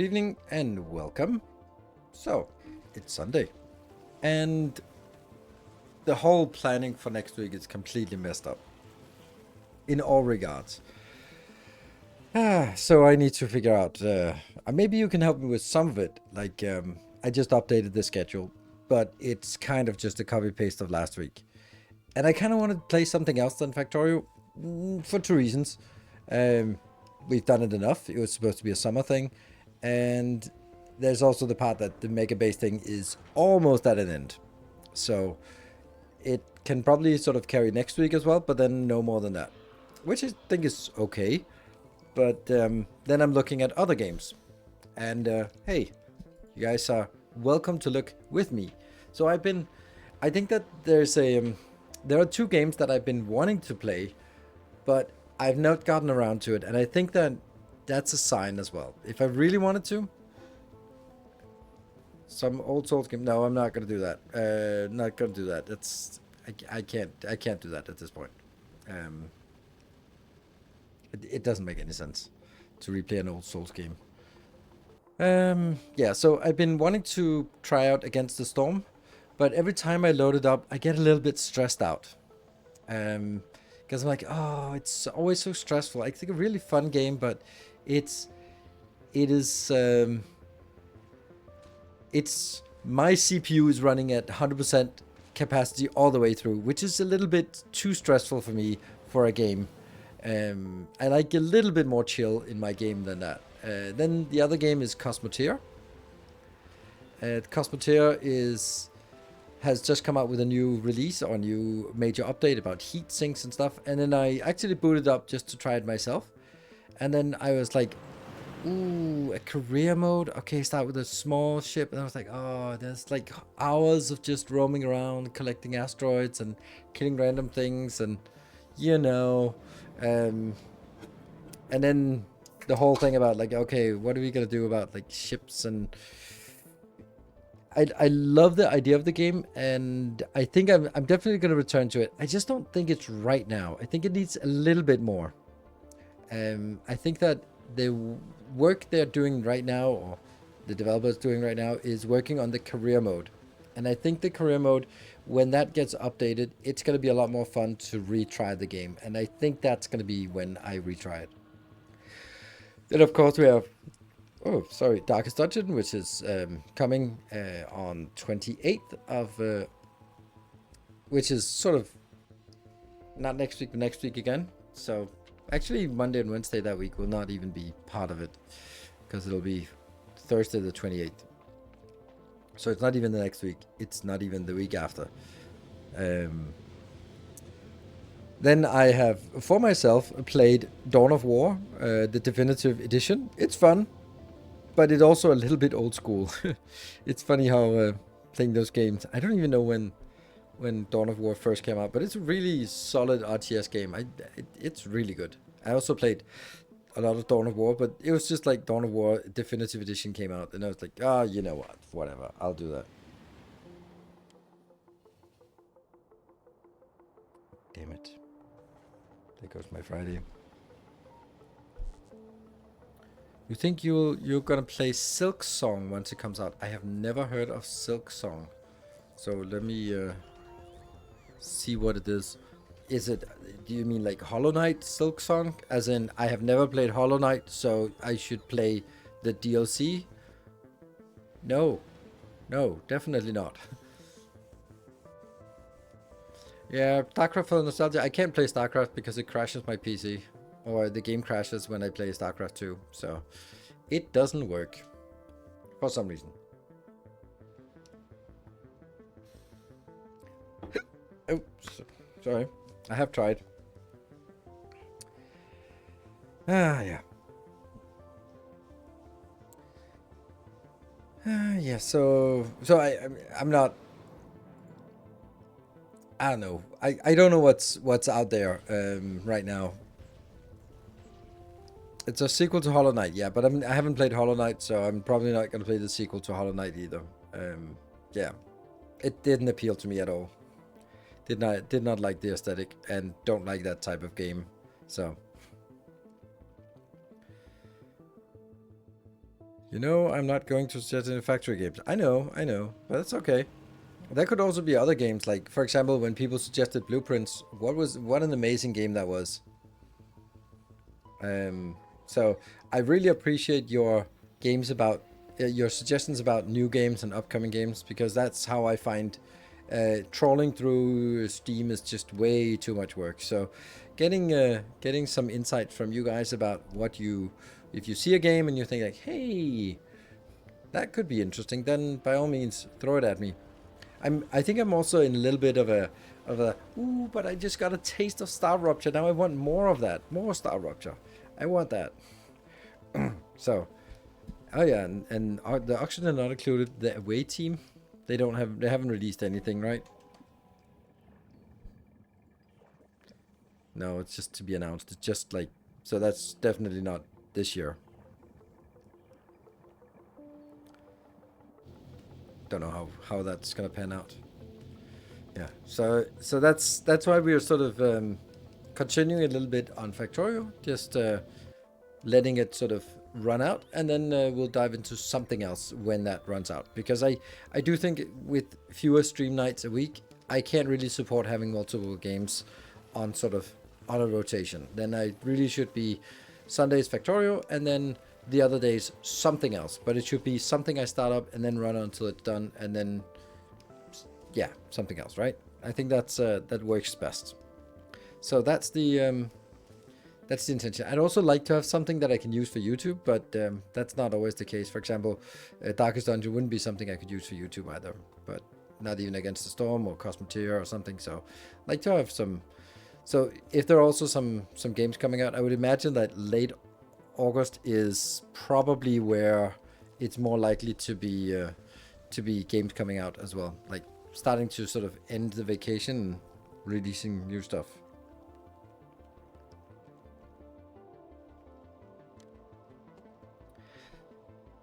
Good evening and welcome. So, it's Sunday. And the whole planning for next week is completely messed up. In all regards. So I need to figure out, maybe you can help me with some of it. Like, I just updated the schedule, but it's kind of just a copy paste of last week. And I kind of want to play something else than Factorio for two reasons. We've done it enough. It was supposed to be a summer thing. And there's also the part that the mega base thing is almost at an end. So it can probably sort of carry next week as well, but then no more than that. Which I think is okay. But then I'm looking at other games. And hey, you guys are welcome to look with me. So I think that there are two games that I've been wanting to play, but I've not gotten around to it. And I think that that's a sign as well. If I really wanted to, some old Souls game. No, I'm not gonna do that. Not gonna do that. I can't do that at this point. It doesn't make any sense to replay an old Souls game. Yeah. So I've been wanting to try out Against the Storm, but every time I load it up, I get a little bit stressed out. Because I'm like, oh, it's always so stressful. I think a really fun game, but it's my CPU is running at 100% capacity all the way through, which is a little bit too stressful for me for a game. I like a little bit more chill in my game than that. Then the other game is Cosmoteer. Cosmoteer has just come out with a new release or a new major update about heat sinks and stuff. And then I actually booted up just to try it myself. And then I was like, ooh, a career mode? Okay, start with a small ship. And I was like, oh, there's like hours of just roaming around, collecting asteroids and killing random things and, and then the whole thing about like, okay, what are we going to do about like ships and... I love the idea of the game, and I think I'm definitely going to return to it. I just don't think it's right now. I think it needs a little bit more. I think that the work they're doing right now, or the developers doing right now, is working on the career mode. And I think the career mode, when that gets updated, it's going to be a lot more fun to retry the game. And I think that's going to be when I retry it. Then, of course, we have... Darkest Dungeon, which is coming on 28th of... which is sort of not next week, but next week again. So actually Monday and Wednesday that week will not even be part of it, because it'll be Thursday the 28th. So it's not even the next week. It's not even the week after. Then I have, for myself, played Dawn of War, the definitive edition. It's fun, but it's also a little bit old school. It's funny how playing those games... I don't even know when Dawn of War first came out, but it's a really solid RTS game. It's really good. I also played a lot of Dawn of War, but it was just like Dawn of War Definitive Edition came out, and I was like, you know what? Whatever. I'll do that. Damn it. There goes my Friday. You think you're gonna play Silk Song once it comes out? I have never heard of Silk Song, so let me see what it is. Is it? Do you mean like Hollow Knight Silk Song? As in, I have never played Hollow Knight, so I should play the DLC? No, definitely not. Yeah, StarCraft for nostalgia. I can't play StarCraft because it crashes my PC. Or the game crashes when I play StarCraft 2. So it doesn't work. For some reason. Oh, sorry. I have tried. Yeah. Yeah, so I'm not... I don't know. I don't know what's out there right now. It's a sequel to Hollow Knight, yeah, but I haven't played Hollow Knight, so I'm probably not going to play the sequel to Hollow Knight either. Yeah, it didn't appeal to me at all. Did not like the aesthetic, and don't like that type of game. So You know, I'm not going to suggest any Factorio games. I know, but that's okay. There could also be other games, like for example, when people suggested Blueprints. What an amazing game that was. Um, so I really appreciate your games about your suggestions about new games and upcoming games, because that's how I find trawling through Steam is just way too much work. So getting some insight from you guys about what you, if you see a game and you think like, hey, that could be interesting, then by all means throw it at me. I think I'm also in a little bit of a ooh, but I just got a taste of Star Rupture. Now I want more of that, more Star Rupture. I want that. So, oh yeah, and the auction are not included. The away team, they haven't released anything, right? No, it's just to be announced. It's just like, so that's definitely not this year. Don't know how that's gonna pan out. Yeah. So that's why we are sort of continuing a little bit on Factorio, just letting it sort of run out, and then we'll dive into something else when that runs out. Because I do think with fewer stream nights a week, I can't really support having multiple games on sort of on a rotation. Then I really should be Sundays Factorio, and then the other days something else. But it should be something I start up and then run until it's done, and then yeah, something else, right? I think that's that works best. So that's the intention. I'd also like to have something that I can use for YouTube, but that's not always the case. For example, Darkest Dungeon wouldn't be something I could use for YouTube either, but not even Against the Storm or Cosmeteer or something. So I'd like to have some. So if there are also some games coming out, I would imagine that late August is probably where it's more likely to be games coming out as well, like starting to sort of end the vacation and releasing new stuff.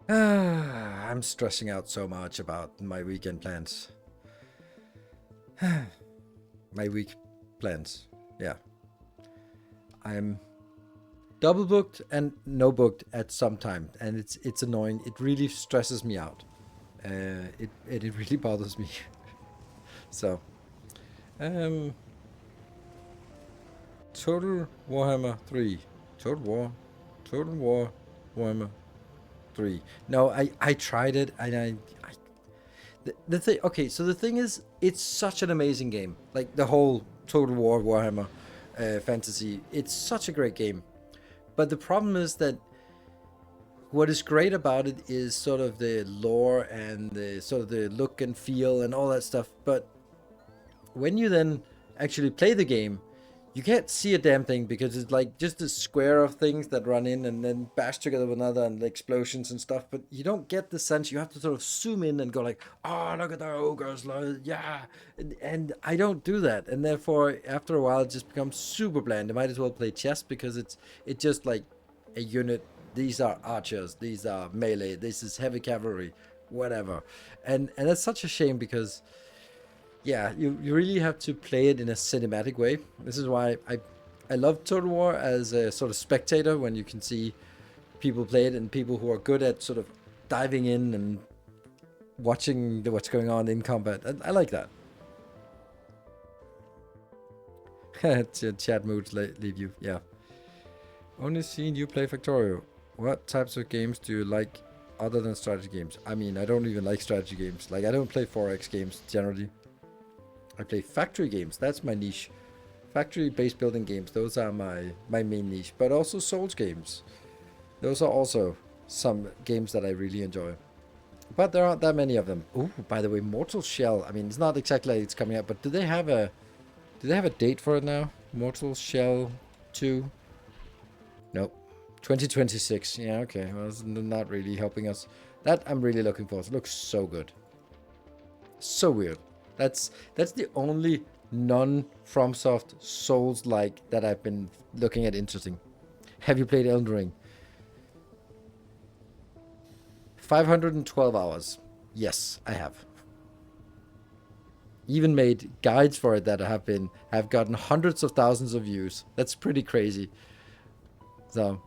I'm stressing out so much about my weekend plans. My week plans. Yeah. I'm double booked and no booked at some time, and it's annoying. It really stresses me out. It really bothers me. So, um, Total Warhammer 3, Total War Warhammer 3. No, I tried it, and the thing. Okay, so the thing is, it's such an amazing game. Like the whole Total War Warhammer fantasy, it's such a great game. But the problem is that what is great about it is sort of the lore and the sort of the look and feel and all that stuff. But when you then actually play the game, you can't see a damn thing, because it's like just a square of things that run in and then bash together with another, and the explosions and stuff. But you don't get the sense. You have to sort of zoom in and go like, oh, look at the ogres, yeah. And I don't do that, and therefore after a while it just becomes super bland. I might as well play chess, because it's just like a unit. These are archers, these are melee, this is heavy cavalry, whatever. And that's such a shame, because yeah, you really have to play it in a cinematic way. This is why I love Total War as a sort of spectator, when you can see people play it and people who are good at sort of diving in and watching what's going on in combat. I like that. Chat moods leave you. Yeah. Only seen you play Factorio. What types of games do you like other than strategy games? I mean, I don't even like strategy games. Like, I don't play 4X games generally. I play factory games. That's my niche. Factory-based building games. Those are my main niche. But also Souls games. Those are also some games that I really enjoy. But there aren't that many of them. Ooh, by the way, Mortal Shell. I mean, it's not exactly like it's coming out, but do they have a date for it now? Mortal Shell 2? Nope. 2026. Yeah, okay. Well, it's not really helping us. That I'm really looking for. It looks so good. So weird. That's the only non-FromSoft Souls-like that I've been looking at interesting. Have you played Elden Ring? 512 hours. Yes, I have. Even made guides for it that have gotten hundreds of thousands of views. That's pretty crazy. So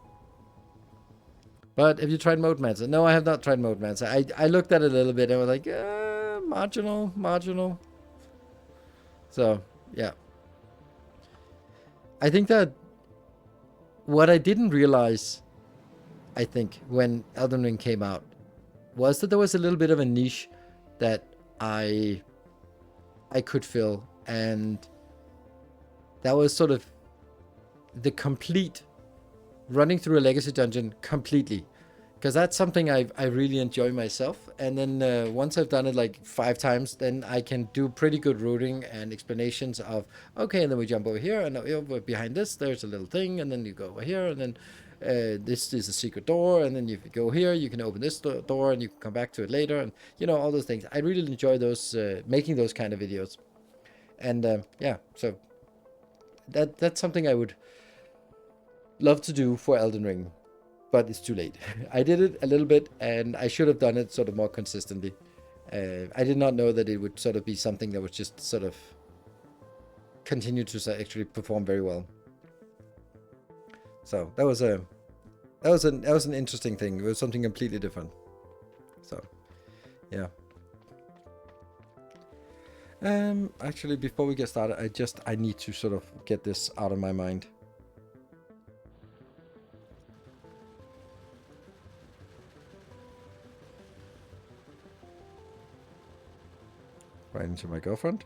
But have you tried Modemancer? No, I have not tried Modemancer. I looked at it a little bit and I was like, marginal. So, yeah. I think that what I didn't realize, I think, when Elden Ring came out, was that there was a little bit of a niche that I could fill, and that was sort of the complete running through a legacy dungeon completely, because that's something I really enjoy myself. And then once I've done it like 5 times, then I can do pretty good routing and explanations of, okay, and then we jump over here, and over behind this there's a little thing, and then you go over here, and then this is a secret door, and then if you go here you can open this door and you can come back to it later, and all those things. I really enjoy those, making those kind of videos. And yeah, so that's something I would love to do for Elden Ring, but it's too late. I did it a little bit, and I should have done it sort of more consistently. I did not know that it would sort of be something that would just sort of continue to actually perform very well. So that was an interesting thing. It was something completely different. So, yeah. Actually, before we get started, I need to sort of get this out of my mind. Right into my girlfriend.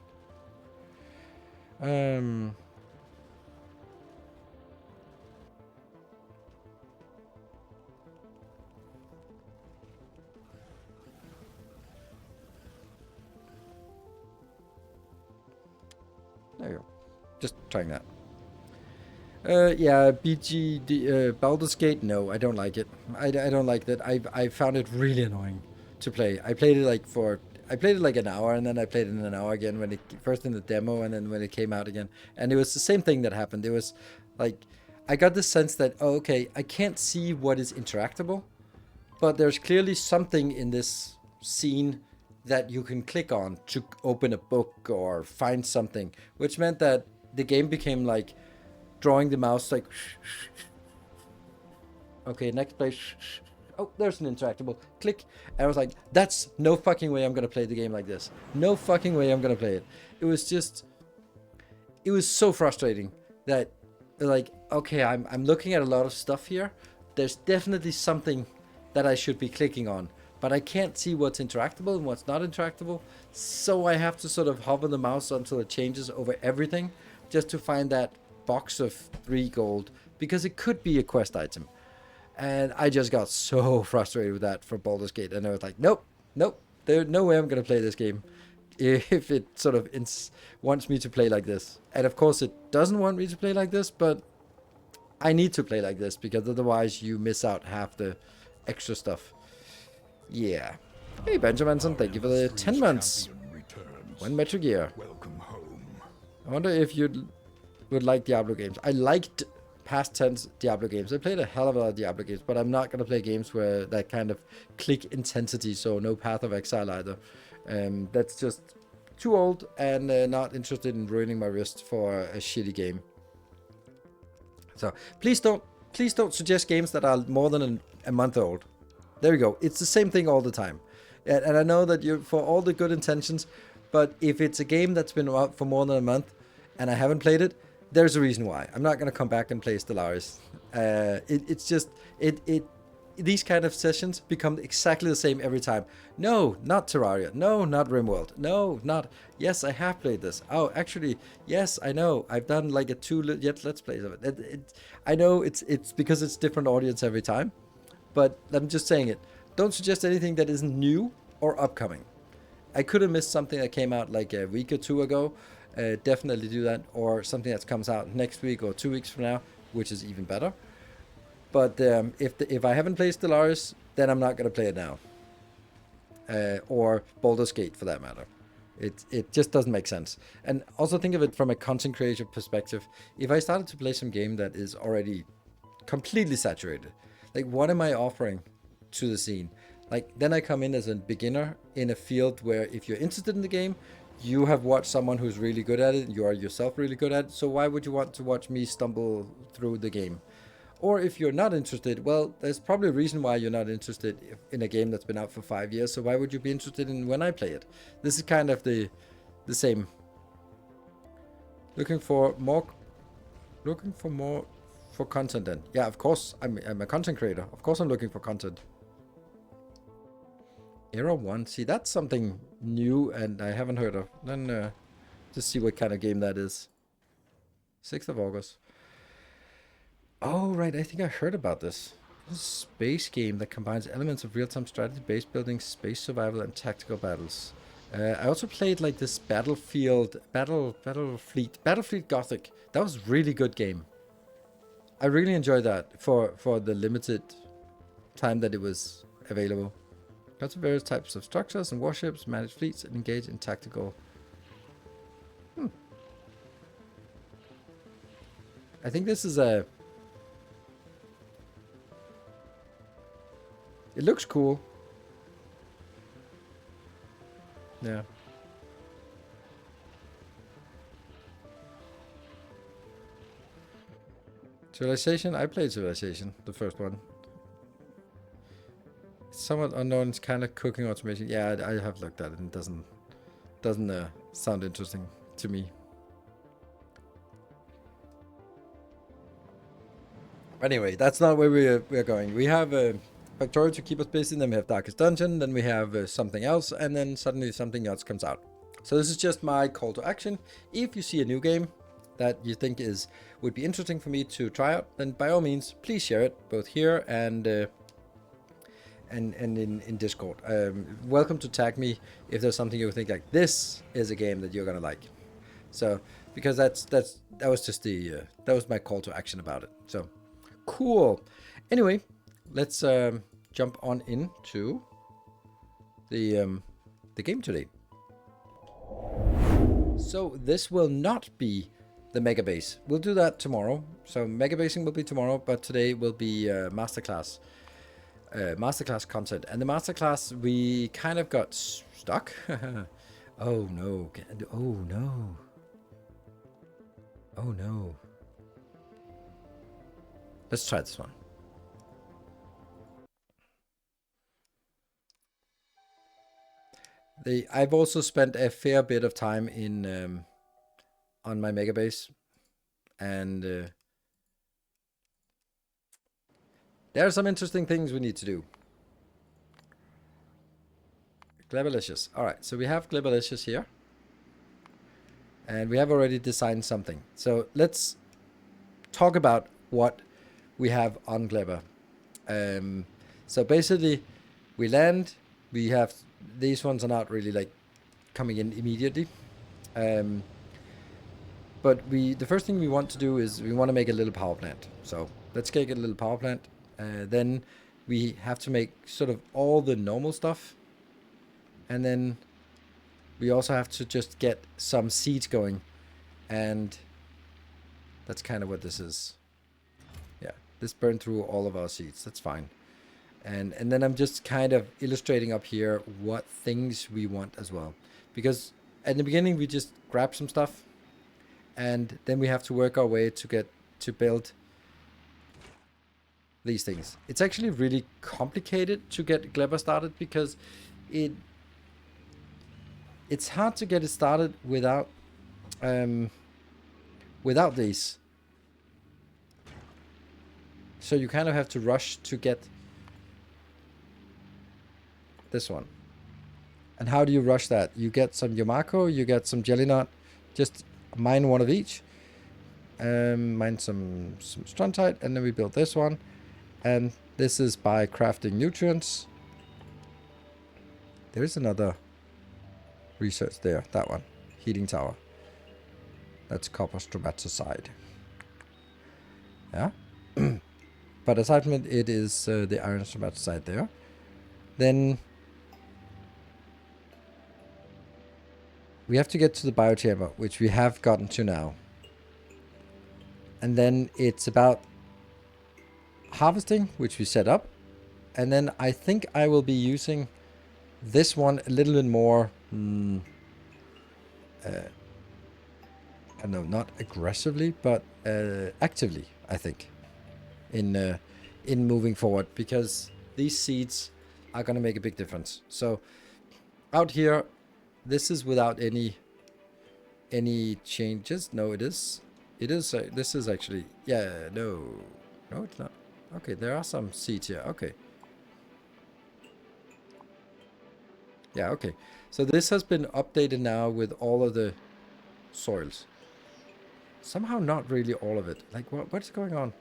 There you go. Just trying that. Yeah, Baldur's Gate. No, I don't like it. I don't like that. I found it really annoying to play. I played it like an hour, and then I played it in an hour again when it first in the demo, and then when it came out again. And it was the same thing that happened. It was like, I got the sense that, oh, okay, I can't see what is interactable, but there's clearly something in this scene that you can click on to open a book or find something, which meant that the game became like drawing the mouse like, okay, next place. Oh, there's an interactable. Click. And I was like, that's no fucking way I'm going to play the game like this. No fucking way I'm going to play it. It was so frustrating that, like, okay, I'm looking at a lot of stuff here. There's definitely something that I should be clicking on, but I can't see what's interactable and what's not interactable. So I have to sort of hover the mouse until it changes over everything just to find that box of 3 gold, because it could be a quest item. And I just got so frustrated with that for Baldur's Gate. And I was like, nope, there's no way I'm going to play this game if it sort of wants me to play like this. And of course it doesn't want me to play like this, but I need to play like this, because otherwise you miss out half the extra stuff. Yeah. Hey, Benjaminson, thank you for the 10 months. One Metro Gear. Welcome home. I wonder if you would like Diablo games. I liked past tense Diablo games. I played a hell of a lot of Diablo games, but I'm not going to play games where that kind of click intensity, so no Path of Exile either. That's just too old, and not interested in ruining my wrist for a shitty game. So please don't suggest games that are more than a month old. There we go. It's the same thing all the time. And I know that you're for all the good intentions, but if it's a game that's been out for more than a month and I haven't played it, there's a reason why. I'm not going to come back and play Stellaris. It's just, these kind of sessions become exactly the same every time. No, not Terraria. No, not RimWorld. No, not, yes, I have played this. Oh, actually, yes, I know. I've done like a 2 Let's Plays of it. I know it's because it's different audience every time, but I'm just saying it. Don't suggest anything that isn't new or upcoming. I could have missed something that came out like a week or 2 ago. Definitely do that, or something that comes out next week or 2 weeks from now, which is even better. But if I haven't played Stellaris, then I'm not going to play it now. Or Baldur's Gate, for that matter. It just doesn't make sense. And also think of it from a content creator perspective. If I started to play some game that is already completely saturated, like, what am I offering to the scene? Like, then I come in as a beginner in a field where if you're interested in the game, you have watched someone who's really good at it, you are yourself really good at it, so why would you want to watch me stumble through the game? Or if you're not interested, well, there's probably a reason why you're not interested in a game that's been out for 5 years. So why would you be interested in when I play it? This is kind of the same. Looking for more for content then. Yeah, of course. I'm a content creator. Of course I'm looking for content. Era 1. See, that's something new and I haven't heard of. Then just see what kind of game that is. 6th of August. Oh, right. I think I heard about this. This is a space game that combines elements of real-time strategy, base building, space survival, and tactical battles. I also played like this Battlefleet Gothic. That was a really good game. I really enjoyed that for the limited time that it was available. Lots of various types of structures and warships, manage fleets, and engage in tactical. I think this is a... It looks cool. Yeah. Civilization? I played Civilization, the first one. It's somewhat unknown. It's kind of cooking automation. Yeah, I have looked at it and it doesn't sound interesting to me. Anyway, that's not where we're going. We have Factorio to keep us busy, then we have Darkest Dungeon, then we have something else, and then suddenly something else comes out. So this is just my call to action. If you see a new game that you think would be interesting for me to try out, then by all means, please share it, both here and in Discord. Welcome to tag me if there's something you think like this is a game that you're gonna like. So because that was just that was my call to action about it. So cool. Anyway, let's jump on into the game today. So this will not be the mega base. We'll do that tomorrow. So mega basing will be tomorrow, but today will be masterclass. Masterclass content. And the masterclass, we kind of got stuck. Oh no. Oh no. Oh no. Let's try this one. I've also spent a fair bit of time in on my mega base, and there are some interesting things we need to do. Glebalicious. All right, so we have Glebalicious here, and we have already designed something. So let's talk about what we have on Gleba. So basically, we land. We have these ones are not really like coming in immediately. But the first thing we want to do is we want to make a little power plant. So let's get a little power plant. Then we have to make sort of all the normal stuff. And then we also have to just get some seeds going. And that's kind of what this is. Yeah, this burned through all of our seeds. That's fine. And then I'm just kind of illustrating up here what things we want as well. Because at the beginning we just grab some stuff. And then we have to work our way to build these things. It's actually really complicated to get Gleba started because it's hard to get it started without these. So you kind of have to rush to get this one. And how do you rush that? You get some Yomako, you get some Jelly Nut, just mine one of each. Mine some Struntite, and then we build this one. And this is by crafting nutrients. There is another research there, that one. Heating tower. That's copper stromatoside. Yeah. But aside from it, it is the iron stromatoside there. Then we have to get to the biochamber, which we have gotten to now. And then it's about harvesting, which we set up. And then I think I will be using this one a little bit more, I don't know, not aggressively, but actively, I think. in moving forward, because these seeds are gonna make a big difference. So out here, this is without any changes. No, it is. It is. This is actually. Yeah. No. No, it's not. Okay, there are some seeds here. Okay. Yeah. Okay. So this has been updated now with all of the soils. Somehow not really all of it. Like what's going on?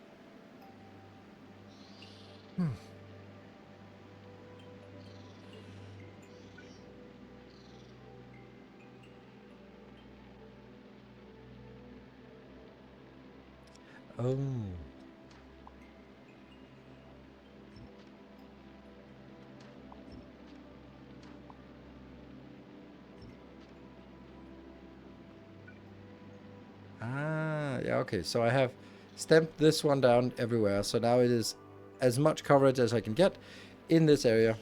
Oh. Ah, yeah, okay. So I have stamped this one down everywhere. So now it is as much coverage as I can get in this area.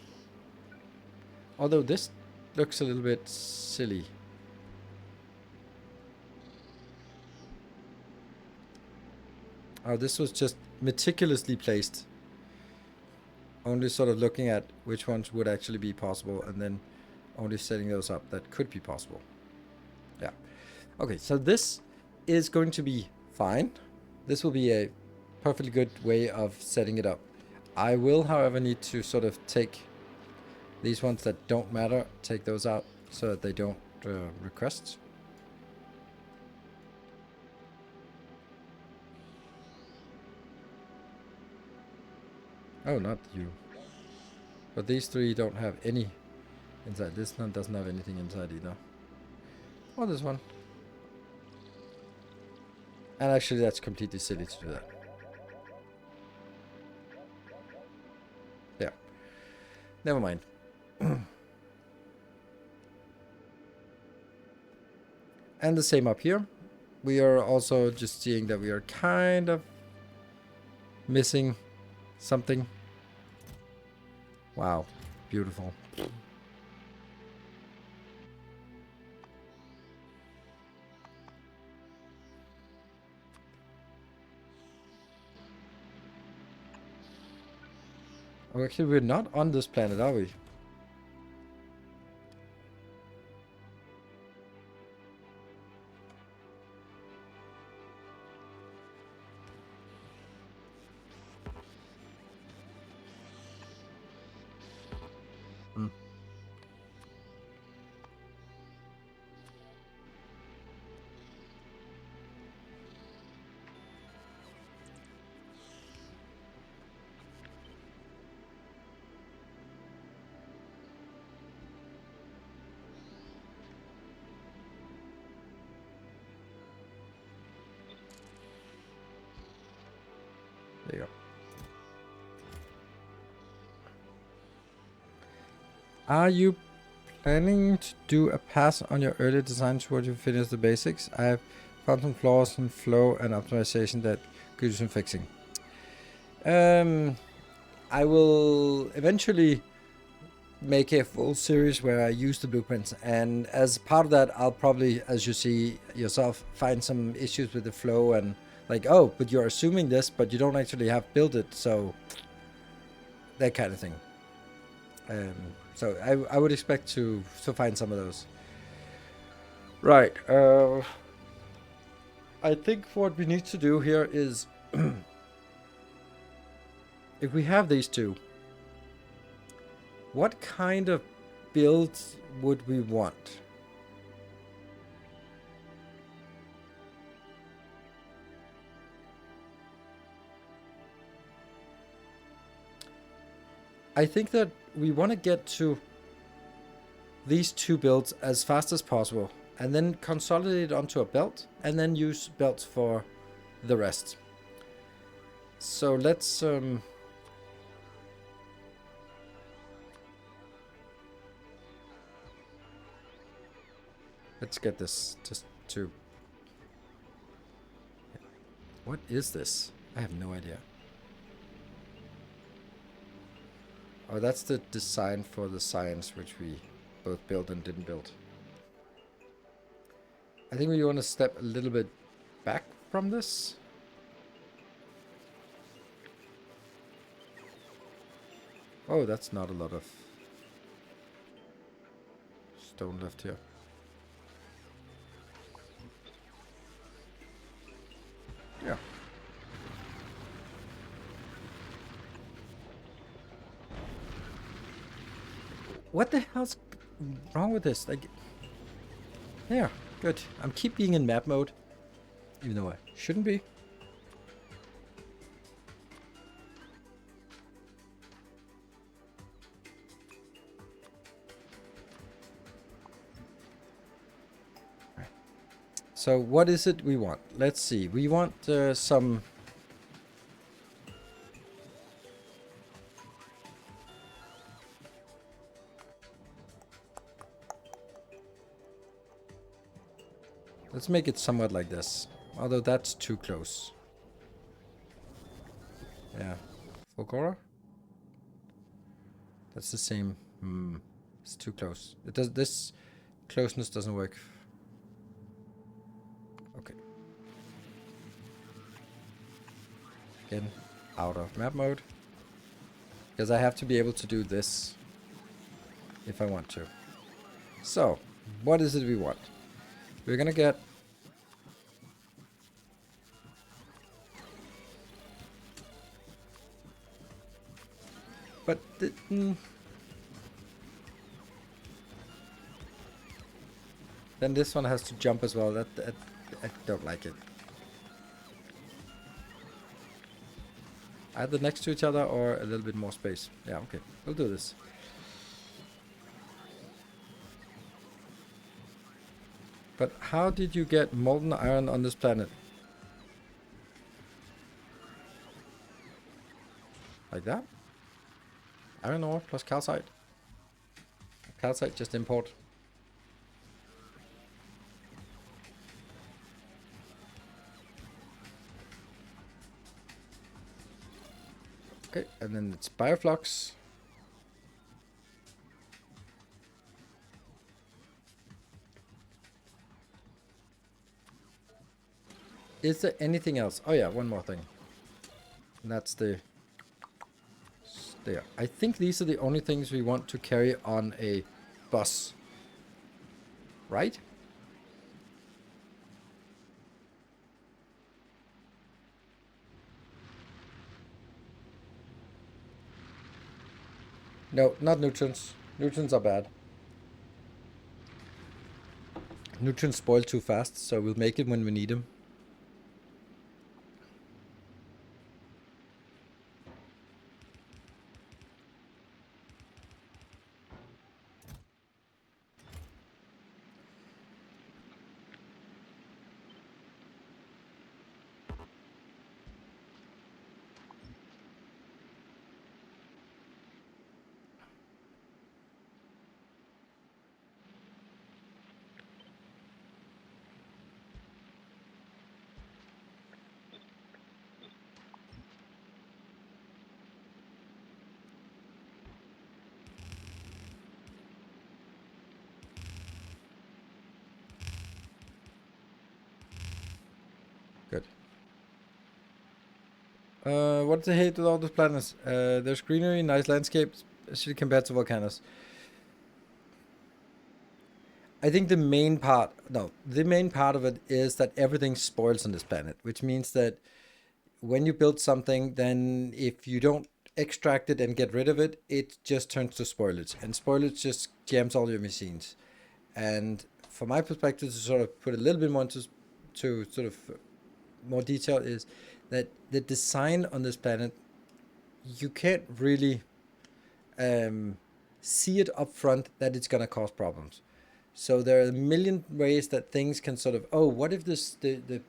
Although this looks a little bit silly. Oh, this was just meticulously placed. Only sort of looking at which ones would actually be possible, and then only setting those up that could be possible. Yeah. Okay, so this is going to be fine. This will be a perfectly good way of setting it up. I will, however, need to sort of take these ones that don't matter, take those out so that they don't request. Oh, not you. But these three don't have any inside. This one doesn't have anything inside either. Oh, this one. And actually, that's completely silly to do that. Yeah. Never mind. And the same up here. We are also just seeing that we are kind of missing something. Wow. Beautiful. Oh, actually, we're not on this planet, are we? Hmm. There you go. Are you planning to do a pass on your early design towards you finish the basics? I have found some flaws in flow and optimization that could use some fixing. I will eventually make a full series where I use the blueprints, and as part of that, I'll probably, as you see yourself, find some issues with the flow and like, oh, but you're assuming this, but you don't actually have built it, so that kind of thing. So I would expect to find some of those. Right. I think what we need to do here is, if we have these two, what kind of builds would we want? I think that we want to get to these two builds as fast as possible, and then consolidate onto a belt, and then use belts for the rest. So let's get this just to... What is this? I have no idea. Oh, that's the design for the science, which we both built and didn't build. I think we want to step a little bit back from this. Oh, that's not a lot of stone left here. Yeah. What the hell's wrong with this? Like, yeah, good. I'm keep being in map mode, even though I shouldn't be. So what is it we want? Let's see. We want some... Let's make it somewhat like this. Although that's too close. Yeah. Fulgora? That's the same. It's too close. It does. This closeness doesn't work. Okay. Again, out of map mode. Because I have to be able to do this if I want to. So, what is it we want? We're gonna get... But... Then this one has to jump as well. I don't like it. Either next to each other or a little bit more space. Yeah, okay. We'll do this. But how did you get molten iron on this planet? Like that? Iron ore plus calcite. Calcite just import. Okay, and then it's bioflux. Is there anything else? Oh yeah, one more thing. And that's the... There. I think these are the only things we want to carry on a bus. Right? No, not nutrients. Nutrients are bad. Nutrients spoil too fast, so we'll make it when we need them. Good. What's the hate with all those planets? There's greenery, nice landscapes, especially compared to volcanoes. I think the main part of it is that everything spoils on this planet, which means that when you build something, then if you don't extract it and get rid of it, it just turns to spoilage, and spoilage just jams all your machines. And from my perspective, to sort of put a little bit more into to sort of more detail, is that the design on this planet, you can't really see it up front that it's gonna cause problems. So there are a million ways that things can sort of, oh, what if this the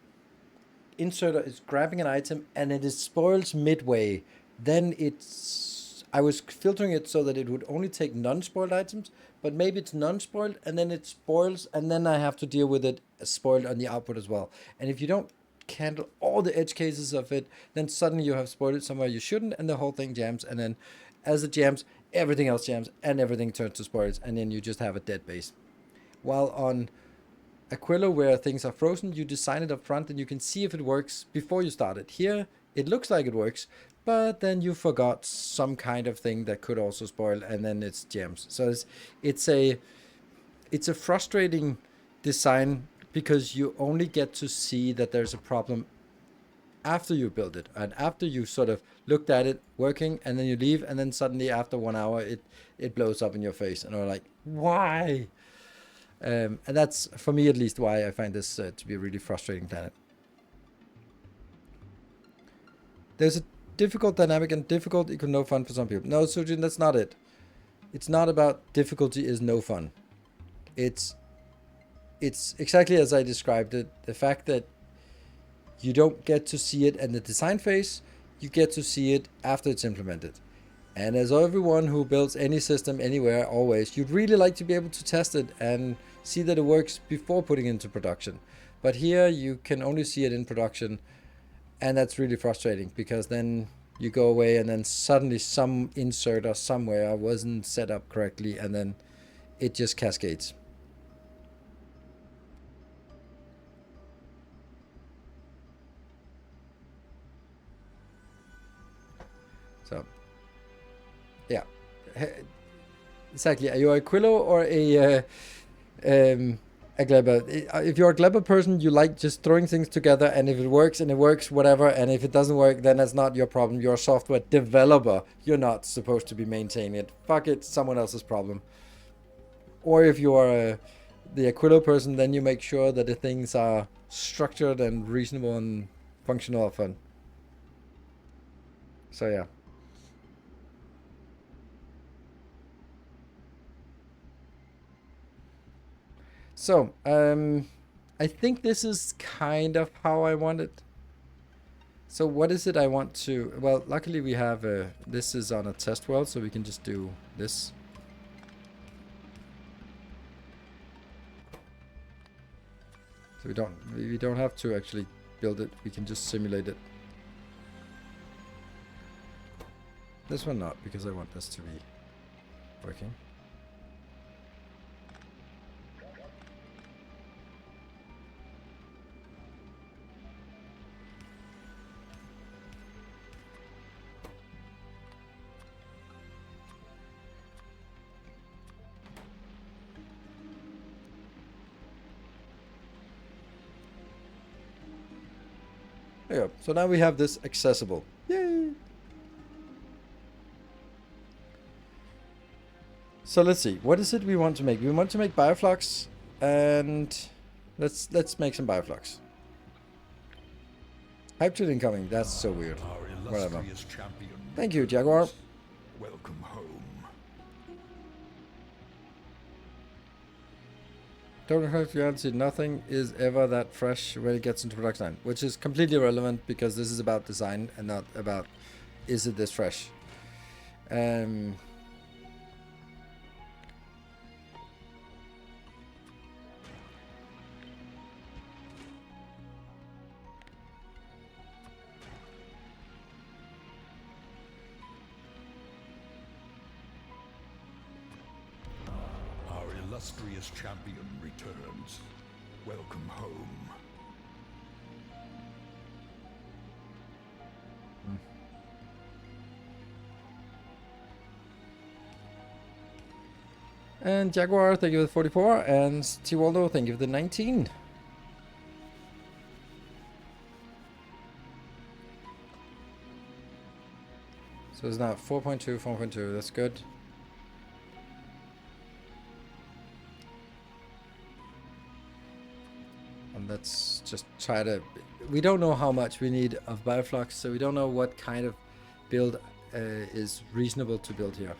inserter is grabbing an item and it is spoils midway? Then it's, I was filtering it so that it would only take non-spoiled items, but maybe it's non-spoiled and then it spoils, and then I have to deal with it spoiled on the output as well. And if you don't handle all the edge cases of it, then suddenly you have spoiled it somewhere you shouldn't, and the whole thing jams. And then as it jams, everything else jams, and everything turns to spoils, and then you just have a dead base. While on Aquila, where things are frozen, you design it up front and you can see if it works before you start it. Here, it looks like it works, but then you forgot some kind of thing that could also spoil, and then it's jams. So it's a it's a frustrating design because you only get to see that there's a problem after you build it and after you sort of looked at it working, and then you leave, and then suddenly after 1 hour it blows up in your face, and you're like, why? And that's, for me at least, why I find this to be a really frustrating planet. There's a difficult dynamic, and difficult equal no fun for some people. No, Sujin, that's not it. It's not about difficulty is no fun. It's exactly as I described it. The fact that you don't get to see it in the design phase, you get to see it after it's implemented. And as everyone who builds any system anywhere, always, you'd really like to be able to test it and see that it works before putting it into production. But here you can only see it in production, and that's really frustrating because then you go away and then suddenly some insert or somewhere wasn't set up correctly, and then it just cascades. So, yeah. Exactly. Are you a Quillo or a Gleba? If you're a Gleba person, you like just throwing things together, and if it works, and it works, whatever. And if it doesn't work, then that's not your problem. You're a software developer. You're not supposed to be maintaining it. Fuck it, someone else's problem. Or if you are the Aquilo person, then you make sure that the things are structured and reasonable and functional and fun. So yeah. So, I think this is kind of how I want it. So what is it I want to... Well, luckily we have... this is on a test world, so we can just do this. So we don't have to actually build it. We can just simulate it. This one not, because I want this to be working. There you go. So now we have this accessible. Yay! So let's see. What is it we want to make? We want to make bioflux, and let's make some bioflux. Hype trade incoming. That's so weird. Whatever. Thank you, Jaguar. Welcome home. Total health reality, nothing is ever that fresh when it gets into production line, which is completely irrelevant because this is about design and not about is it this fresh. Illustrious champion returns. Welcome home. And Jaguar, thank you for the 44, and T-Waldo, thank you for the 19. So it's now 4.2, 4.2, that's good. And let's just try to... We don't know how much we need of bioflux, so we don't know what kind of build is reasonable to build here.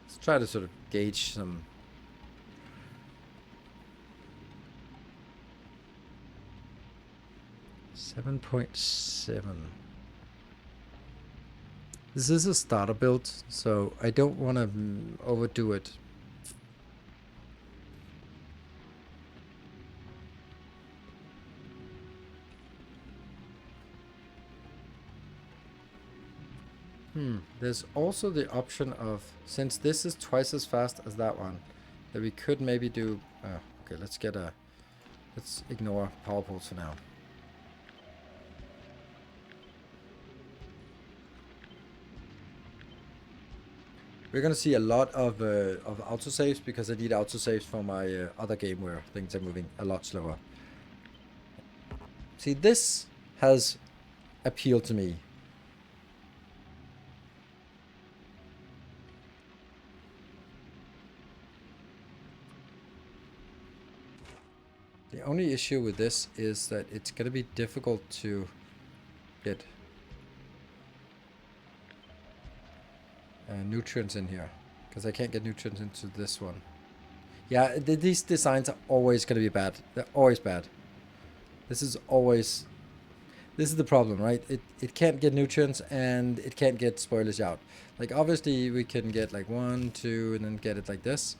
Let's try to sort of gauge some... 7.7. This is a starter build, so I don't want to overdo it. There's also the option of, since this is twice as fast as that one, that we could maybe do... okay, let's ignore power poles for now. We're gonna see a lot of autosaves because I need autosaves for my other game where things are moving a lot slower. See, this has appealed to me. The only issue with this is that it's gonna be difficult to get nutrients in here, because I can't get nutrients into this one. Yeah, these designs are always going to be bad. They're always bad. This is the problem, right? It can't get nutrients and it can't get spoilage out. Like, obviously we can get like 1, 2, and then get it like this,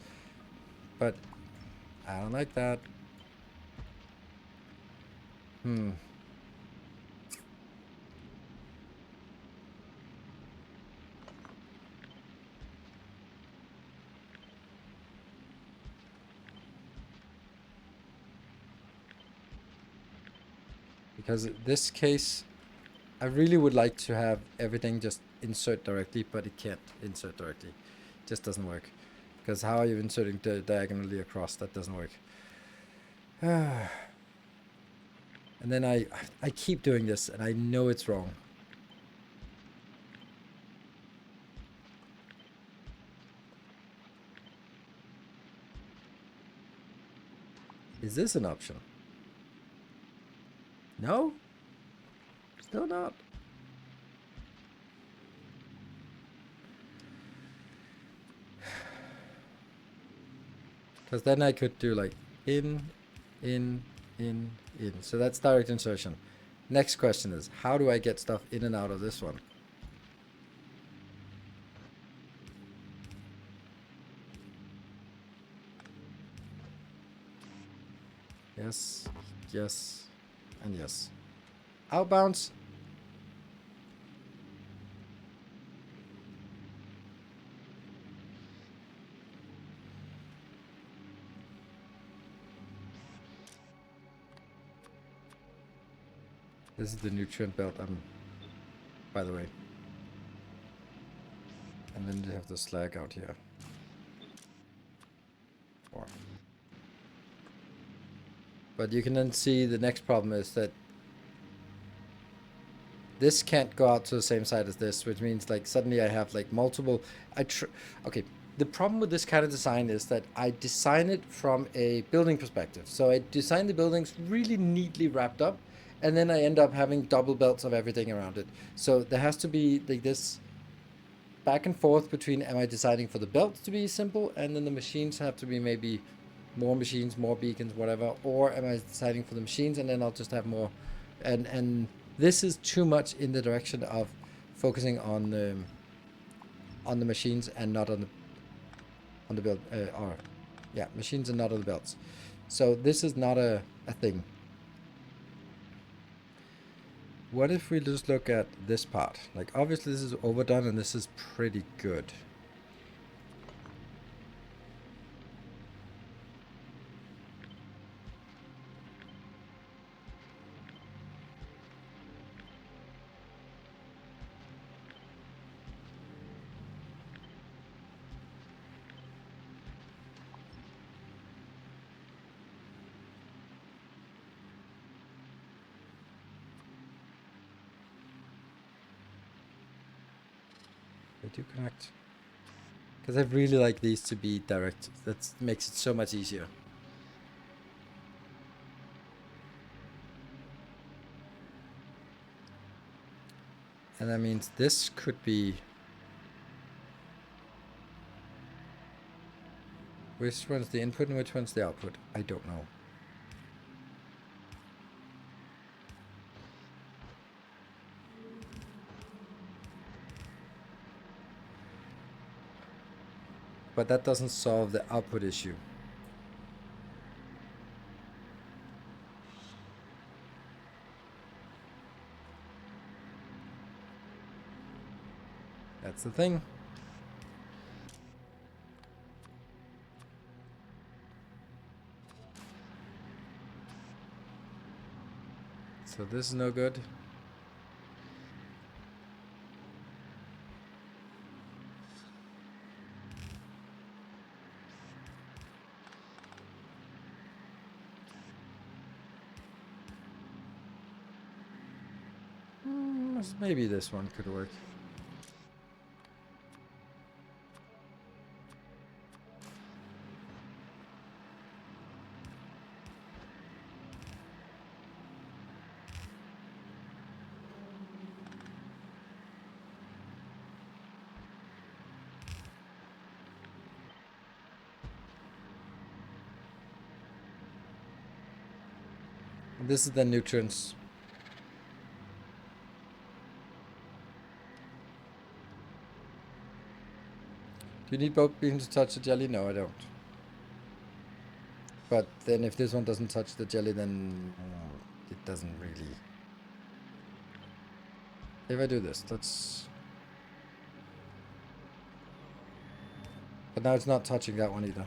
but I don't like that. Because in this case, I really would like to have everything just insert directly, but it can't insert directly. It just doesn't work. Because how are you inserting diagonally across? That doesn't work. And then I keep doing this, and I know it's wrong. Is this an option? No? Still not. Because then I could do like in. So that's direct insertion. Next question is, how do I get stuff in and out of this one? Yes, yes, and yes. Outbounds. This is the nutrient belt, by the way. And then you have the slag out here. But you can then see the next problem is that this can't go out to the same side as this, which means like suddenly I have like multiple. Okay, the problem with this kind of design is that I design it from a building perspective. So I design the buildings really neatly wrapped up, and then I end up having double belts of everything around it. So there has to be like this back and forth between, am I designing for the belts to be simple, and then the machines have to be maybe more machines, more beacons, whatever, or am I deciding for the machines and then I'll just have more, and this is too much in the direction of focusing on the machines and not on the build, machines and not on the belts. So this is not a thing. What if we just look at this part? Like, obviously this is overdone and this is pretty good. They do connect. Because I really like these to be direct. That makes it so much easier. And that means this could be... Which one's the input and which one's the output? I don't know. But that doesn't solve the output issue. That's the thing. So this is no good. Maybe this one could work. This is the nutrients. Do you need both beans to touch the jelly? No, I don't. But then if this one doesn't touch the jelly, then it doesn't really. If I do this, that's... But now it's not touching that one either.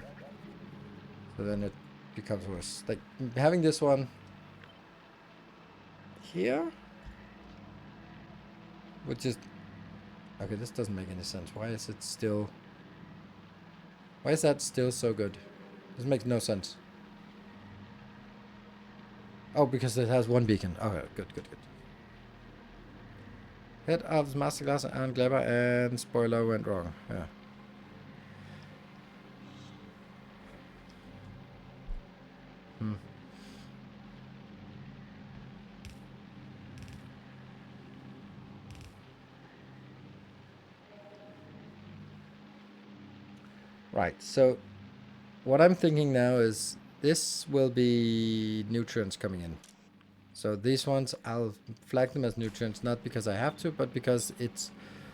So then it becomes worse. Like, having this one here would just... Okay, this doesn't make any sense. Why is it still... Why is that still so good? This makes no sense. Oh, because it has one beacon. Okay, good. Head of Masterclass and Gleba and spoiler went wrong. Yeah. Right, so what I'm thinking now is this will be nutrients coming in. So these ones, I'll flag them as nutrients, not because I have to, but because it's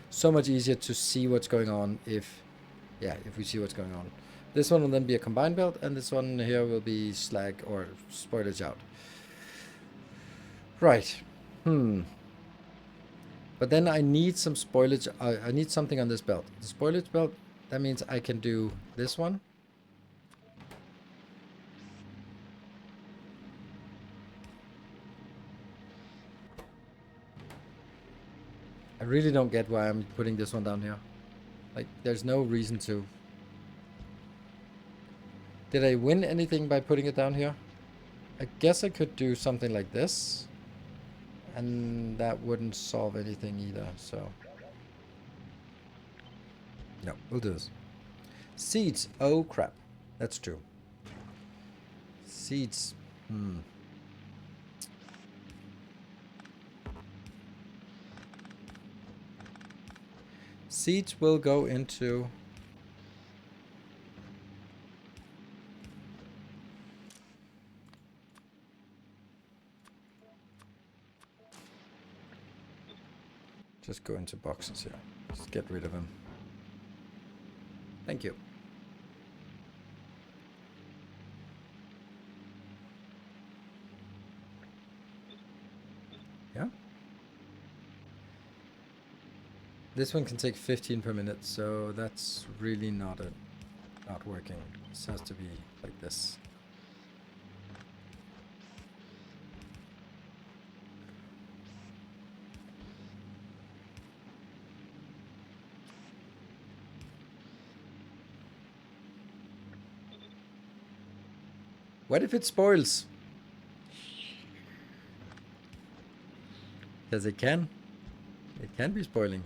so much easier to see what's going on if we see what's going on. This one will then be a combined belt, and this one here will be slag or spoilage out. Right. But then I need some spoilage. I need something on this belt. The spoilage belt, that means I can do this one. I really don't get why I'm putting this one down here. Like, there's no reason to. Did I win anything by putting it down here? I guess I could do something like this. And that wouldn't solve anything either, so. No, we'll do this. Seeds. Oh, crap. That's true. Seeds. Seeds will go into... Just go into boxes here. Just get rid of them. Thank you. Yeah. This one can take 15 per minute, so that's really not working. This has to be like this. What if it spoils? Because it can. It can be spoiling.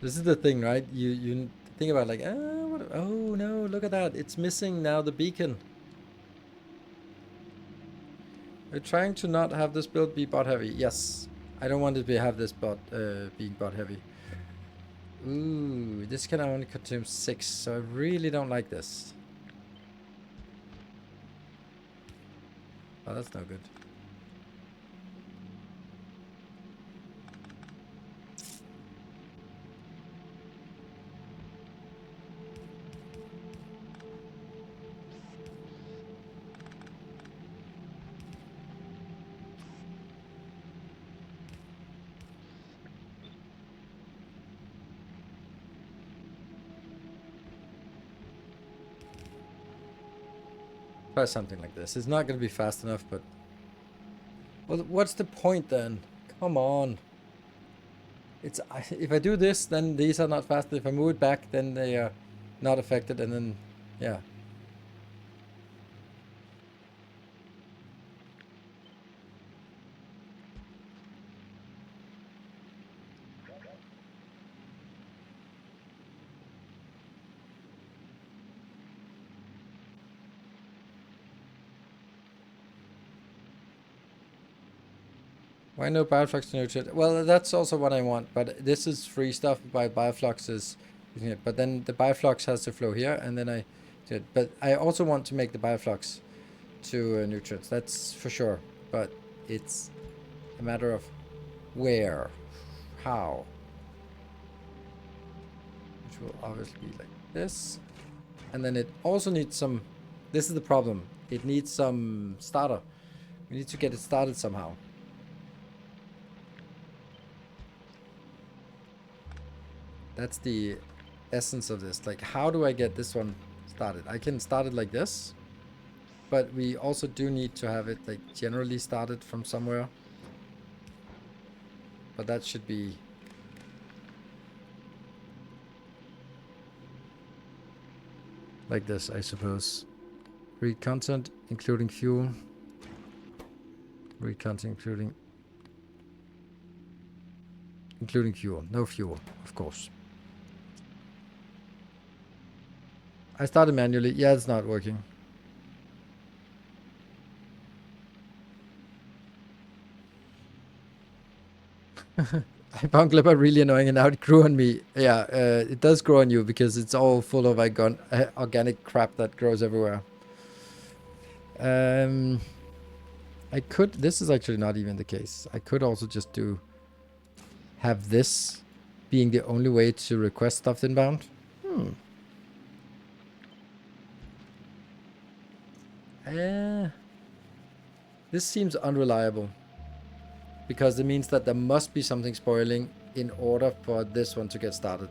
This is the thing, right? You think about like, oh no, look at that. It's missing now the beacon. We're trying to not have this build be bot heavy. Yes. I don't want it to have this bot being bot heavy. Ooh, this can only consume 6, so I really don't like this. Oh, that's no good. Try something like this. It's not going to be fast enough, but... Well, what's the point then? Come on. If I do this, then these are not fast. If I move it back, then they are not affected, and then... Yeah. Why no bioflux to nutrient? Well, that's also what I want, but this is free stuff by bioflux is using it. But then the bioflux has to flow here, and then I did. But I also want to make the bioflux to nutrients. That's for sure. But it's a matter of where, how. Which will obviously be like this. And then it also needs some... This is the problem. It needs some starter. We need to get it started somehow. That's the essence of this. Like, how do I get this one started? I can start it like this, but we also do need to have it like generally started from somewhere. But that should be like this, I suppose. Read content, including fuel. Read content, including fuel. No fuel, of course. I started manually. Yeah, it's not working. I found Gleba really annoying and now it grew on me. Yeah, it does grow on you because it's all full of organic crap that grows everywhere. I could... This is actually not even the case. I could also just have this being the only way to request stuff inbound. This seems unreliable because it means that there must be something spoiling in order for this one to get started.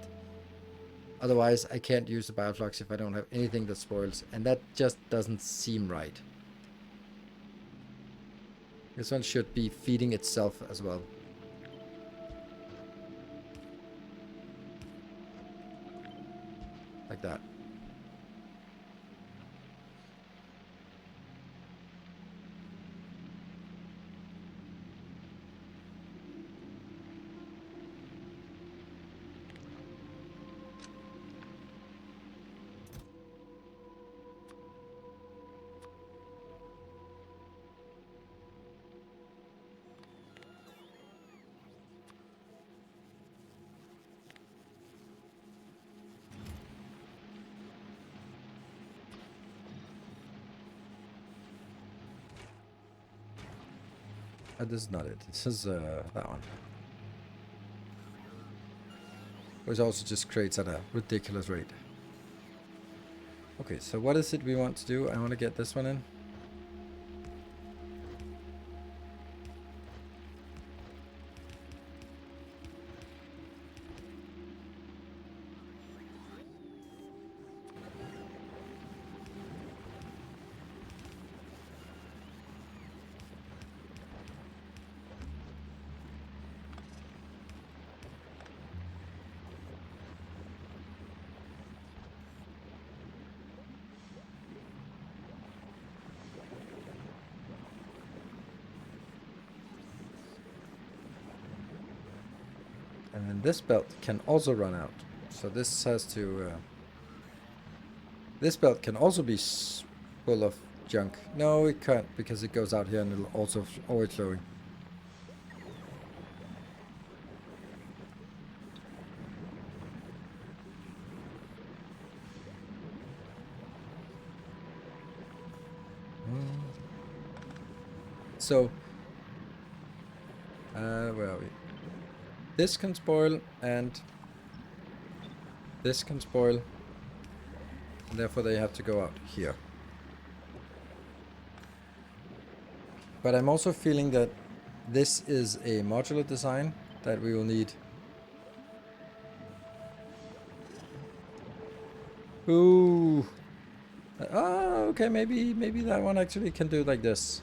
Otherwise, I can't use the bioflux if I don't have anything that spoils, and that just doesn't seem right. This one should be feeding itself as well. Like that. This is not it. This is that one. Which also just creates at a ridiculous rate. Okay, so what is it we want to do? I want to get this one in. And then this belt can also run out. So this has to... this belt can also be full of junk. No, it can't because it goes out here and it'll also always flowing. So, where are we? This can spoil, and this can spoil, and therefore they have to go out here. But I'm also feeling that this is a modular design that we will need. Ooh. Oh, okay, maybe that one actually can do like this.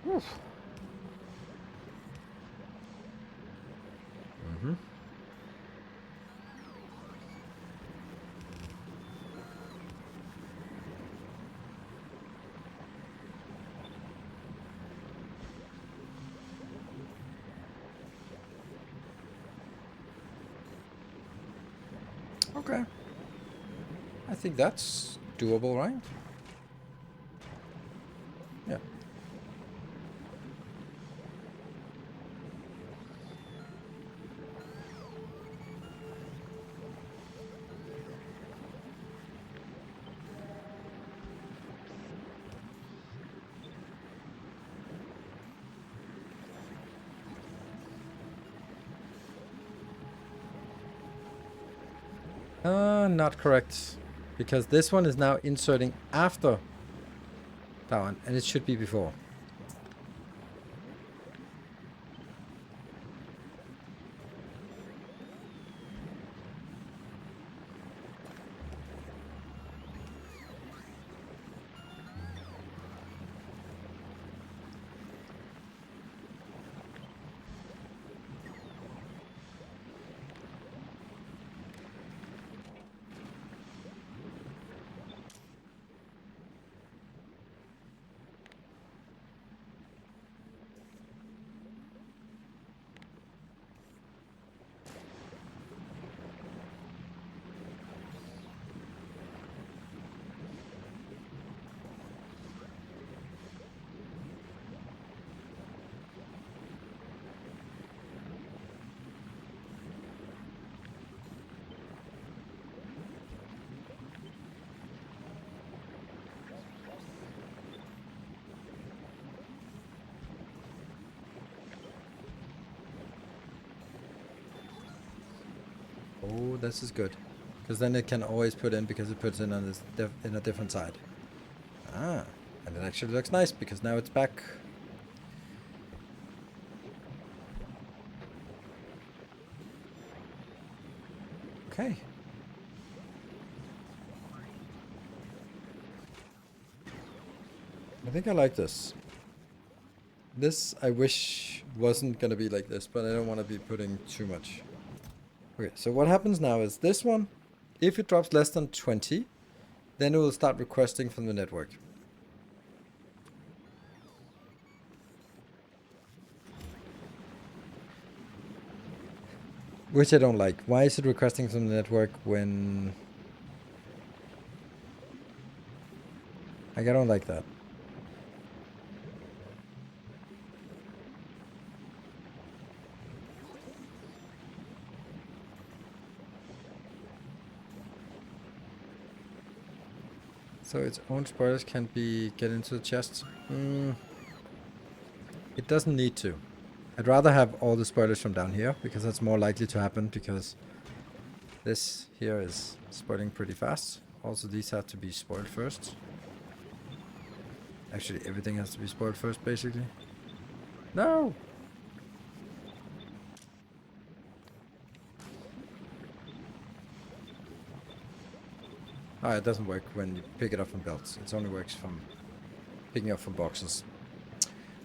Oof. Mm-hmm. Okay. I think that's doable, right? Yeah. Not correct. Because this one is now inserting after that one, and it should be before. Oh, this is good. Because then it can always put in, because it puts in on this in a different side. Ah, and it actually looks nice because now it's back. Okay. I think I like this. This I wish wasn't gonna be like this, but I don't want to be putting too much. Okay, so what happens now is this one, if it drops less than 20, then it will start requesting from the network. Which I don't like. Why is it requesting from the network when... Like, I don't like that. So its own spoilers can get into the chest. It doesn't need to. I'd rather have all the spoilers from down here, because that's more likely to happen, because this here is spoiling pretty fast. Also, these have to be spoiled first. Actually, everything has to be spoiled first, basically. No! Ah, it doesn't work when you pick it up from belts. It only works from picking up from boxes.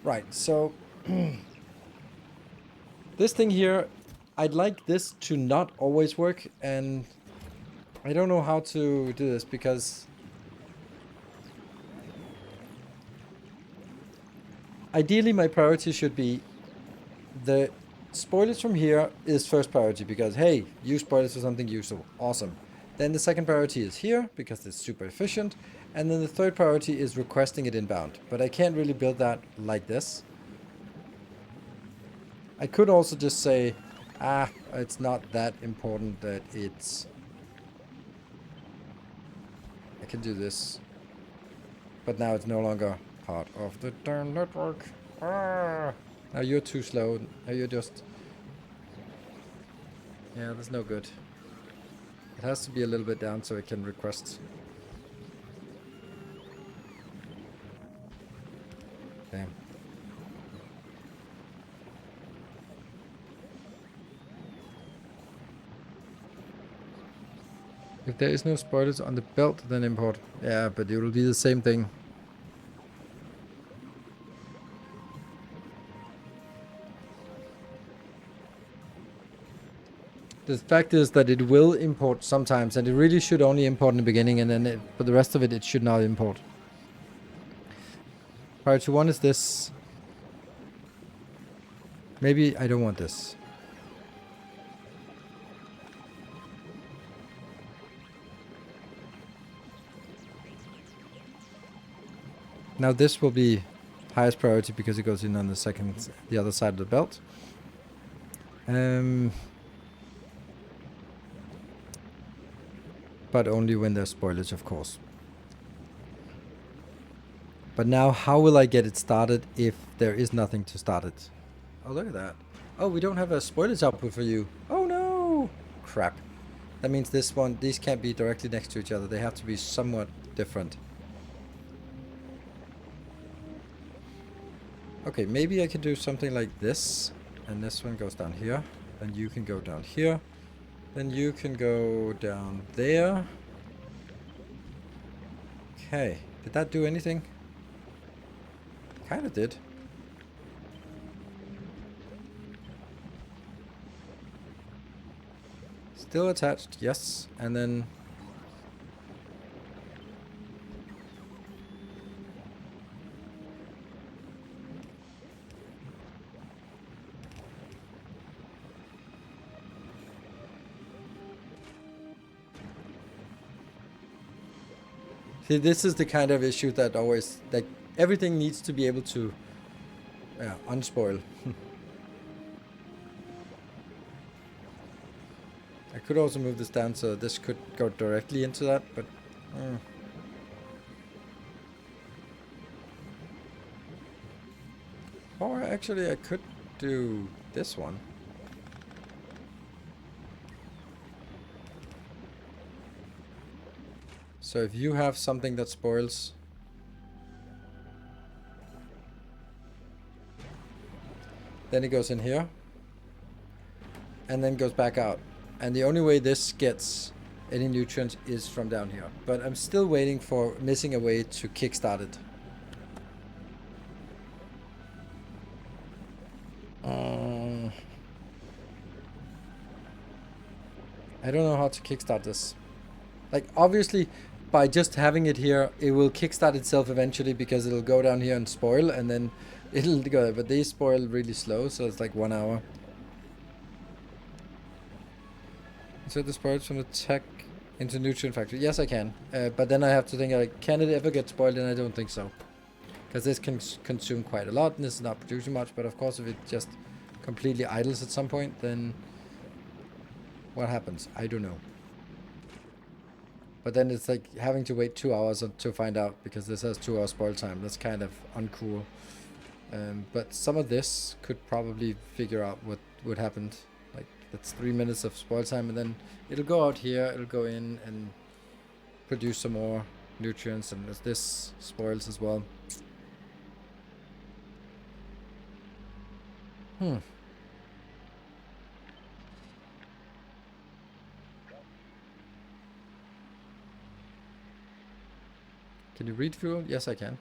Right, so... this thing here, I'd like this to not always work, and I don't know how to do this, because... ideally, my priority should be the spoilers from here is first priority, because, hey, use spoilers for something useful. Awesome. Then the second priority is here, because it's super efficient. And then the third priority is requesting it inbound. But I can't really build that like this. I could also just say, it's not that important that it's... I can do this. But now it's no longer part of the damn network. Now you're too slow. Now you're just... yeah, that's no good. It has to be a little bit down so it can request. Damn. If there is no spoilers on the belt, then import. Yeah, but it will be the same thing. The fact is that it will import sometimes, and it really should only import in the beginning, and then for the rest of it, it should not import. Priority 1 is this. Maybe I don't want this. Now this will be highest priority because it goes in on the other side of the belt. But only when there's spoilage, of course. But now, how will I get it started if there is nothing to start it? Oh, look at that. Oh, we don't have a spoilage output for you. Oh no! Crap. That means these can't be directly next to each other. They have to be somewhat different. Okay, maybe I can do something like this. And this one goes down here. Then you can go down here. Then you can go down there. Okay. Did that do anything? Kinda did. Still attached, yes. And then... See, this is the kind of issue that always... like, everything needs to be able to... unspoil. I could also move this down so this could go directly into that, but... Or actually I could do this one. So if you have something that spoils... then it goes in here. And then goes back out. And the only way this gets any nutrients is from down here. But I'm still waiting for missing a way to kickstart it. I don't know how to kickstart this. Like, obviously, by just having it here, it will kickstart itself eventually because it'll go down here and spoil, and then it'll go. But they spoil really slow, so it's like 1 hour. Insert the spoils from the tech into nutrient factory. Yes, I can. But then I have to think, like, can it ever get spoiled? And I don't think so. Because this can consume quite a lot, and this is not producing much. But of course, if it just completely idles at some point, then what happens? I don't know. But then it's like having to wait 2 hours to find out, because this has 2 hours spoil time. That's kind of uncool. But some of this could probably figure out what happened. Like, that's 3 minutes of spoil time, and then it'll go out here, it'll go in and produce some more nutrients, and this spoils as well. Can you read fuel? Yes, I can.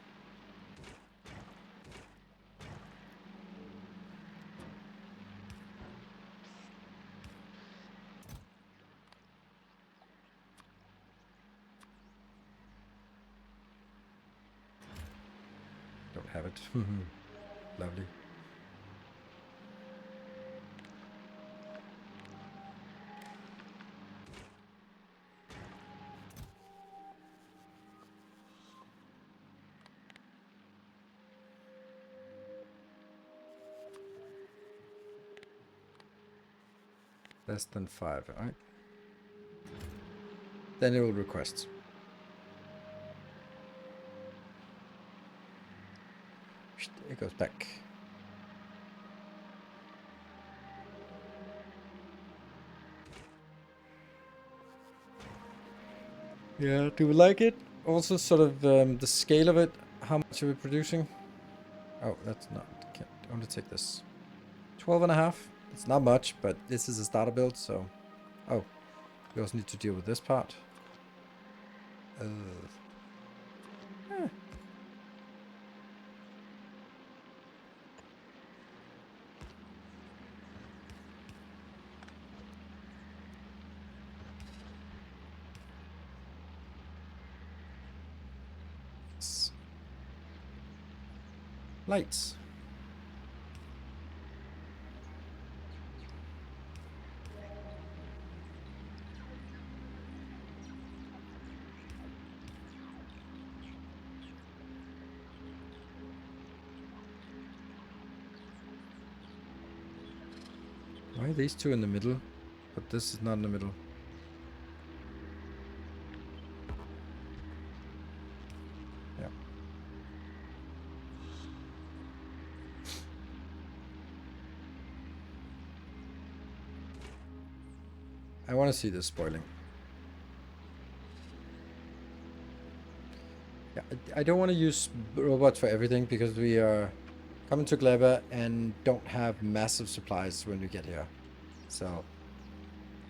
Don't have it. Lovely. Less than 5, alright? Then it will request. It goes back. Yeah, do we like it? Also, sort of the scale of it. How much are we producing? Oh, that's not. Can't only take this. 12 and a half. It's not much, but this is a starter build, so. Oh, we also need to deal with this part. Eh. Lights. Why are these two in the middle? But this is not in the middle. Yeah. I want to see this spoiling. Yeah, I don't want to use robots for everything because we are coming to Gleba and don't have massive supplies when we get here. So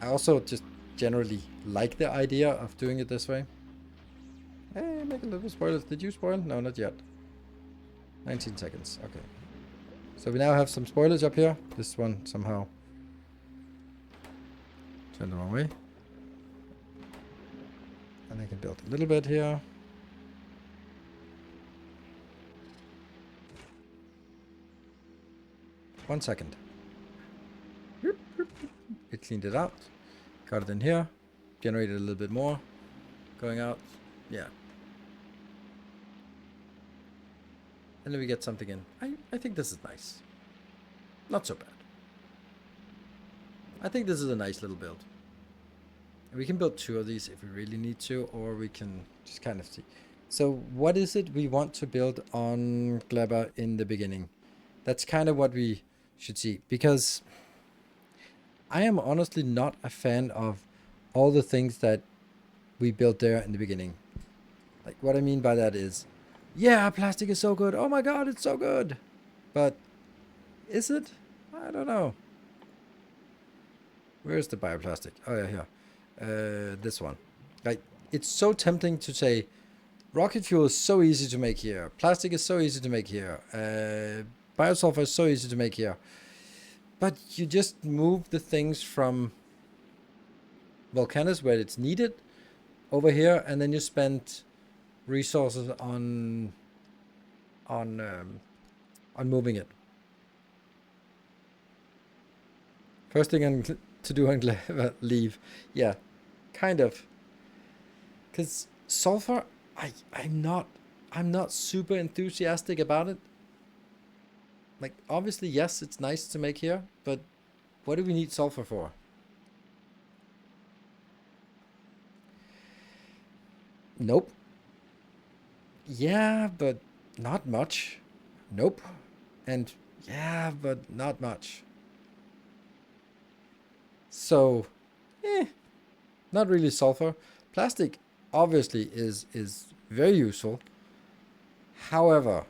I also just generally like the idea of doing it this way. Hey, make a little spoilers. Did you spoil? No, not yet. 19 seconds. Okay. So we now have some spoilers up here. This one somehow turned the wrong way. And I can build a little bit here. One second. It cleaned it out. Got it in here. Generated a little bit more. Going out. Yeah. And then we get something in. I think this is nice. Not so bad. I think this is a nice little build. We can build 2 of these if we really need to, or we can just kind of see. So what is it we want to build on Gleba in the beginning? That's kind of what we should see. Because I am honestly not a fan of all the things that we built there in the beginning. Like, what I mean by that is, yeah, plastic is so good. Oh my god, it's so good. But is it? I don't know. Where's the bioplastic? Oh yeah, here. This one. Like, it's so tempting to say, rocket fuel is so easy to make here. Plastic is so easy to make here. Biosulfur is so easy to make here. But you just move the things from volcanoes where it's needed over here, and then you spend resources on moving it. First thing to do on Gleba, leave. Yeah, kind of. Because sulfur, I'm not super enthusiastic about it. Like, obviously, yes, it's nice to make here, but what do we need sulfur for? Nope. Yeah, but not much. Nope. And yeah, but not much. So, not really sulfur. Plastic obviously is very useful. However,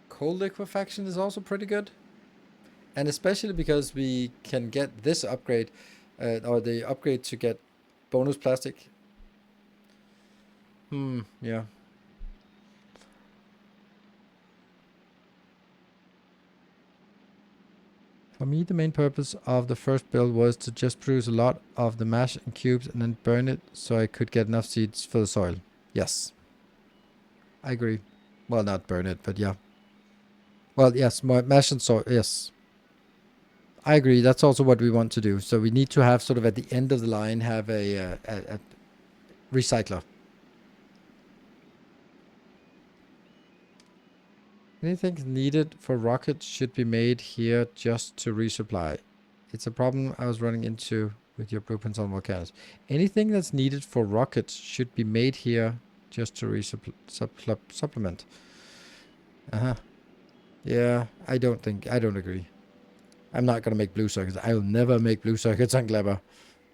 cold liquefaction is also pretty good. And especially because we can get this upgrade, or the upgrade to get bonus plastic. Yeah. For me, the main purpose of the first build was to just produce a lot of the mash and cubes and then burn it so I could get enough seeds for the soil. Yes. I agree. Well, not burn it, but yeah. Well, yes, more mash and soil, yes. I agree. That's also what we want to do. So we need to have sort of at the end of the line have a recycler. Anything needed for rockets should be made here just to resupply. It's a problem I was running into with your blueprints on volcanoes. Anything that's needed for rockets should be made here just to supplement. Uh-huh. Yeah, I don't agree. I'm not going to make blue circuits. I will never make blue circuits on Gleba.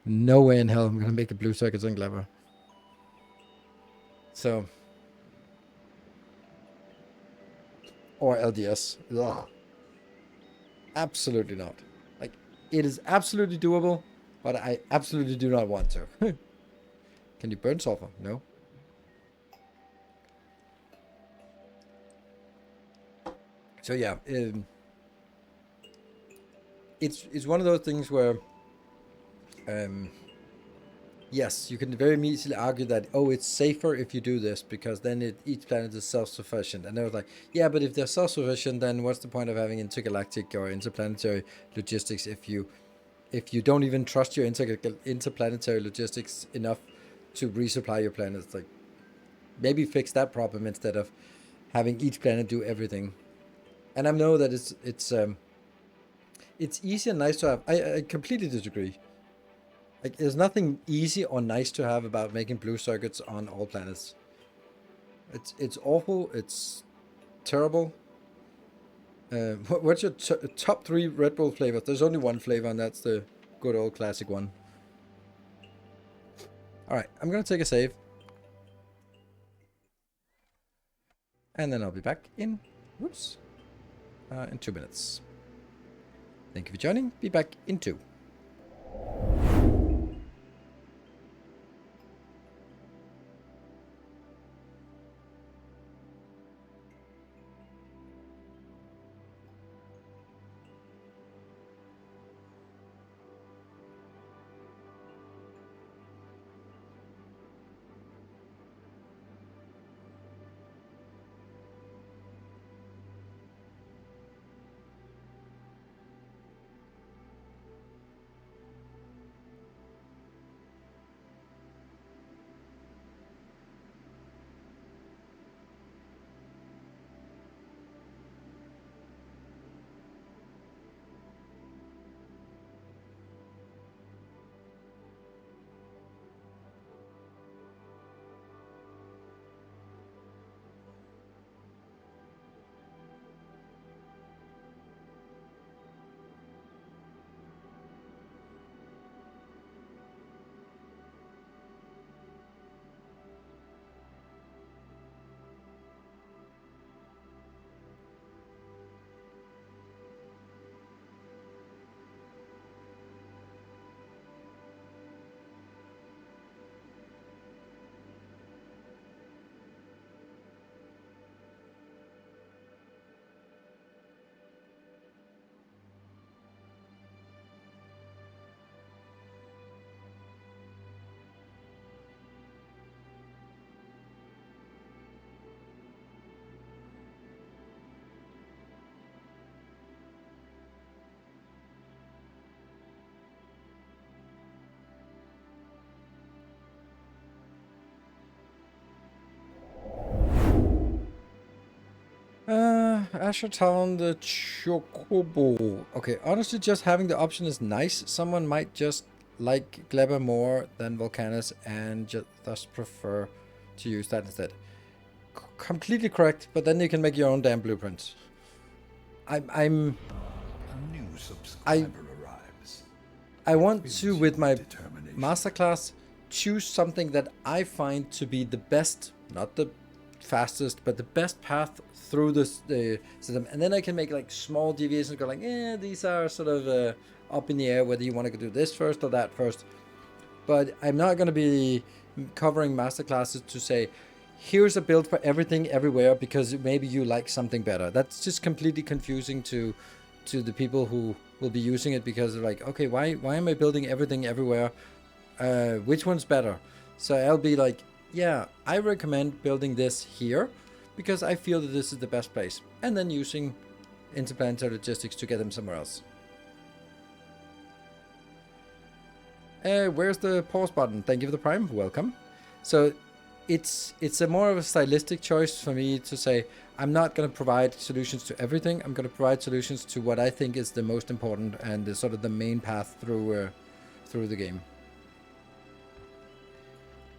No way in hell I'm gonna make the blue circuits on Gleba. So, or LDS. Ugh. Absolutely not. Like, it is absolutely doable, but I absolutely do not want to. Can you burn sulfur? No. So yeah, it's one of those things where, yes, you can very easily argue that, oh, it's safer if you do this because then each planet is self-sufficient. And I was like, yeah, but if they're self-sufficient, then what's the point of having intergalactic or interplanetary logistics if you don't even trust your interplanetary logistics enough to resupply your planets? Like, maybe fix that problem instead of having each planet do everything. And I know that it's easy and nice to have. I completely disagree. Like, there's nothing easy or nice to have about making blue circuits on all planets. It's awful. It's terrible. What's your top 3 Red Bull flavors? There's only one flavor, and that's the good old classic one. All right, I'm gonna take a save, and then I'll be back in 2 minutes. Thank you for joining. Be back in 2. Asher Town, the Chocobo. Okay, honestly, just having the option is nice. Someone might just like Gleba more than Volcanus and thus prefer to use that instead. Completely correct, but then you can make your own damn blueprints. A new subscriber arrives. I want to, with my Determination. Masterclass, choose something that I find to be the best, not the fastest, but the best path through the system. And then I can make like small deviations, go like, these are sort of up in the air, whether you want to do this first or that first. But I'm not going to be covering masterclasses to say, here's a build for everything everywhere because maybe you like something better. That's just completely confusing to the people who will be using it, because they're like, okay, why am I building everything everywhere? Which one's better? So I'll be like, yeah, I recommend building this here because I feel that this is the best place, and then using interplanetary logistics to get them somewhere else. Where's the pause button? Thank you for the prime. Welcome. So it's a more of a stylistic choice for me to say, I'm not going to provide solutions to everything. I'm going to provide solutions to what I think is the most important and the sort of the main path through the game.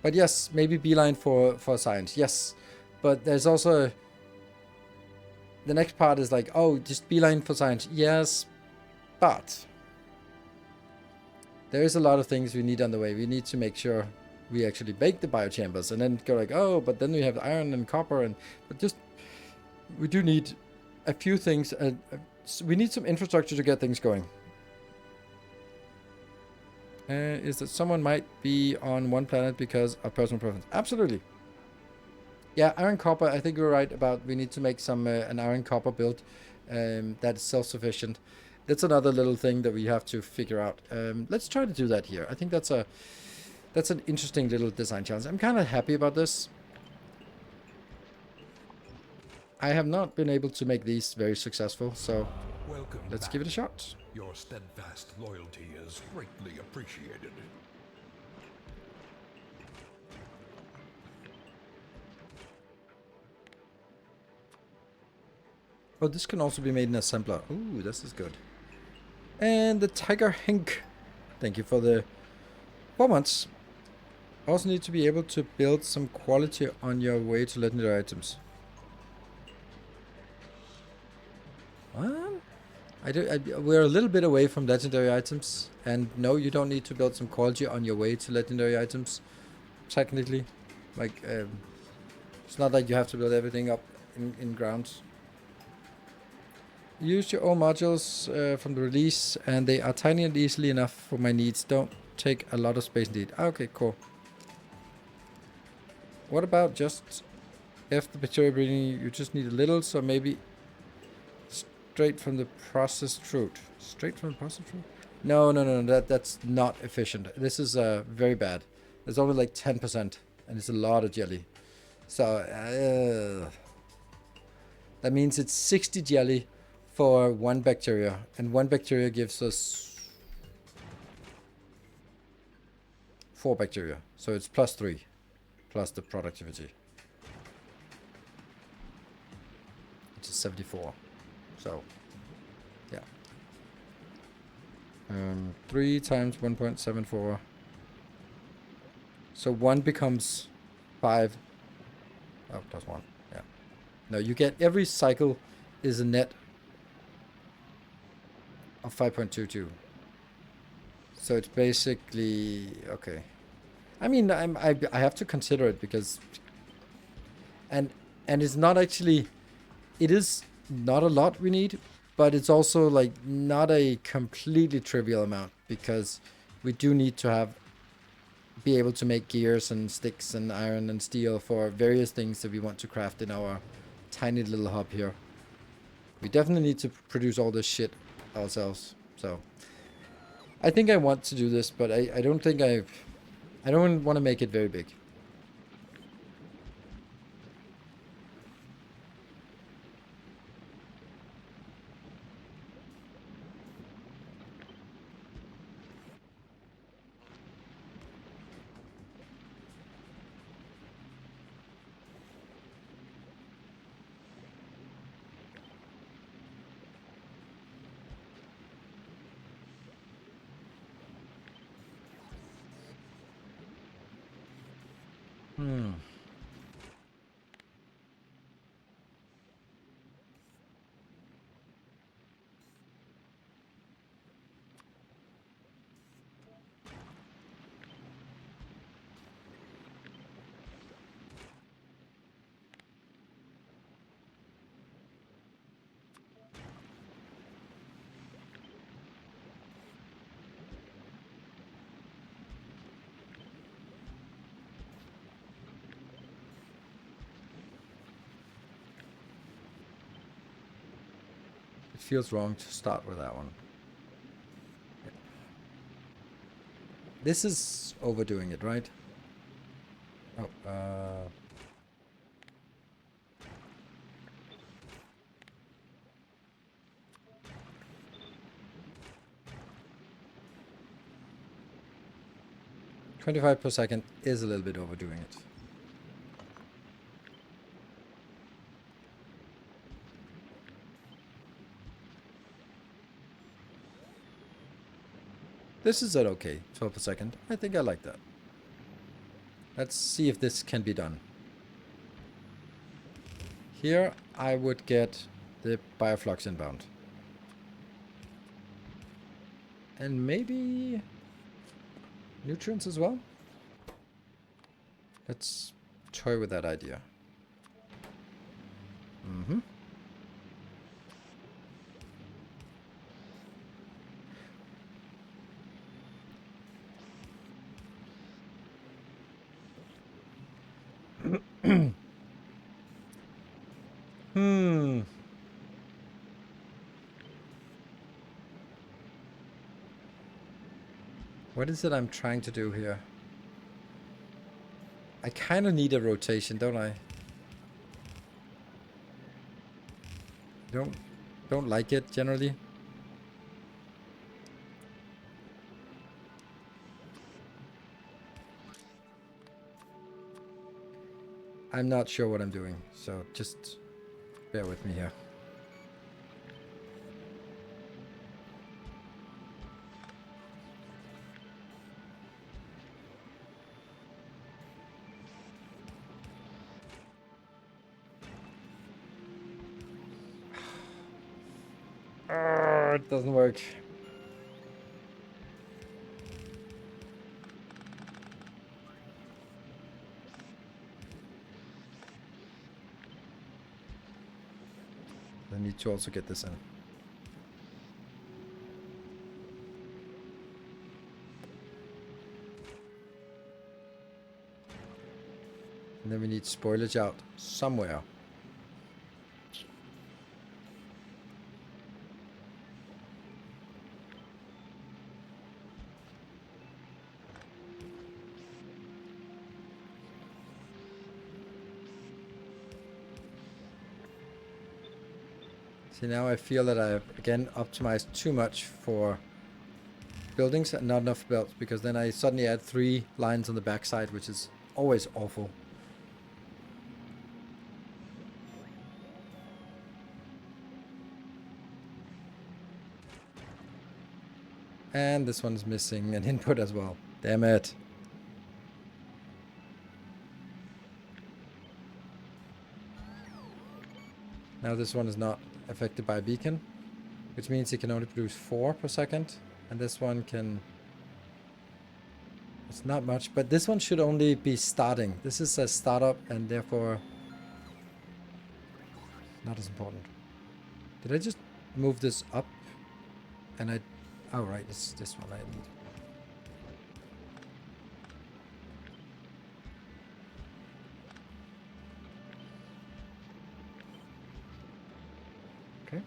But yes, maybe beeline for science. Yes, but there's also the next part is like, oh, just beeline for science. Yes, but there is a lot of things we need on the way. We need to make sure we actually make the biochambers, and then go like, oh, but then we have iron and copper, and but just we do need a few things. We need some infrastructure to get things going. Is that someone might be on one planet because of personal preference? Absolutely. Yeah, iron copper. I think you're right about we need to make some an iron copper build that is self-sufficient. That's another little thing that we have to figure out. Let's try to do that here. I think that's an interesting little design challenge. I'm kind of happy about this. I have not been able to make these very successful, so let's give it a shot. Your steadfast loyalty is greatly appreciated. Oh, this can also be made in assembler. Ooh, this is good. And the Tiger Hink. Thank you for the 4 months. Also need to be able to build some quality on your way to legendary items. What? We're a little bit away from legendary items. And no, you don't need to build some quality on your way to legendary items. Technically. Like, it's not like you have to build everything up in grounds. Use your own modules from the release, and they are tiny and easily enough for my needs. Don't take a lot of space indeed. Okay, cool. What about just if the bacteria breeding, you just need a little, so maybe straight from the processed fruit. Straight from the processed fruit? No, that's not efficient. This is very bad. There's only like 10%, and it's a lot of jelly. So, that means it's 60 jelly for 1 bacteria, and 1 bacteria gives us 4 bacteria, so it's +3 plus the productivity, which is 74. So yeah, 3 times 1.74, so 1 becomes 5. Oh, +1. Yeah, no, you get every cycle is a net of 5.22. So it's basically okay. I mean, I have to consider it because, and it's not actually, it is not a lot we need, but it's also like not a completely trivial amount, because we do need to be able to make gears and sticks and iron and steel for various things that we want to craft in our tiny little hub here. We definitely need to produce all this shit ourselves. So I think I want to do this, but I don't think I don't want to make it very big. It feels wrong to start with that one. This is overdoing it, right? Oh, 25 per second is a little bit overdoing it. This is at okay, 12 per second. I think I like that. Let's see if this can be done. Here I would get the bioflux inbound. And maybe Nutrients as well? Let's toy with that idea. Mm-hmm. Hmm. What is it I'm trying to do here? I kind of need a rotation, don't I? Don't like it generally. I'm not sure what I'm doing, so just bear with me here. It doesn't work. I need to also get this in. And then we need spoilage out somewhere. See, now I feel that I've again optimized too much for buildings and not enough belts, because then I suddenly add 3 lines on the backside, which is always awful. And this one's missing an input as well. Damn it. Now this one is not affected by a beacon, which means it can only produce 4 per second. And this one can... It's not much, but this one should only be starting. This is a startup and therefore not as important. Did I just move this up? And I... Oh, right, it's this one I need. Okay.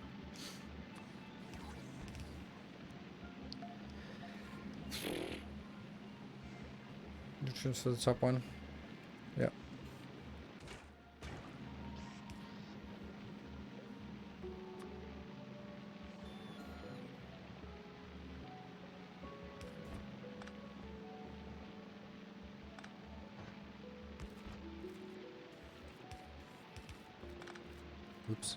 Nutrients for the top one. Yeah. Oops.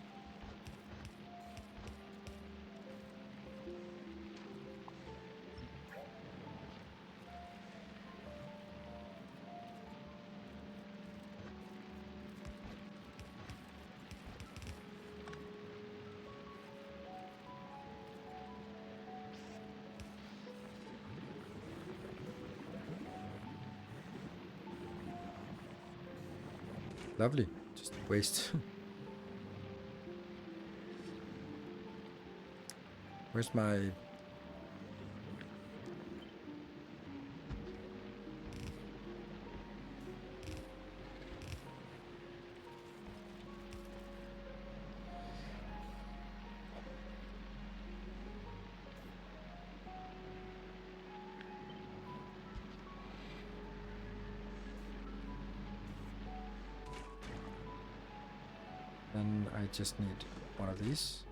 Lovely. Just waste. Where's my... Then I just need one of these.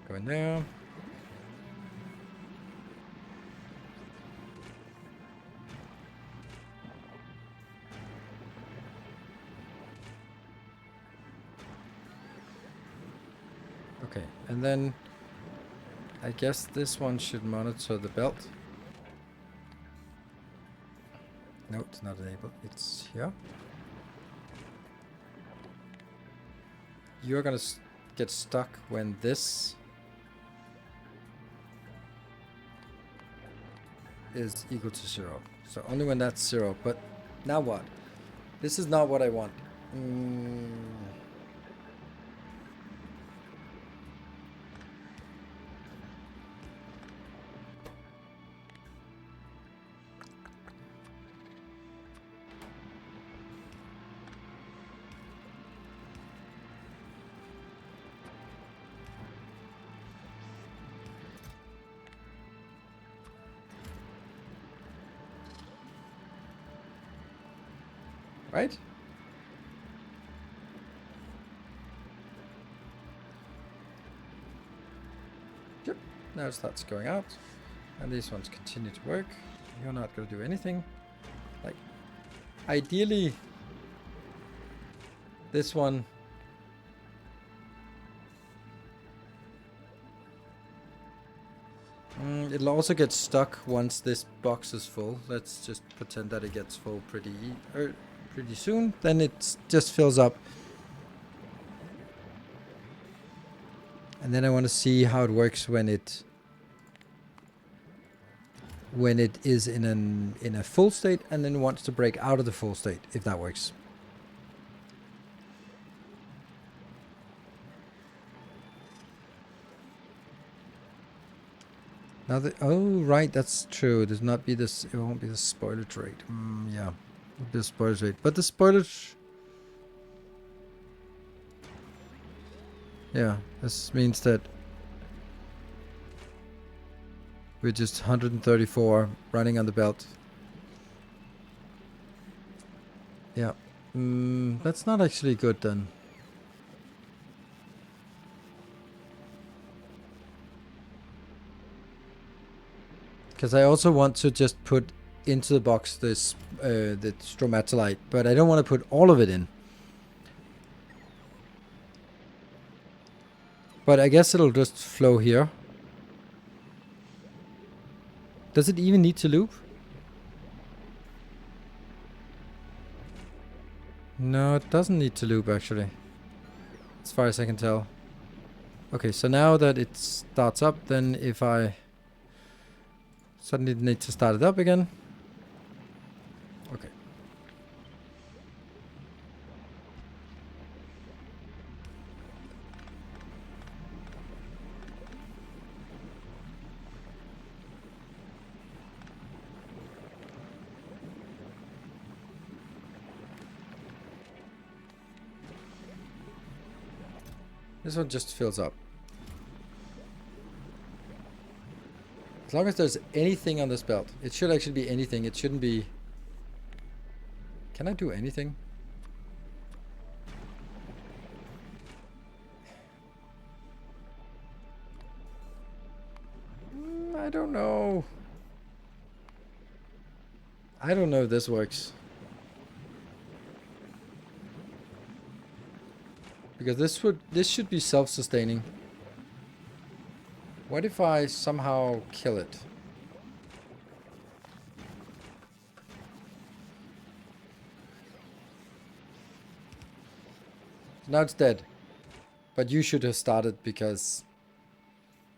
Go in there. Okay, and then I guess this one should monitor the belt. No, it's not enabled. It's here. You're gonna get stuck when this is equal to 0. So only when that's 0. But now what? This is not what I want. Right? Yep. Now it starts going out. And these ones continue to work. You're not going to do anything. Like, ideally, this one... it'll also get stuck once this box is full. Let's just pretend that it gets full pretty soon. Then it just fills up. And then I want to see how it works when it is in a full state and then wants to break out of the full state, if that works. Now oh right, that's true. There's not be this. It won't be the spoilage rate. Yeah, it'll be the spoilage rate, but the spoilage. Yeah, this means that we're just 134 running on the belt. Yeah, that's not actually good then. Because I also want to just put into the box this the stromatolite, but I don't want to put all of it in. But I guess it'll just flow here. Does it even need to loop? No, it doesn't need to loop actually. As far as I can tell. Okay, so now that it starts up, then if I suddenly need to start it up again. Okay. This one just fills up. As long as there's anything on this belt. It should actually be anything. It shouldn't be... Can I do anything? I don't know. I don't know if this works. Because this should be self-sustaining. What if I somehow kill it? Now it's dead. But you should have started because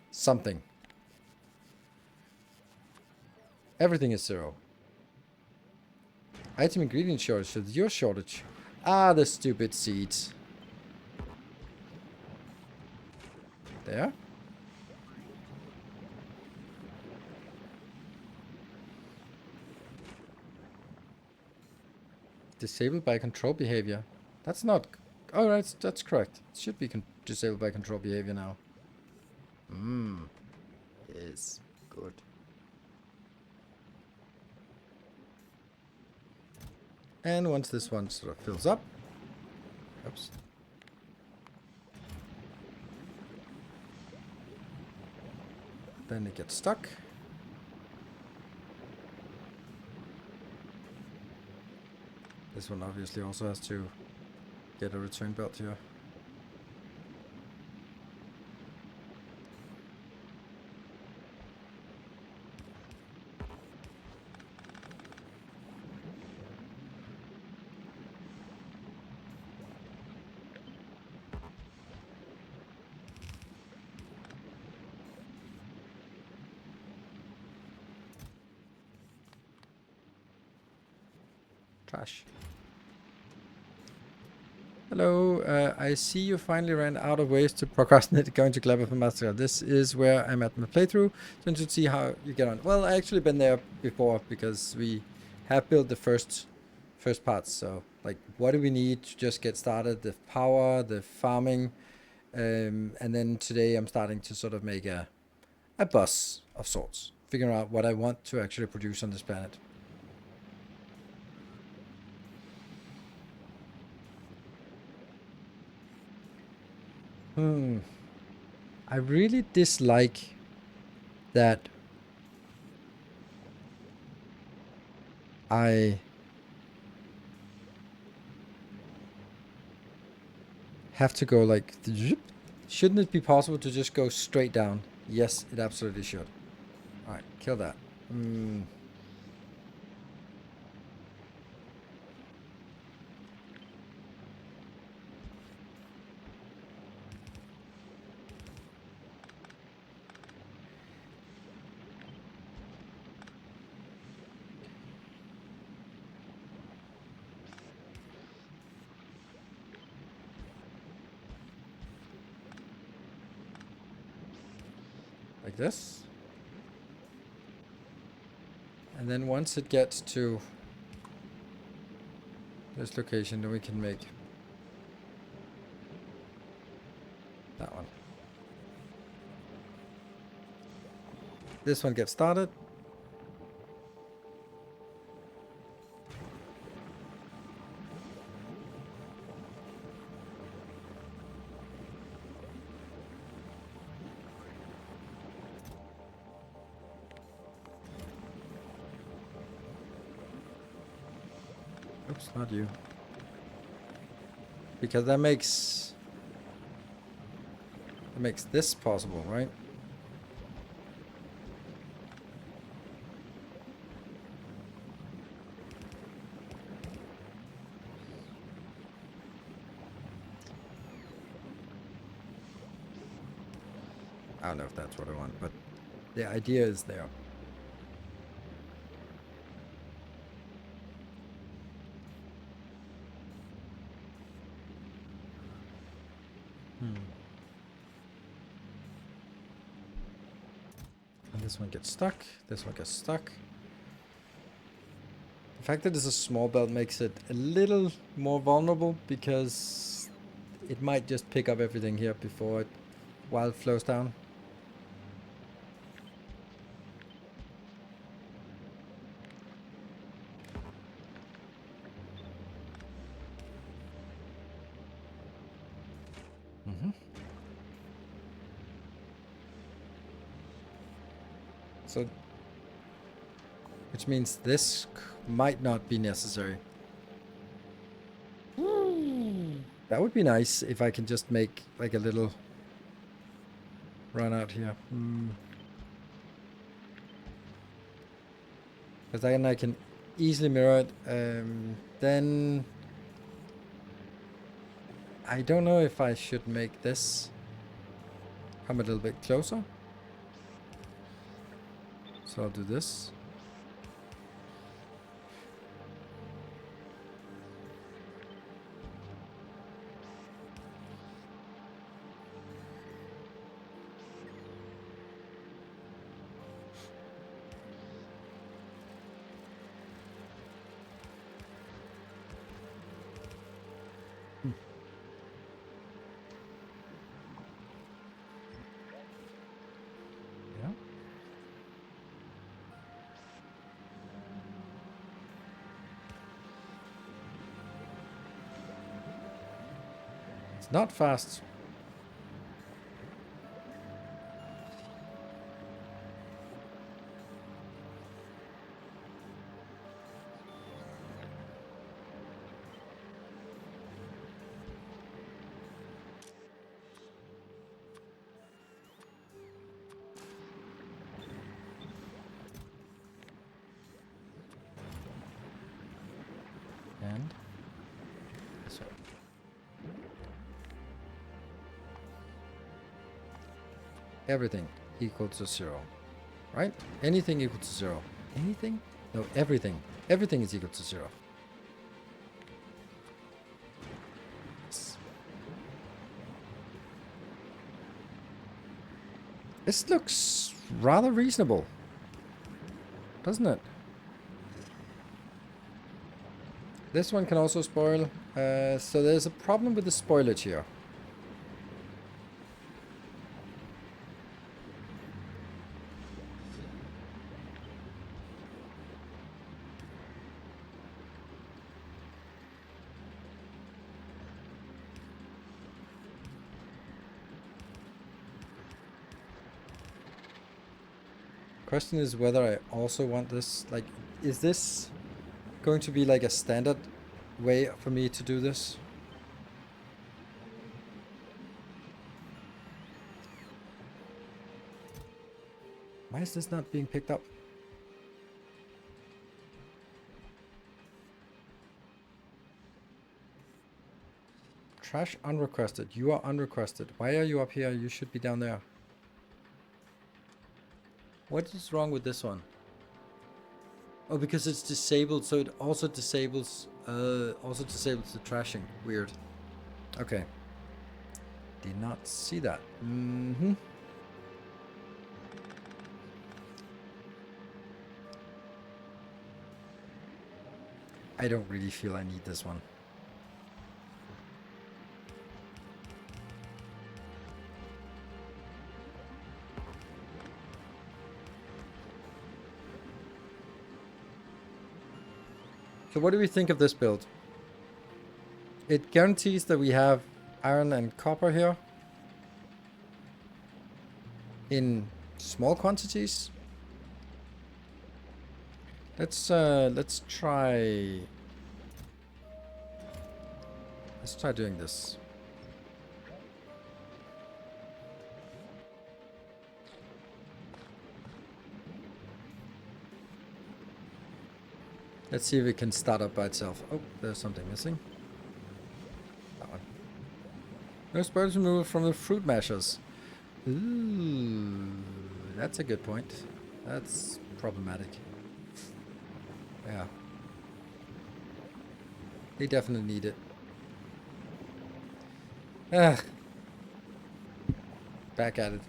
something. Everything is 0. Item ingredient shortage. So your shortage. Ah, the stupid seeds. There. Disabled by control behavior. That's not... Oh, that's correct. It should be disabled by control behavior now. Yes. Good. And once this one sort of fills up... Oops. Then it gets stuck. This one obviously also has to get a return belt here. Trash. Hello, I see you finally ran out of ways to procrastinate going to Gleba for Masterclass. This is where I'm at my playthrough, so you should see how you get on. Well, I actually been there before because we have built the first parts. So, like, what do we need to just get started? The power, the farming, and then today I'm starting to sort of make a bus of sorts, figuring out what I want to actually produce on this planet. I really dislike that I have to go like... Shouldn't it be possible to just go straight down? Yes, it absolutely should. Alright, kill that. Like this. And then once it gets to this location, then we can make that one. This one gets started. Oops, not you. Because that makes this possible, right? I don't know if that's what I want, but the idea is there. And this one gets stuck. This one gets stuck. The fact that it's a small belt makes it a little more vulnerable because it might just pick up everything here before while it flows down. So, which means this might not be necessary. That would be nice if I can just make like a little run out here. Because then I can easily mirror it. Then I don't know if I should make this come a little bit closer. So I'll do this. Yeah. It's not fast. And this one. Everything equal to 0, right? Anything equal to 0. Anything? No, everything. Everything is equal to 0. This looks rather reasonable, doesn't it? This one can also spoil. So there's a problem with the spoilage here. Question is whether I also want this, like, is this going to be like a standard way for me to do this? Why is this not being picked up? Trash unrequested. You are unrequested. Why are you up here? You should be down there. What is wrong with this one? Oh, because it's disabled, so it also disables the trashing. Weird. Okay. Did not see that. Mm-hmm. I don't really feel I need this one. So what do we think of this build? It guarantees that we have iron and copper here in small quantities. Let's try doing this. Let's see if it can start up by itself. Oh, there's something missing. That one. No spoilage removal from the fruit mashers. Ooh, that's a good point. That's problematic. Yeah. They definitely need it. Ah. Back at it.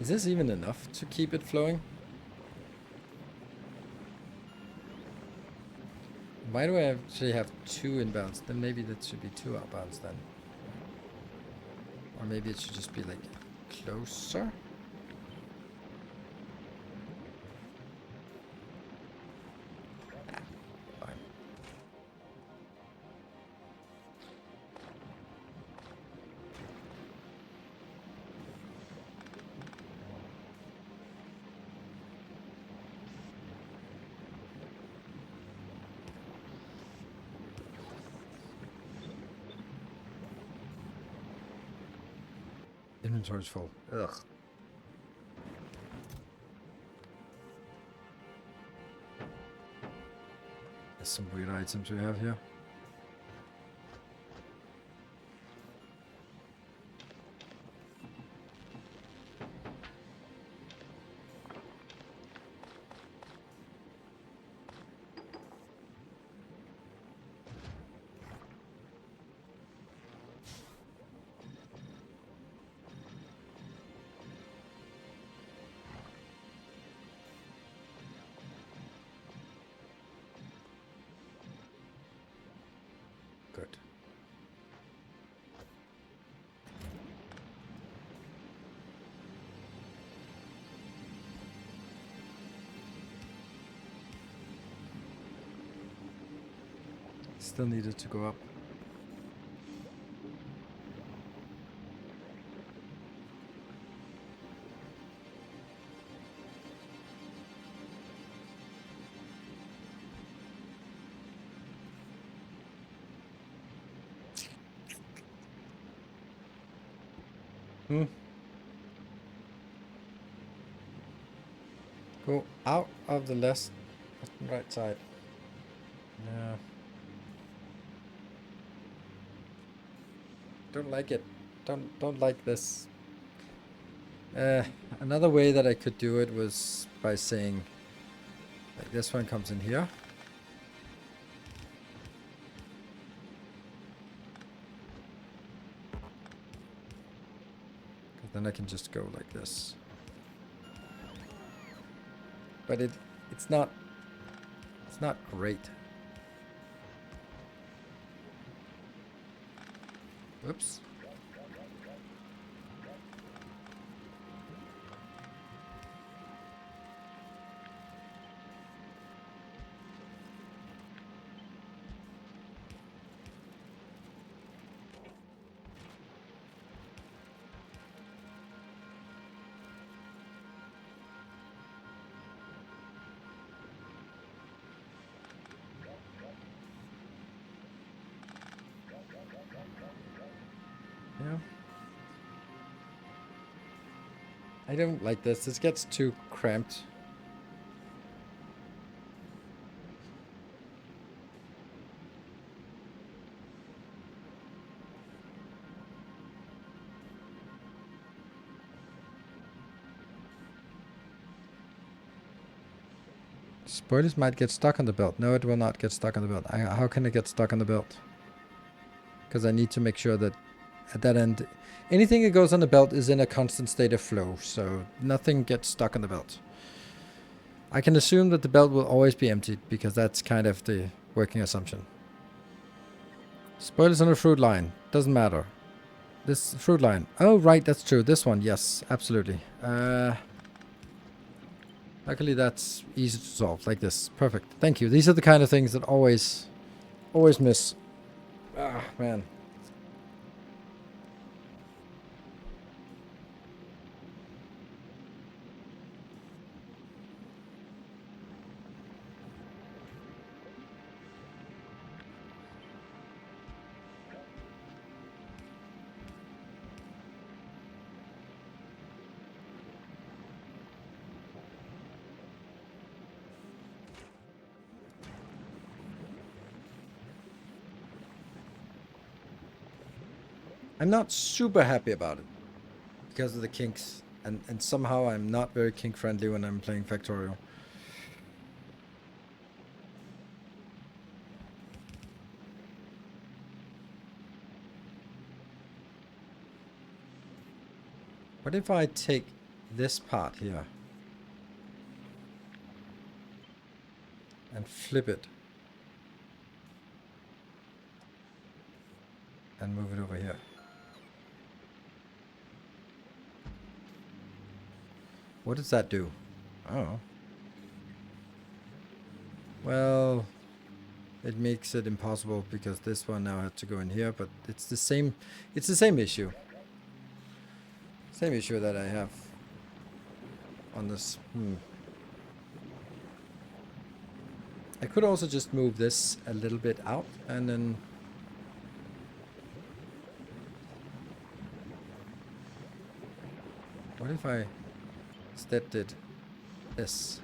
Is this even enough to keep it flowing? Why do I actually have 2 inbounds? Then maybe that should be 2 outbounds then. Or maybe it should just be like closer. Fine. Inventory's full. Ugh. There's some weird items we have here. Good. Still needed to go up. Go out of the left right side. Yeah. Don't like it. Don't like this. Another way that I could do it was by saying like this one comes in here. Then I can just go like this. But it's not great. Whoops. Yeah. I don't like this. This gets too cramped. Spoilers might get stuck on the belt. No, it will not get stuck on the belt. How can it get stuck on the belt? Because I need to make sure that at that end, anything that goes on the belt is in a constant state of flow, so nothing gets stuck on the belt. I can assume that the belt will always be emptied, because that's kind of the working assumption. Spoilers on the fruit line. Doesn't matter. This fruit line. Oh, right, that's true. This one, yes, absolutely. Luckily, that's easy to solve, like this. Perfect. Thank you. These are the kind of things that always miss. Ah, man. I'm not super happy about it because of the kinks, and somehow I'm not very kink friendly when I'm playing Factorio. What if I take this part here and flip it and move it over here? What does that do? Oh. Well, it makes it impossible because this one now has to go in here, but it's the same issue. Same issue that I have on this. I could also just move this a little bit out and then what if I instead did this?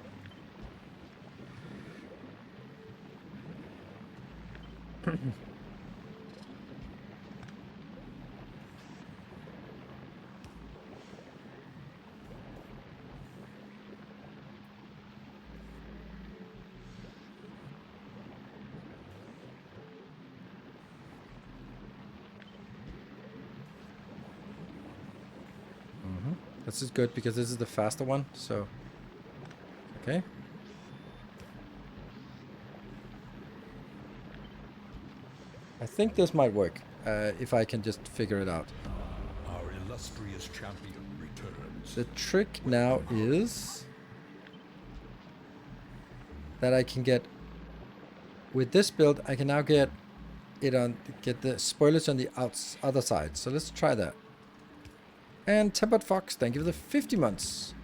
This is good because this is the faster one, so okay. I think this might work if I can just figure it out. Our illustrious champion returns. The trick now is that I can get with this build. I can now get the spoilers on the other side. So let's try that. And Tempered Fox, thank you for the 50 months.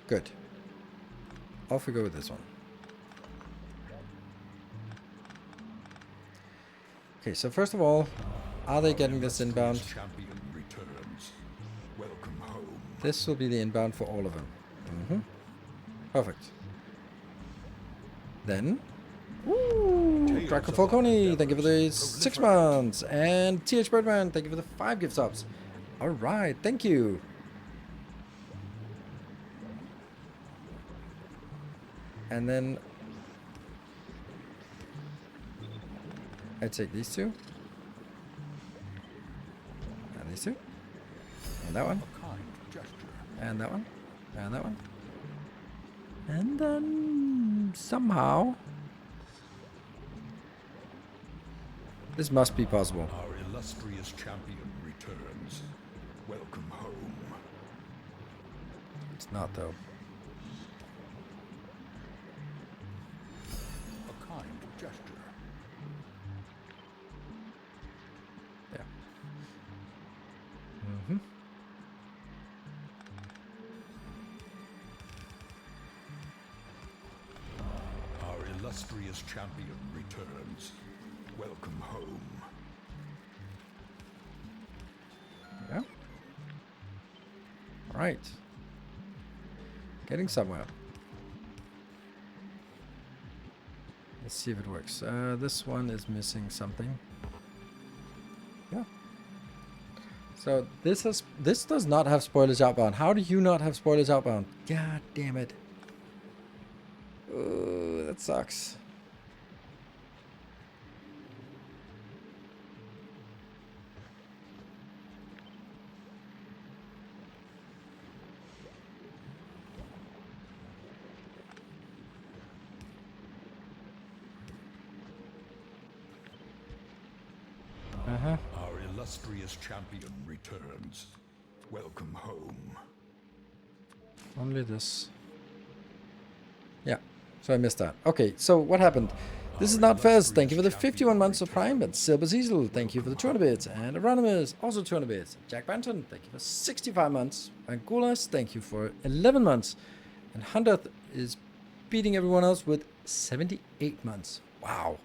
Good. Off we go with this one. Okay, so first of all, are they getting this inbound? Champion returns. Welcome home. This will be the inbound for all of them. Perfect. Then, Draco Falcone, thank you for the 6 months. And TH Birdman, thank you for the 5 gift subs. Alright, thank you. And then I take these two. And these two. And that one. A kind gesture. And that one. And that one. And then somehow this must be possible. Our illustrious champion returns. Welcome home. It's not though. A kind gesture. Yeah. Mm-hmm. Our illustrious champion returns. Welcome home. Yeah. All right. Getting somewhere. Let's see if it works. This one is missing something. Yeah. So this does not have spoilage outbound. How do you not have spoilage outbound? God damn it. Oh, that sucks. Uh-huh. Our illustrious champion returns. Welcome home. Only this. Yeah. So I missed that. Okay, so what happened? This is not Fez. Thank you for the 51 months of Prime. And Silver Cecil, thank you for the 200 bits. And Aronimus, also 200 bits. Jack Banton, thank you for 65 months. And Gulas, thank you for 11 months. And Hundredth is beating everyone else with 78 months. Wow.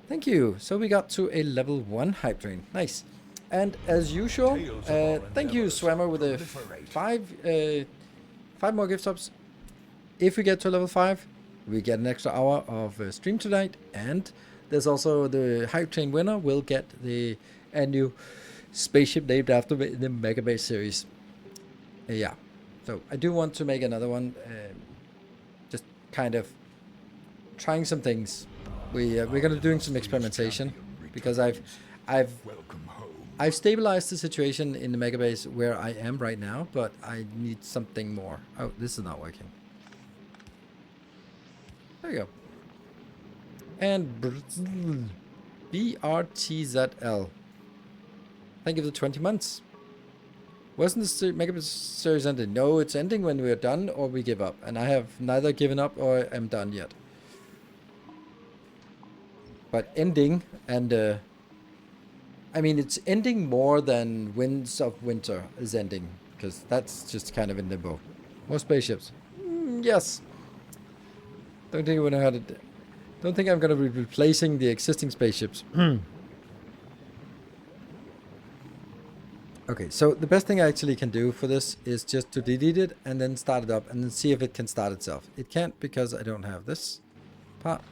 Thank you. So we got to a level 1 hype train. Nice. And as usual, thank you, Swammer, with a 5 more gift subs. If we get to level 5, we get an extra hour of stream tonight. And there's also the hype train winner will get a new spaceship named after the Mega Base series. Yeah. So I do want to make another one. Just kind of trying some things. We're gonna doing some experimentation because I've stabilized the situation in the Mega Base where I am right now, but I need something more. Oh, this is not working. There you go. And BRTZL. Thank you for the 20 months. Wasn't the Mega Base series ended? No, it's ending when we're done or we give up. And I have neither given up or am done yet. But ending, and I mean, it's ending more than Winds of Winter is ending, because that's just kind of in limbo. More spaceships. Yes. Don't think don't think I'm gonna be replacing the existing spaceships. Okay, so the best thing I actually can do for this is just to delete it and then start it up and then see if it can start itself. It can't because I don't have this part.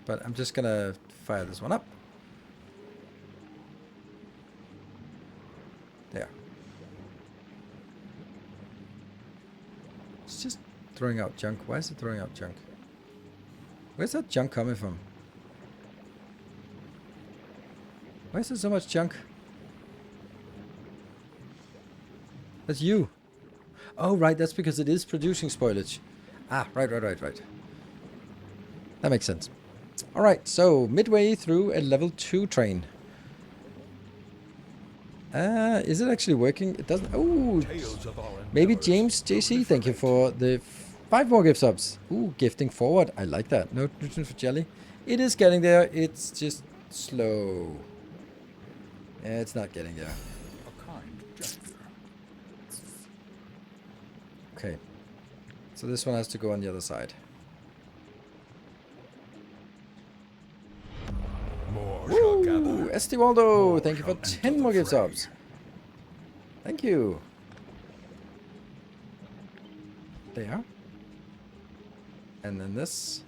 But I'm just gonna fire this one up. There. It's just throwing out junk. Why is it throwing out junk? Where's that junk coming from? Why is there so much junk? That's you. Oh, right. That's because it is producing spoilage. Ah, right. That makes sense. Alright, so midway through a level 2 train. Is it actually working? It doesn't. Oh, maybe James JC, thank you for the 5 more gift subs. Ooh, gifting forward. I like that. No nutrient for jelly. It is getting there. It's just slow. It's not getting there. Okay. So this one has to go on the other side. Woo! SD Waldo, thank you for 10 more gift subs. Thank you. There. And then this.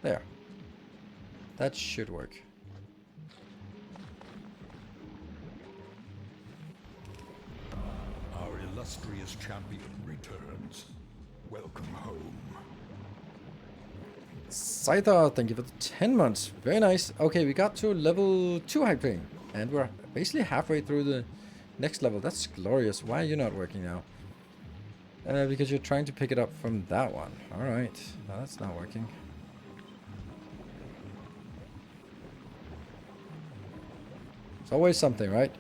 There. That should work. illustrious champion returns. Welcome home. Scyther, thank you for the 10 months. Very nice. Okay, we got to level 2 high ping. And we're basically halfway through the next level. That's glorious. Why are you not working now? Because you're trying to pick it up from that one. Alright. No, that's not working. It's always something, right?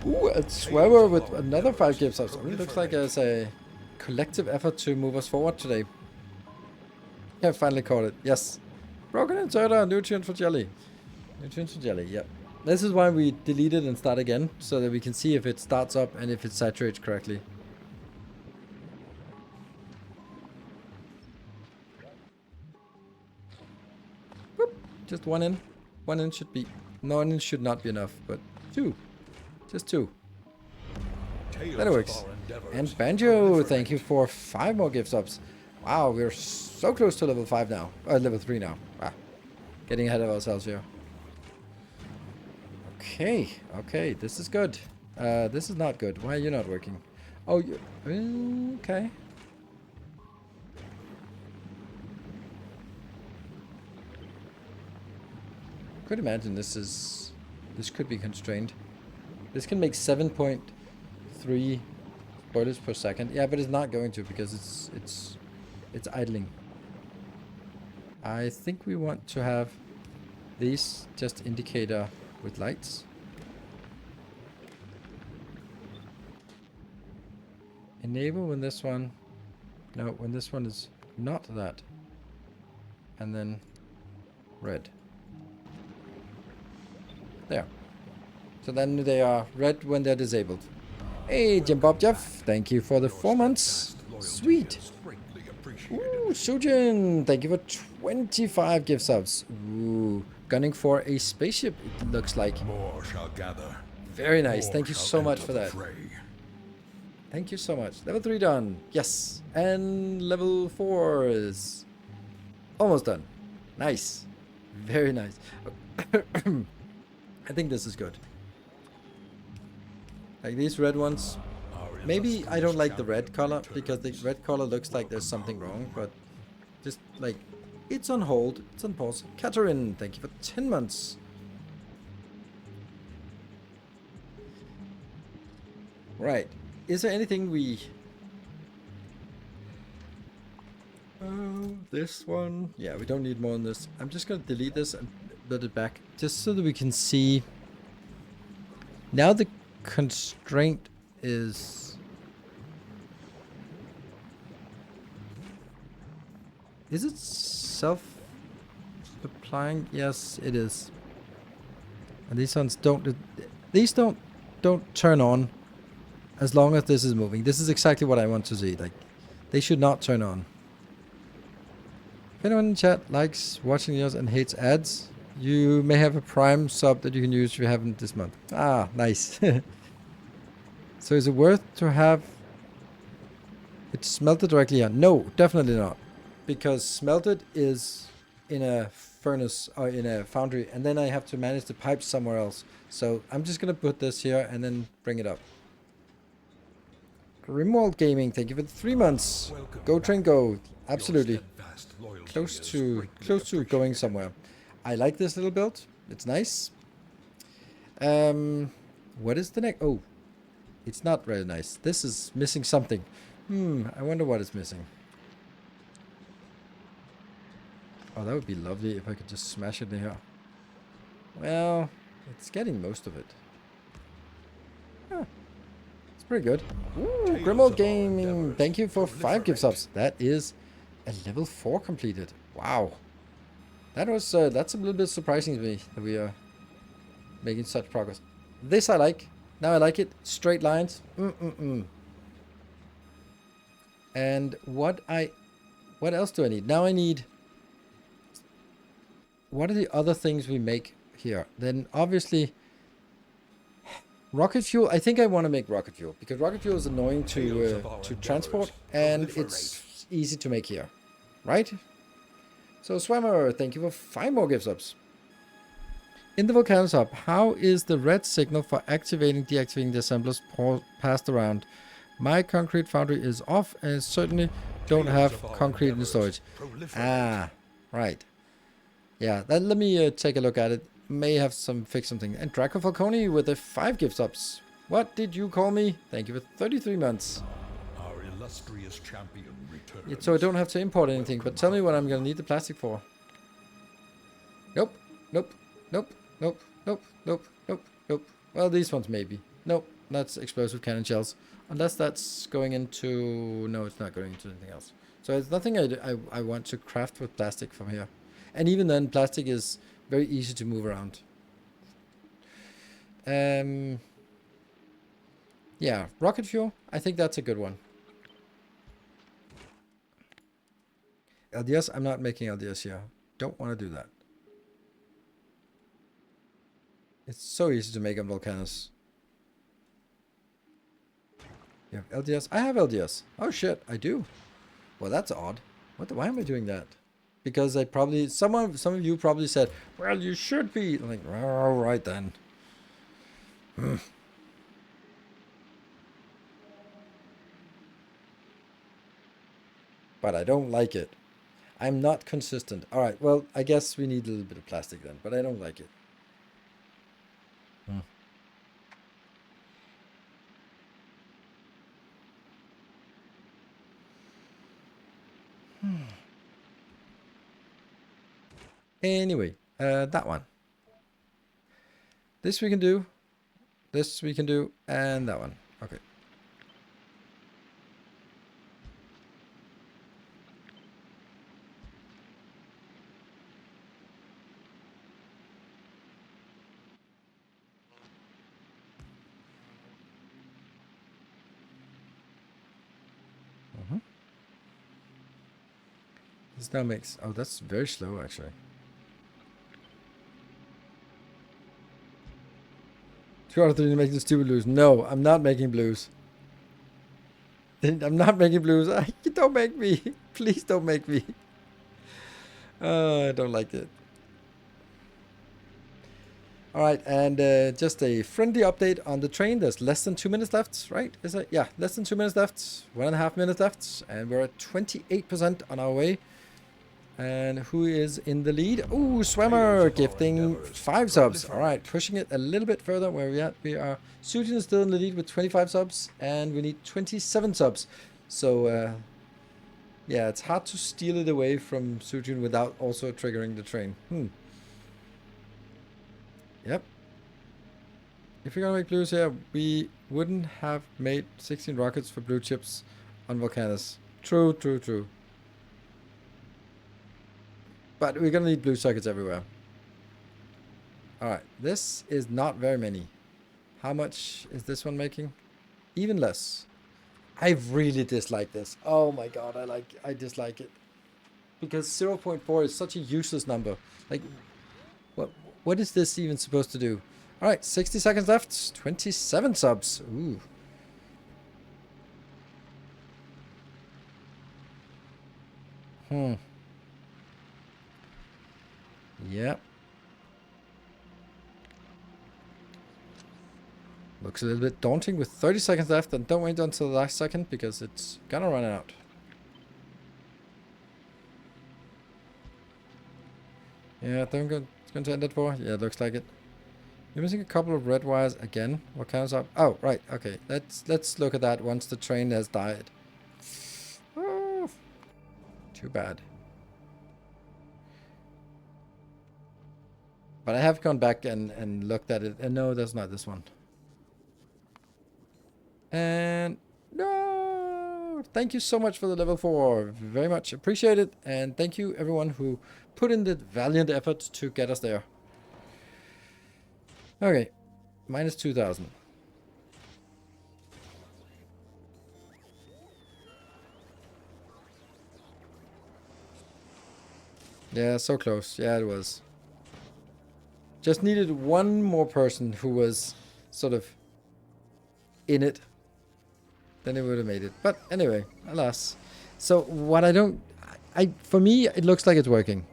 Ooh, a Swearer with another 5 gift subs. It looks like there's a collective effort to move us forward today. Yeah, finally caught it. Yes. Broken inserter, nutrients for jelly. Nutrients for jelly, yep. This is why we delete it and start again, so that we can see if it starts up and if it saturates correctly. Boop. Just one in. One in should be... No, one in should not be enough, but 2. Just 2. That works. And Banjo, thank you for 5 more gift subs. Wow, we're so close to level 5 now. Level 3 now. Wow. Getting ahead of ourselves here. Okay, okay, this is good. This is not good. Why are you not working? Oh, you... Okay. Could imagine this could be constrained. This can make 7.3 spoilers per second. Yeah, but it's not going to because it's idling. I think we want to have these just indicator with lights. Enable when this one... No, when this one is not that. And then red. There. So then they are red when they're disabled. Hey, Jim Bob Jeff, thank you for the 4 months. Sweet. Ooh, Sujin, thank you for 25 gift subs. Ooh, gunning for a spaceship, it looks like. More shall gather. Very nice. Thank you so much for that. Thank you so much. Level 3 done. Yes. And level 4 is almost done. Nice. Very nice. I think this is good. Like these red ones. Maybe I don't like the red color because the red color looks like there's something wrong, but just like it's on hold, it's on pause. Catherine, thank you for 10 months. Right. Is there anything we... this one. Yeah, we don't need more on this. I'm just going to delete this and build it back just so that we can see. Now the constraint is... Is it self-applying? Yes, it is. And these ones don't... These don't turn on as long as this is moving. This is exactly what I want to see. Like, they should not turn on. If anyone in chat likes watching yours and hates ads, you may have a Prime sub that you can use if you haven't this month. Ah, nice. So is it worth to have it smelted directly on? No, definitely not. Because smelted is in a furnace or in a foundry, and then I have to manage the pipes somewhere else. So I'm just going to put this here and then bring it up. Grimwald Gaming, thank you for the 3 months. Go train go. Absolutely. Close to going somewhere. I like this little build. It's nice. What is the next? Oh, it's not very nice. This is missing something. I wonder what is missing. Oh, that would be lovely if I could just smash it in here. Well, it's getting most of it. Huh. It's pretty good. Ooh, Grimwald Gaming, thank you for 5 gift subs. That is a level 4 completed. Wow. That was, that's a little bit surprising to me that we are making such progress. This I like. Now I like it. Straight lines. And what else do I need? Now I need... What are the other things we make here? Then obviously rocket fuel. I think I want to make rocket fuel because rocket fuel is annoying to transport and it's easy to make here, right? So Swimmer, thank you for 5 more gift subs. In the Volcanoes hub, how is the red signal for activating, deactivating the assemblers passed around? My concrete foundry is off and certainly don't have concrete in storage. Ah, right. Yeah, let me take a look at it. May have fix something. And Draco Falcone with the 5 gift subs. What did you call me? Thank you for 33 months. Our illustrious champion returns. Yeah, so I don't have to import anything, but tell me what I'm gonna need the plastic for. Nope, nope, nope, nope, nope, nope, nope, nope. Well, these ones maybe. Nope, that's explosive cannon shells. Unless that's going into... No, it's not going into anything else. So it's nothing I want to craft with plastic from here. And even then, plastic is very easy to move around. Yeah, rocket fuel. I think that's a good one. LDS, I'm not making LDS here. Don't want to do that. It's so easy to make on Volcanus. You have LDS? I have LDS. Oh shit, I do. Well, that's odd. Why am I doing that? Because I probably... Some of you probably said, well, you should be. I'm like, all right then. But I don't like it. I'm not consistent. All right, well, I guess we need a little bit of plastic then, but I don't like it. Anyway, that one. This we can do. This we can do. And that one. Okay. This now makes... Oh, that's very slow, actually. 2 out of 3 to make the stupid blues. No, I'm not making blues. I'm not making blues. Don't make me. Please don't make me. I don't like it. Alright, and just a friendly update on the train. There's less than 2 minutes left, right? Is it? Yeah, less than 2 minutes left. 1.5 minutes left. And we're at 28% on our way. And who is in the lead? Ooh, Swimmer gifting 5 subs. Alright, pushing it a little bit further where we at. We are... Sujin is still in the lead with 25 subs. And we need 27 subs. So, yeah, it's hard to steal it away from Sujin without also triggering the train. Yep. If we're gonna make blues here, we wouldn't have made 16 rockets for blue chips on Volcanus. True, true, true. But we're gonna need blue circuits everywhere. Alright, this is not very many. How much is this one making? Even less. I really dislike this. Oh my god, I dislike it. Because 0.4 is such a useless number. Like, what is this even supposed to do? Alright, 60 seconds left. 27 subs. Ooh. Yep. Looks a little bit daunting with 30 seconds left, and don't wait until the last second because it's gonna run out. Yeah, don't go, it's going to end at 4. Yeah, it looks like it. You're missing a couple of red wires again. What counts up? Oh, right. Okay, let's look at that once the train has died. Oh, too bad. But I have gone back and looked at it, and no, that's not this one. And no, thank you so much for the level 4. Very much appreciate it. And thank you everyone who put in the valiant effort to get us there. Okay, minus 2,000. Yeah, so close. Yeah, it was. Just needed one more person who was sort of in it. Then it would have made it. But anyway, alas. So what I don't... for me, it looks like it's working.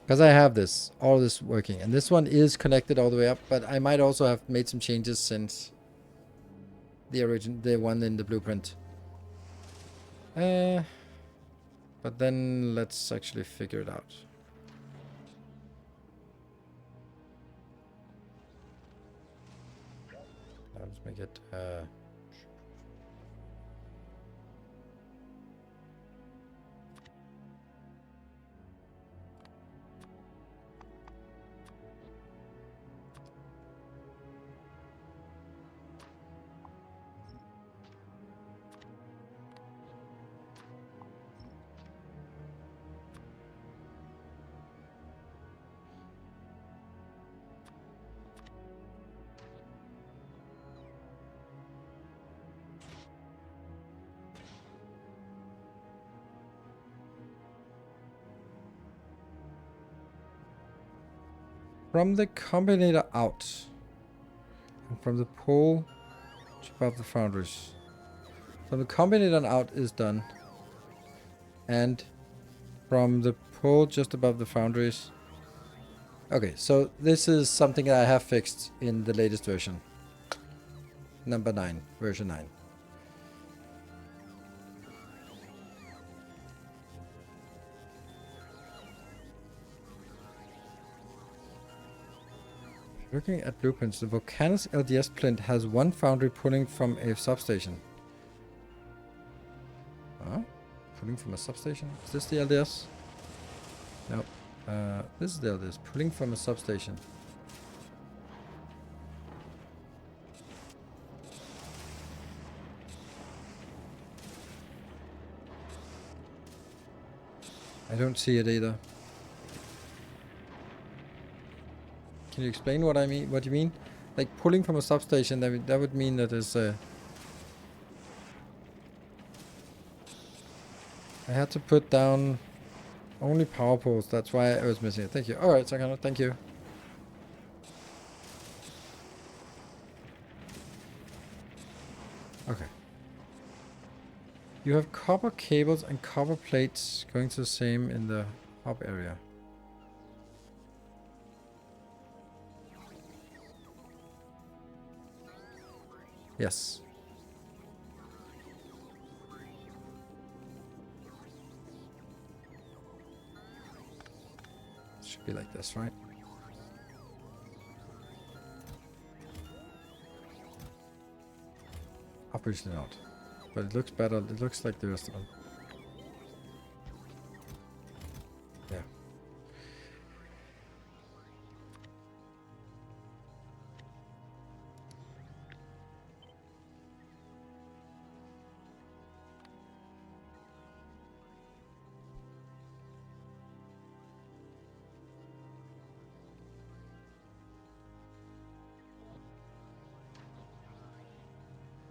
Because I have all this working. And this one is connected all the way up, but I might also have made some changes since the one in the blueprint. But then let's actually figure it out. Let's make it from the combinator out. And from the pole to above the foundries. From the combinator out is done. And from the pole just above the foundries. Okay, so this is something that I have fixed in the latest version. Number 9, version 9. Looking at blueprints, the Volcanus LDS plinth has one foundry pulling from a substation. Huh? Pulling from a substation? Is this the LDS? No. This is the LDS. Pulling from a substation. I don't see it either. Can you explain what I mean? What you mean? Like pulling from a substation? That would mean that there's a. I had to put down only power poles. That's why I was missing it. Thank you. All right, Sakana. Thank you. Okay. You have copper cables and copper plates going to the same in the hub area. Yes. It should be like this, right? Obviously not. But it looks better. It looks like the rest of them. Yeah.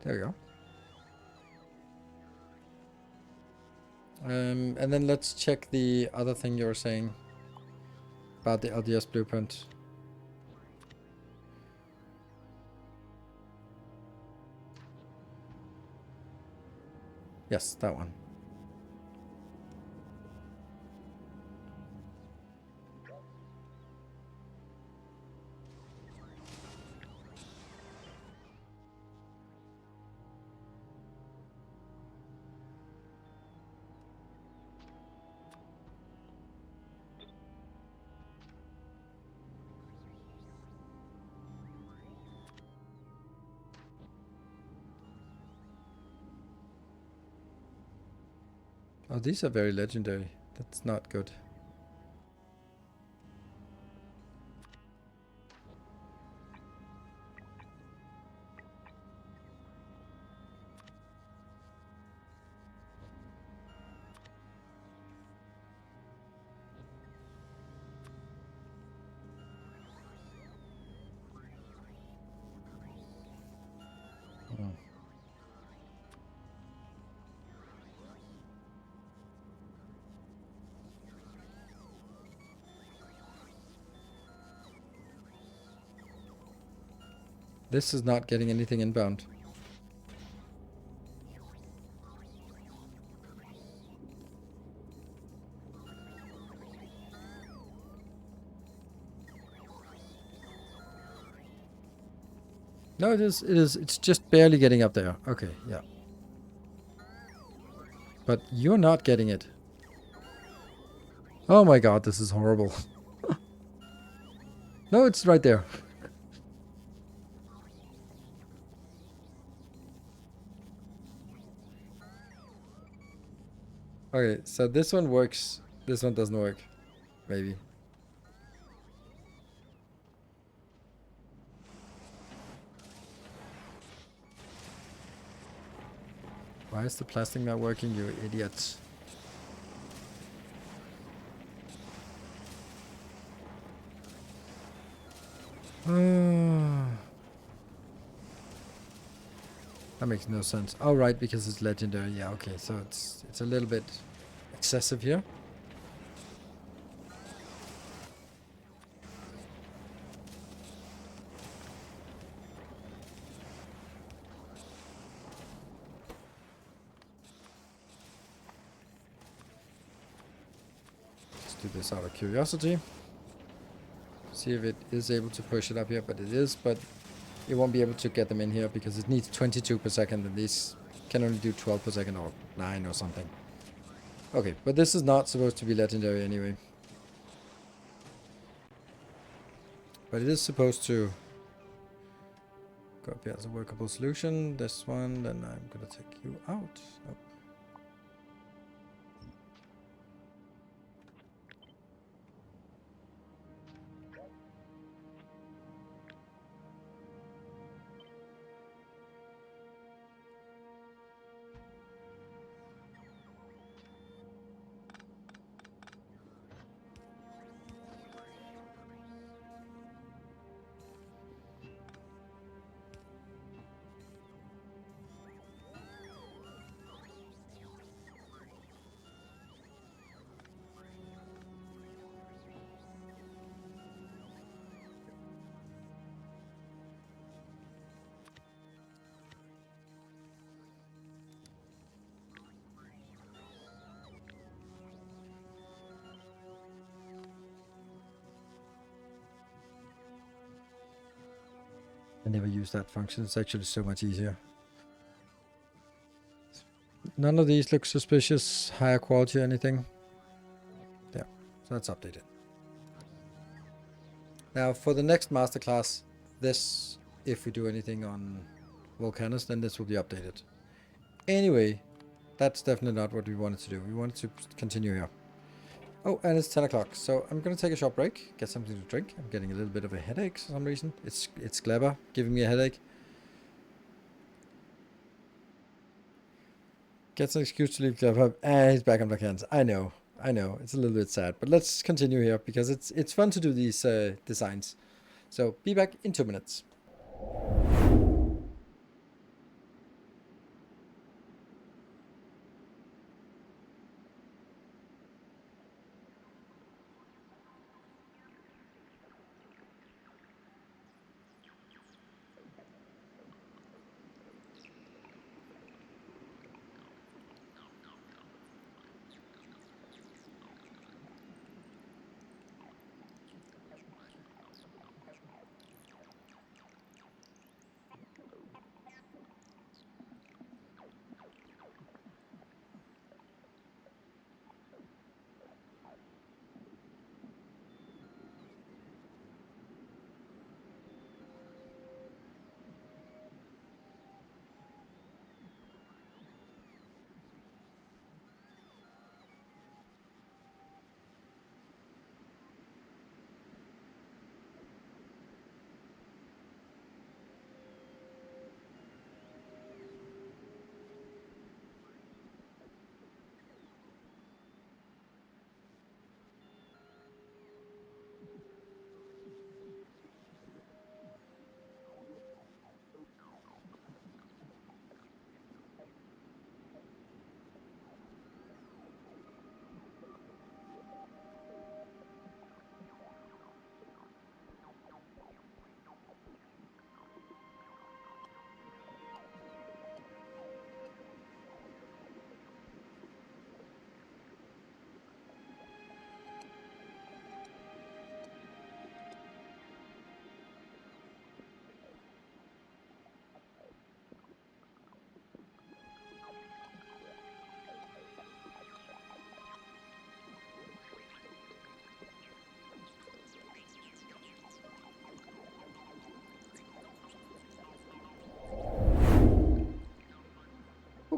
There we go. And then let's check the other thing you were saying about the LDS blueprint. Yes, that one. Oh, these are very legendary. That's not good. Hmm. This is not getting anything inbound. No, it is. It is. It's just barely getting up there. Okay, yeah. But you're not getting it. Oh my god, this is horrible. No, it's right there. Okay, so this one works. This one doesn't work. Maybe. Why is the plastic not working, you idiots? That makes no sense. Oh, right, because it's legendary. Yeah, okay, so it's a little bit excessive here. Let's do this out of curiosity. See if it is able to push it up here, but it is, but it won't be able to get them in here because it needs 22 per second, and these can only do 12 per second or 9 or something. Okay, but this is not supposed to be legendary anyway. But it is supposed to go up here as a workable solution. This one, then I'm gonna take you out. Oh. I never use that function. It's actually so much easier. None of these look suspicious, higher quality or anything. Yeah, so that's updated. Now for the next masterclass, this, if we do anything on volcanoes, then this will be updated. Anyway, that's definitely not what we wanted to do. We wanted to continue here. Oh, and it's 10 o'clock, so I'm going to take a short break, get something to drink. I'm getting a little bit of a headache for some reason. It's Gleba giving me a headache. Gets an excuse to leave Gleba. Ah, he's back on Black Hands. I know. It's a little bit sad, but let's continue here because it's fun to do these designs. So be back in 2 minutes.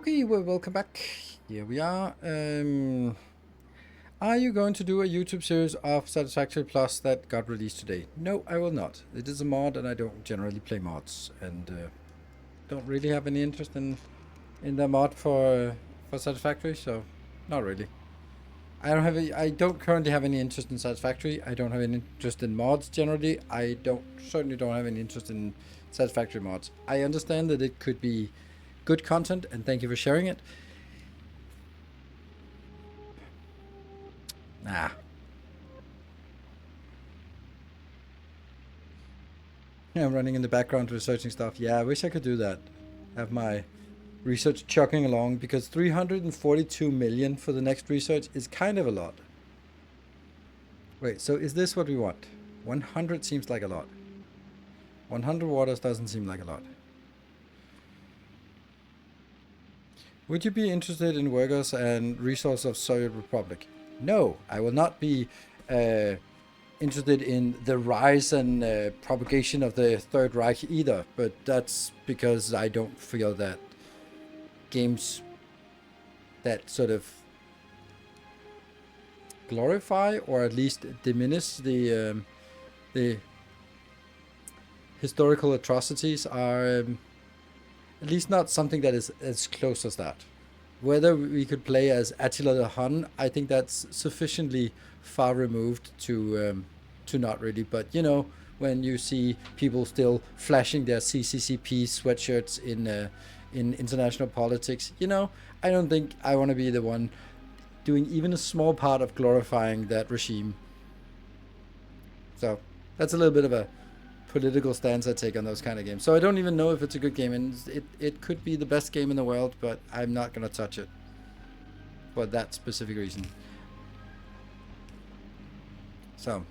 Okay, well, welcome back. Here we are. Are you going to do a YouTube series of Satisfactory Plus that got released today? No, I will not. It is a mod, and I don't generally play mods, and don't really have any interest in the mod for Satisfactory, so not really. I don't currently have any interest in Satisfactory. I don't have any interest in mods generally. I certainly don't have any interest in Satisfactory mods. I understand that it could be good content, and thank you for sharing it. Nah. Yeah, I'm running in the background researching stuff. Yeah, I wish I could do that. Have my research chugging along, because 342 million for the next research is kind of a lot. Wait, so is this what we want? 100 seems like a lot. 100 waters doesn't seem like a lot. Would you be interested in workers and resources of Soviet Republic? No, I will not be interested in the rise and propagation of the Third Reich either, but that's because I don't feel that games that sort of glorify or at least diminish the historical atrocities are at least not something that is as close as that. Whether we could play as Attila the Hun, I think that's sufficiently far removed to not really. But you know, when you see people still flashing their CCCP sweatshirts in international politics, you know, I don't think I want to be the one doing even a small part of glorifying that regime. So that's a little bit of a political stance I take on those kind of games. So I don't even know if it's a good game, and it could be the best game in the world, but I'm not gonna touch it for that specific reason. So,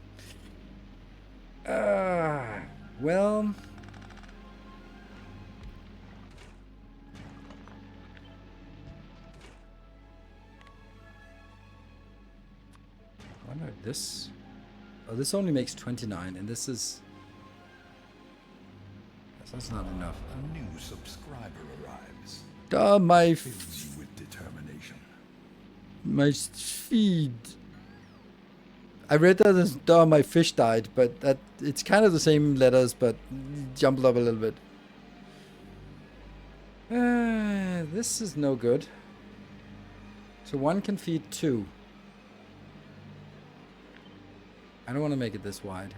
well, I wonder if this. Oh, this only makes 29, and this is. That's not enough. A new subscriber arrives. My Fills you with determination. my feed. I read that as my fish died, but that it's kind of the same letters, but jumbled up a little bit. This is no good. So one can feed two. I don't want to make it this wide.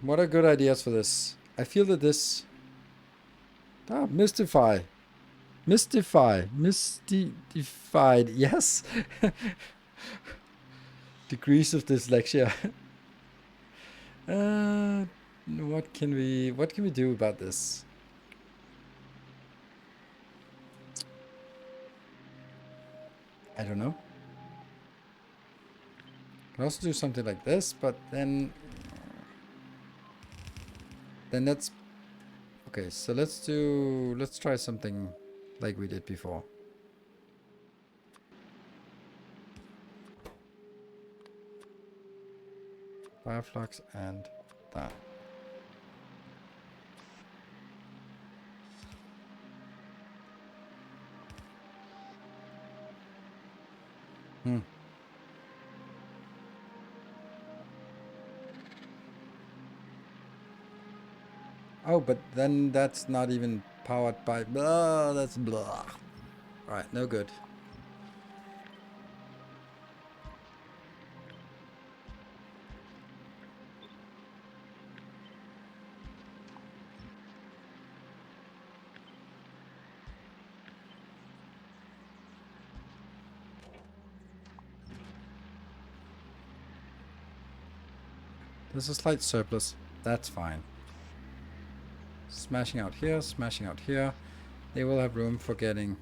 What are good ideas for this? I feel that this... mystify. Mystified, yes. Degrees of dyslexia. What can we do about this? I don't know. Can also do something like this, but then that's okay. So let's try something like we did before. Fireflux and that. Oh, but then that's not even powered by blah. That's blah. All right, no good. There's a slight surplus. That's fine. Smashing out here, smashing out here. They will have room for getting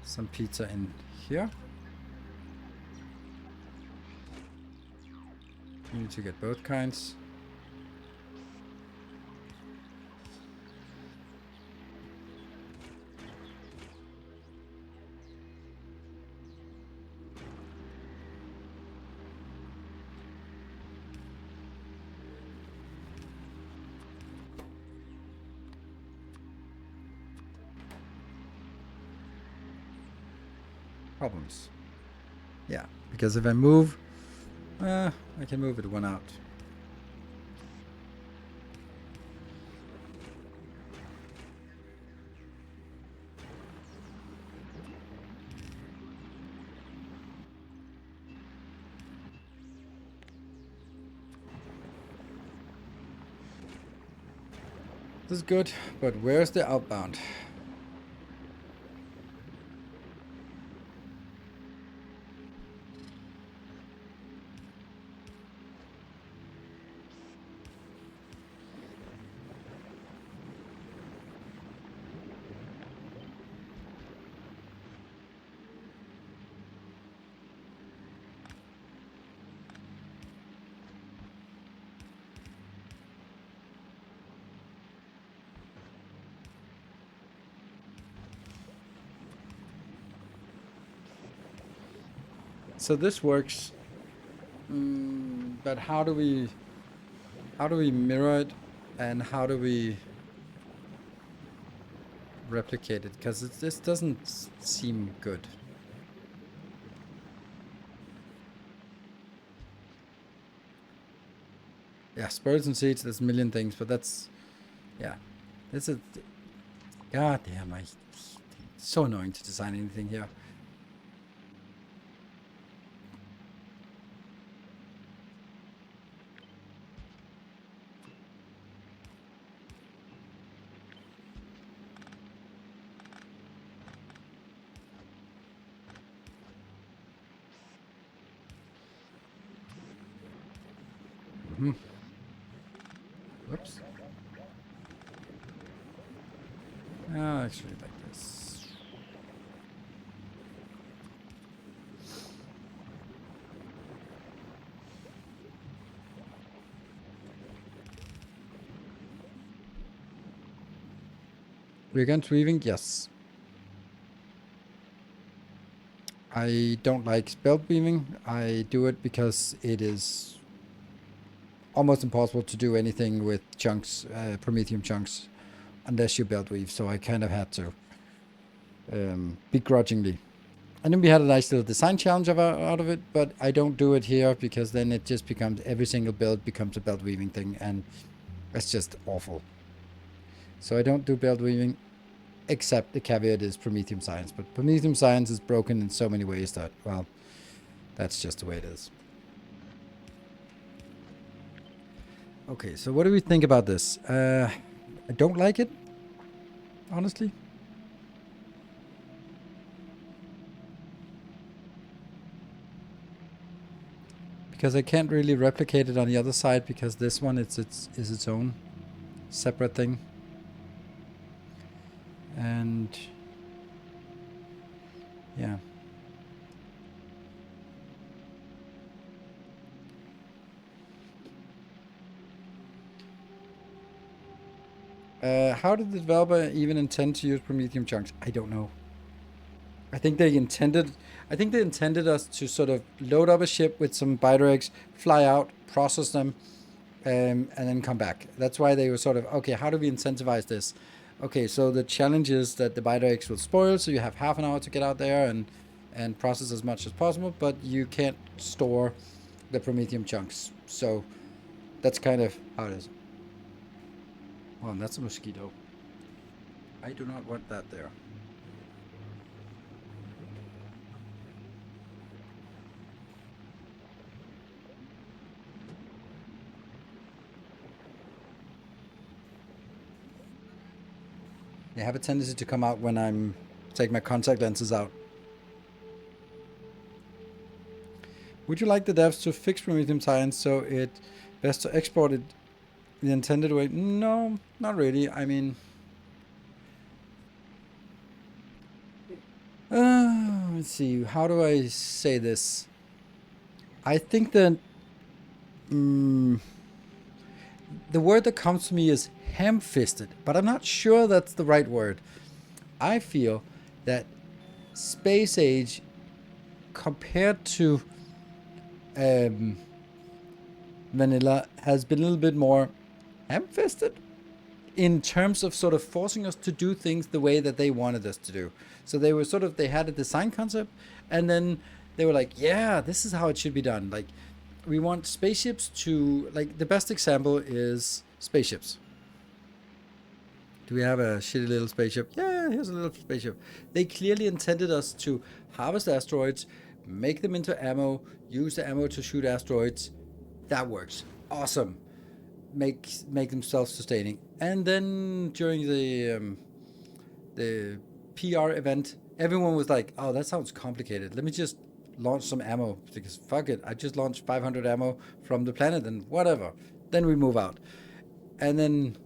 some pizza in here. You need to get both kinds. problems. Yeah, because if I move, I can move it one out. This is good, but where's the outbound? So this works, but how do we mirror it, and how do we replicate it? Because this doesn't seem good. Yeah, spurs and seeds. There's a million things, but that's, yeah, this is. God damn, it's so annoying to design anything here. Whoops. Actually, like this. We're against weaving? Yes. I don't like belt weaving. I do it because it is almost impossible to do anything with chunks, Prometheum chunks, unless you belt weave. So I kind of had to, begrudgingly. And then we had a nice little design challenge out of it, but I don't do it here because then it just becomes, every single build becomes a belt weaving thing, and it's just awful. So I don't do belt weaving, except the caveat is Prometheum science. But Prometheum science is broken in so many ways that, well, that's just the way it is. Okay, so what do we think about this? I don't like it, honestly. Because I can't really replicate it on the other side, because this one is its own separate thing. And yeah. How did the developer even intend to use Prometheum chunks? I don't know. I think they intended us to sort of load up a ship with some biter eggs, fly out, process them, and then come back. That's why they were sort of, okay, how do we incentivize this? Okay, so the challenge is that the biter eggs will spoil, so you have half an hour to get out there and process as much as possible, but you can't store the Prometheum chunks. So that's kind of how it is. Oh, and that's a mosquito. I do not want that there. They have a tendency to come out when I'm take my contact lenses out. Would you like the devs to fix Prometheum science so it best to export it the intended way? No, not really. I mean, let's see. How do I say this? I think that the word that comes to me is ham-fisted, but I'm not sure that's the right word. I feel that Space Age, compared to Vanilla, has been a little bit more ham-fisted in terms of sort of forcing us to do things the way that they wanted us to do. So they were sort of, they had a design concept, and then they were like, yeah, this is how it should be done. Like, we want spaceships to, like, the best example is spaceships. Do we have a shitty little spaceship? Yeah, here's a little spaceship. They clearly intended us to harvest asteroids, make them into ammo, use the ammo to shoot asteroids. That works. Awesome. Make them self-sustaining. And then during the PR event, everyone was like, "Oh, that sounds complicated. Let me just launch some ammo, because fuck it. I just launched 500 ammo from the planet and whatever. Then we move out." And then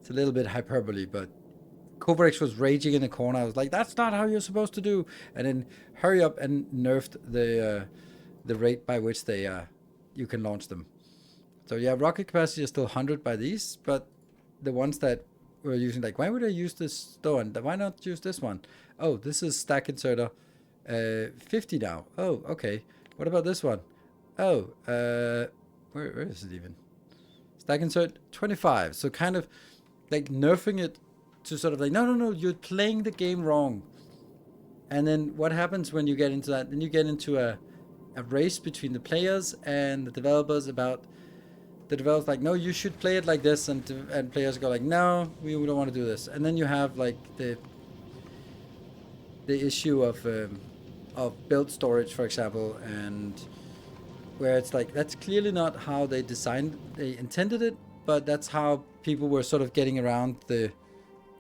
it's a little bit hyperbole, but Kovarex was raging in the corner. I was like, "That's not how you're supposed to do." And then hurry up and nerfed the rate by which they you can launch them. So yeah, rocket capacity is still 100 by these, but the ones that we're using, like, why would I use this stone? Why not use this one? Oh, this is stack inserter 50 now. Oh, okay. What about this one? Oh, where is it even? Stack insert 25. So kind of like nerfing it to sort of like, no, you're playing the game wrong. And then what happens when you get into that? Then you get into a race between the players and the developers about, the developers like, no, you should play it like this, and players go like, no, we don't want to do this. And then you have like the issue of build storage, for example, and where it's like, that's clearly not how they intended it, but that's how people were sort of getting around the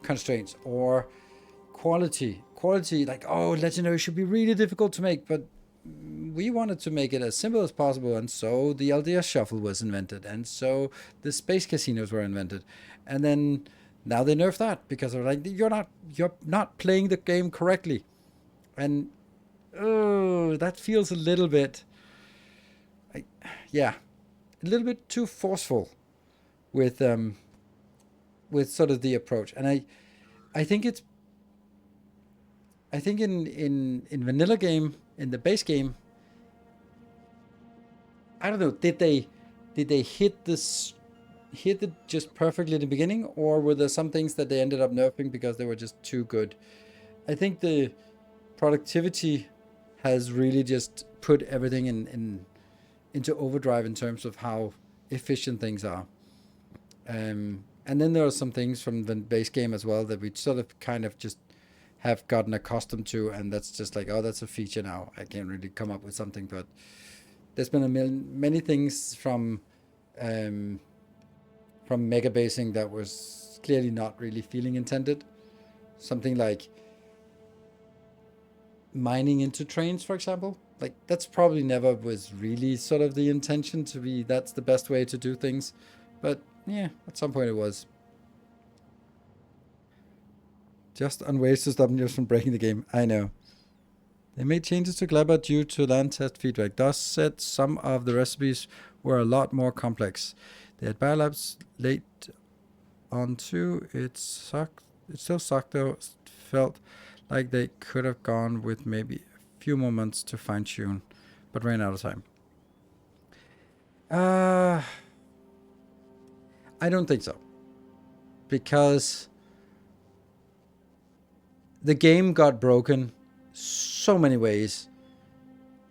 constraints. Or quality, like, oh, legendary should be really difficult to make, but we wanted to make it as simple as possible, and so the LDS shuffle was invented, and so the space casinos were invented. And then now they nerf that because they're like, you're not playing the game correctly. And oh, that feels a little bit a little bit too forceful with sort of the approach. And I think in vanilla game, in the base game, I don't know, did they hit it just perfectly in the beginning, or were there some things that they ended up nerfing because they were just too good? I think the productivity has really just put everything into overdrive in terms of how efficient things are. And then there are some things from the base game as well that we sort of kind of just have gotten accustomed to, and that's just like, oh, that's a feature now. I can't really come up with something, but there's been many things from mega basing that was clearly not really feeling intended. Something like mining into trains, for example. Like, that's probably never was really sort of the intention to be, that's the best way to do things. But yeah, at some point it was. Just on ways to stop news from breaking the game. I know. They made changes to Gleba due to land test feedback. Thus said some of the recipes were a lot more complex. They had biolabs late on too. It sucked. It still sucked though. Felt like they could have gone with maybe a few more months to fine tune, but ran out of time. I don't think so. Because the game got broken so many ways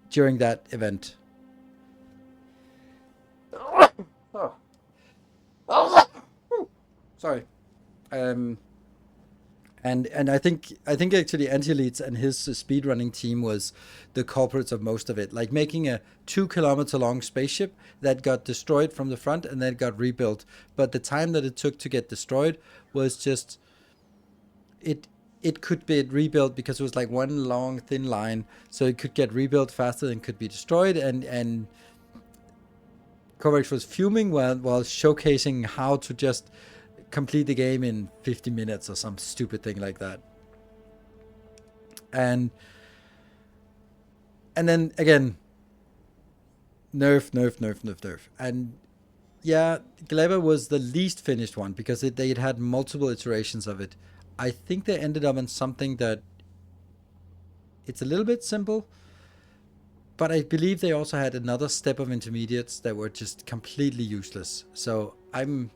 during that event. Sorry. And I think actually Anti-Elites and his speedrunning team was the culprits of most of it. Like making a 2-kilometer long spaceship that got destroyed from the front and then got rebuilt. But the time that it took to get destroyed was just, it could be rebuilt because it was like one long thin line, so it could get rebuilt faster than could be destroyed. And Kovacs was fuming while showcasing how to just complete the game in 50 minutes or some stupid thing like that. And then again, nerf. And yeah, Gleba was the least finished one because they had multiple iterations of it. I think they ended up in something that it's a little bit simple, but I believe they also had another step of intermediates that were just completely useless. So I'm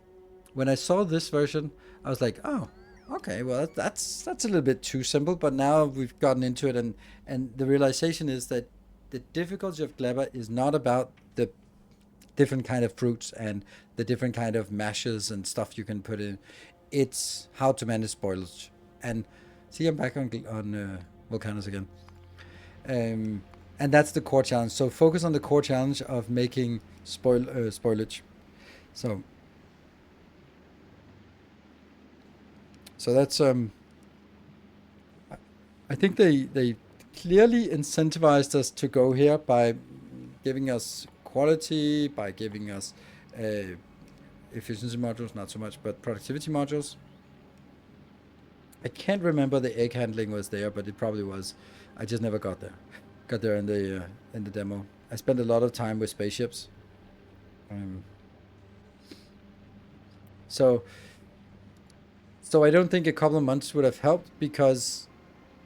when I saw this version, I was like, oh, okay, well that's a little bit too simple. But now we've gotten into it, and the realization is that the difficulty of Gleba is not about the different kind of fruits and the different kind of mashes and stuff you can put in. It's how to manage spoilage. And see, I'm back on volcanoes again. And that's the core challenge. So focus on the core challenge of making spoilage. So that's I think they clearly incentivized us to go here by giving us quality, by giving us efficiency modules, not so much, but productivity modules. I can't remember the egg handling was there, but it probably was. I just never got there. Got there in the demo. I spent a lot of time with spaceships. So I don't think a couple of months would have helped, because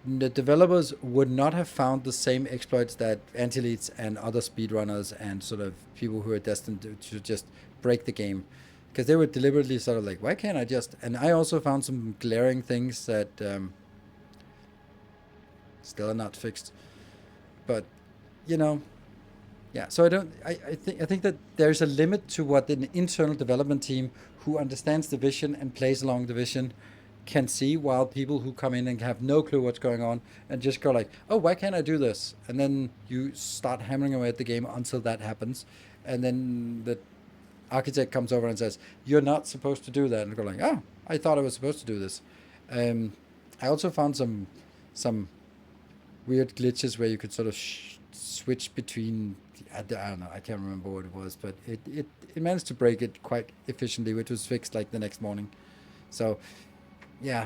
the developers would not have found the same exploits that anti-elites and other speedrunners and sort of people who are destined to just break the game, because they were deliberately sort of like, why can't I just? And I also found some glaring things that still are not fixed, but yeah. So I think that there's a limit to what an internal development team who understands the vision and plays along the vision can see, while people who come in and have no clue what's going on and just go like, oh, why can't I do this? And then you start hammering away at the game until that happens, and then the architect comes over and says, you're not supposed to do that, and go like, oh, I thought I was supposed to do this. I also found some weird glitches where you could sort of switch between, I don't know, I can't remember what it was, but it managed to break it quite efficiently, which was fixed like the next morning. So yeah,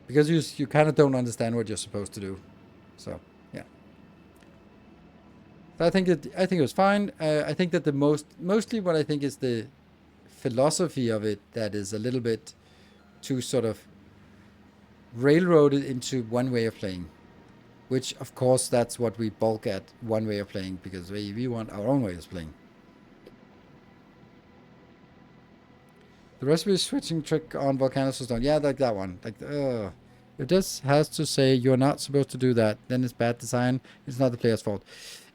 because you kind of don't understand what you're supposed to do. So yeah, I think it was fine. I think that mostly what I think is the philosophy of it that is a little bit too sort of railroaded into one way of playing, which of course that's what we bulk at, one way of playing, because we want our own way of playing. The recipe switching trick on volcanoes was done. Yeah, like that one. Like, if this has to say you're not supposed to do that, then it's bad design. It's not the player's fault.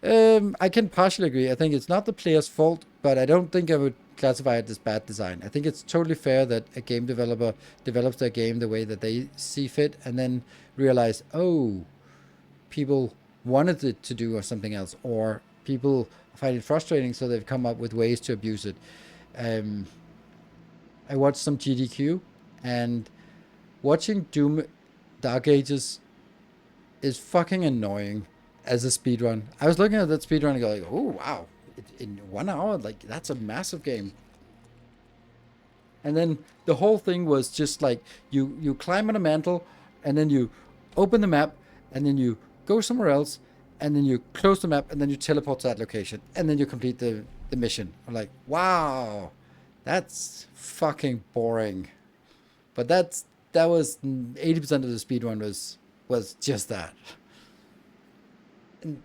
I can partially agree. I think it's not the player's fault, but I don't think I would classify it as bad design. I think it's totally fair that a game developer develops their game the way that they see fit, and then realize, oh, people wanted it to do or something else, or people find it frustrating, so they've come up with ways to abuse it. I watched some GDQ, and watching Doom Dark Ages is fucking annoying as a speedrun. I was looking at that speedrun and go like, oh wow, in 1 hour, like that's a massive game. And then the whole thing was just like you climb on a mantle, and then you open the map, and then you go somewhere else, and then you close the map, and then you teleport to that location, and then you complete the mission. I'm like, wow, that's fucking boring. But that was 80% of the speedrun was just that. And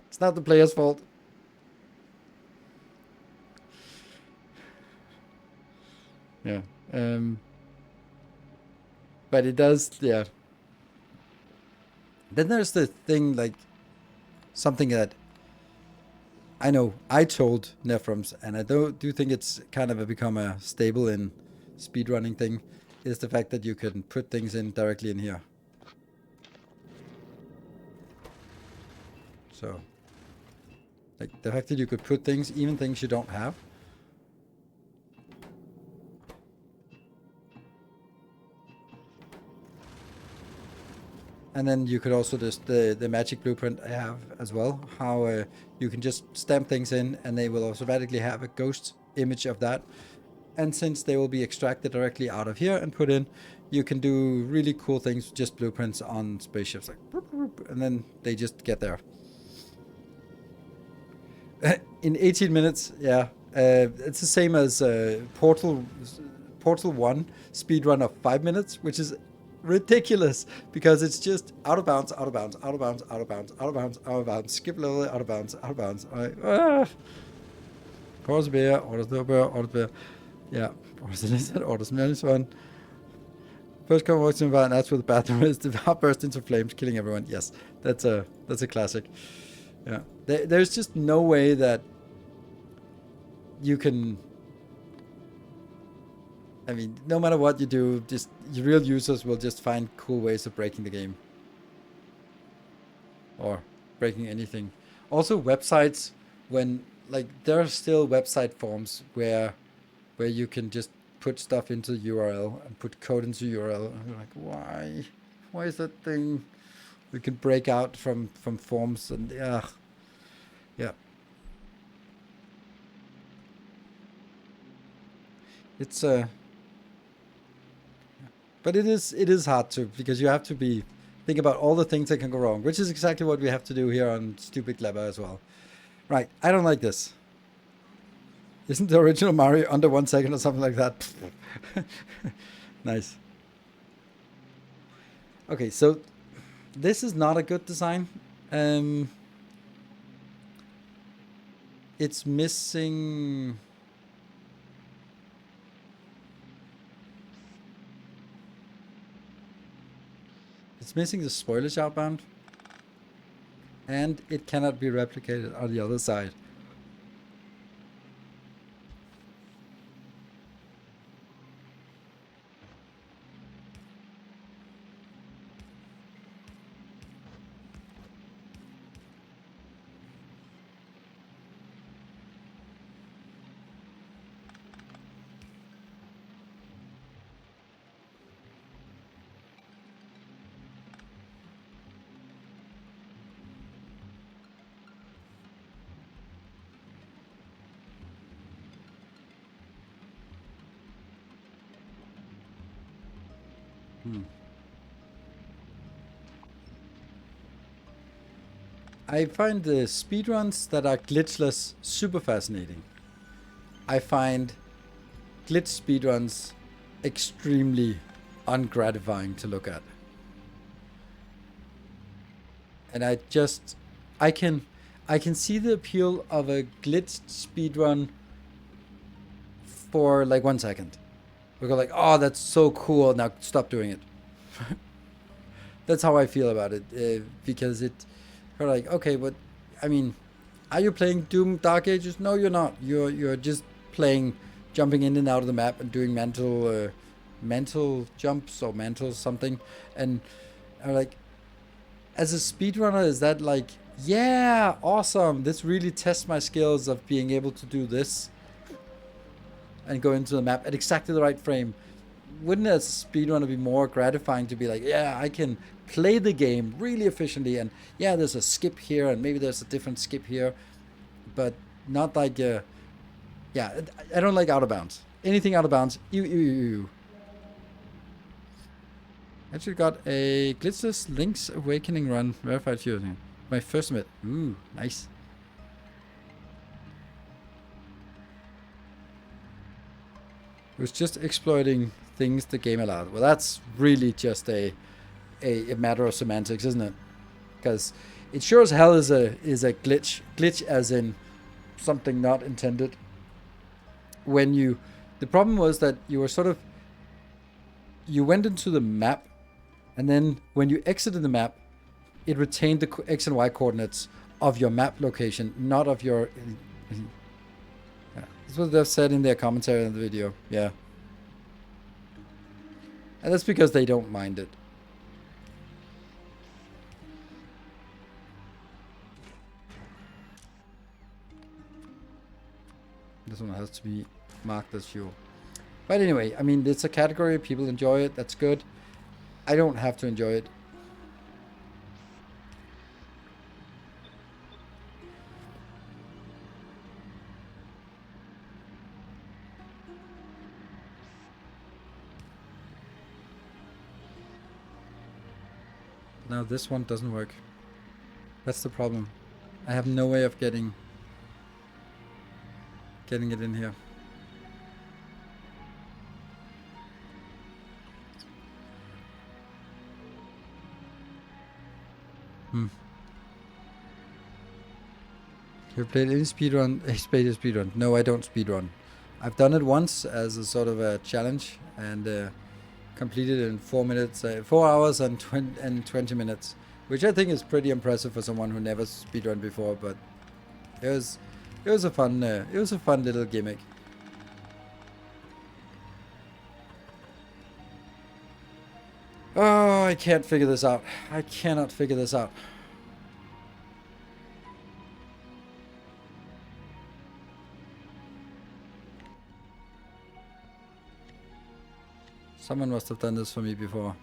it's not the player's fault. Yeah. But it does, yeah. Then there's the thing, like, something that I know I told Nephrons, and I do think it's kind of become a staple in speedrunning thing, is the fact that you can put things in directly in here. So, like, the fact that you could put things, even things you don't have. And then you could also just, the magic blueprint I have as well, how you can just stamp things in and they will automatically have a ghost image of that. And since they will be extracted directly out of here and put in, you can do really cool things with just blueprints on spaceships, like, and then they just get there. In 18 minutes, yeah. It's the same as Portal 1 speedrun of 5 minutes, which is ridiculous, because it's just out of bounds, out of bounds, out of bounds, out of bounds, out of bounds, out of bounds, skip level, out of bounds, out of bounds. Pause beer, orders the beer, orders beer. Yeah, orders the lizard, orders the one. First come walks in the van, that's where the bathroom is. The van burst into flames, killing everyone. Yes, that's a classic. Yeah, there's just no way that you can. I mean, no matter what you do, just real users will just find cool ways of breaking the game. Or breaking anything. Also websites, when like there are still website forms where you can just put stuff into URL and put code into URL. And you're like, why is that thing? We can break out from forms and yeah. It's but it is hard to, because you have to think about all the things that can go wrong, which is exactly what we have to do here on Stupid Gleba as well. Right, I don't like this. Isn't the original Mario under 1 second or something like that? Nice. Okay, so this is not a good design. It's missing. It's missing the spoilage outbound. And it cannot be replicated on the other side. I find the speedruns that are glitchless super fascinating. I find glitch speedruns extremely ungratifying to look at. And I can see the appeal of a glitched speedrun for like 1 second. We go like, oh, that's so cool. Now stop doing it. That's how I feel about it, because we're like, okay, but I mean, are you playing Doom Dark Ages? No, you're not. You're just playing, jumping in and out of the map and doing mental jumps or mental something. And I'm like, as a speedrunner, is that like, yeah, awesome. This really tests my skills of being able to do this and go into the map at exactly the right frame. Wouldn't it, as a speedrunner, be more gratifying to be like, yeah, I can play the game really efficiently, and yeah, there's a skip here, and maybe there's a different skip here, but not like, yeah, I don't like out of bounds. Anything out of bounds, ew. Actually got a glitchless Link's Awakening run verified using my first submit. Ooh, nice. It was just exploiting things the game allowed. Well, that's really just a matter of semantics, isn't it? Because it sure as hell is a glitch. Glitch as in something not intended. The problem was that you went into the map, and then when you exited the map, it retained the X and Y coordinates of your map location, not of your. Yeah, that's what they've said in their commentary on the video. Yeah. And that's because they don't mind it. This one has to be marked as fuel. But anyway, I mean, it's a category. People enjoy it. That's good. I don't have to enjoy it. Now this one doesn't work. That's the problem. I have no way of getting it in here. Have you played any speedrun? Space speedrun? No, I don't speedrun. I've done it once as a sort of a challenge and completed in 4 minutes, 4 hours and 20 minutes, which I think is pretty impressive for someone who never speedrun before. But it was a fun little gimmick. Oh, I can't figure this out. I cannot figure this out. Someone must have done this for me before.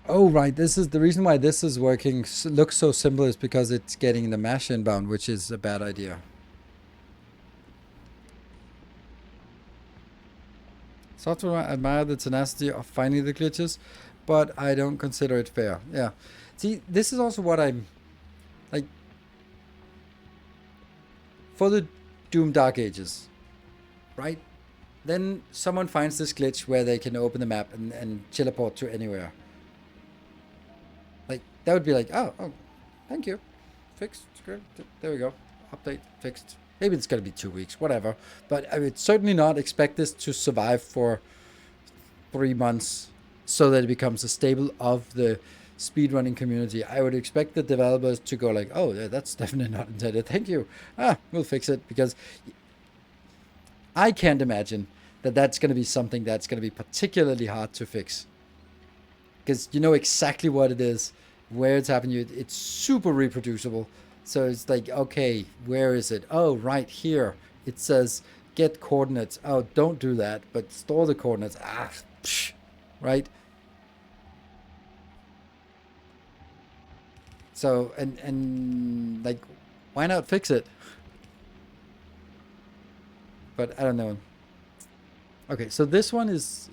Oh, right. This is the reason why this is working. Looks so simple is because it's getting the mesh inbound, which is a bad idea. Software admire the tenacity of finding the glitches, but I don't consider it fair. Yeah. See, this is also what I'm like for the Doom Dark Ages, right? Then someone finds this glitch where they can open the map and teleport to anywhere. Like, that would be like, oh, thank you. Fixed. Great. There we go. Update. Fixed. Maybe it's going to be 2 weeks, whatever. But I would certainly not expect this to survive for 3 months so that it becomes a staple of the speedrunning community. I would expect the developers to go like, oh, yeah, that's definitely not intended. Thank you. We'll fix it, because I can't imagine that that's going to be something that's going to be particularly hard to fix. Because you know exactly what it is, where it's happening. It's super reproducible. So it's like, okay, where is it? Oh, right here. It says get coordinates. Oh, don't do that, but store the coordinates. Right? So, and like, why not fix it? But I don't know. Okay, so this one is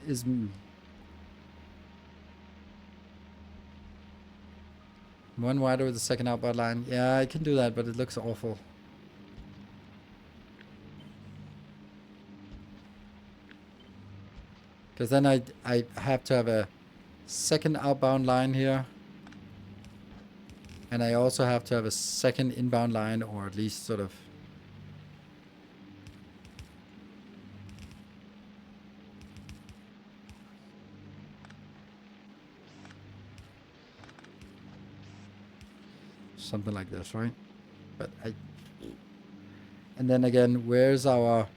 one wider with the second outbound line. Yeah, I can do that, but it looks awful. Because then I have to have a second outbound line here. And I also have to have a second inbound line, or at least sort of... something like this, right? But and then again, where's our...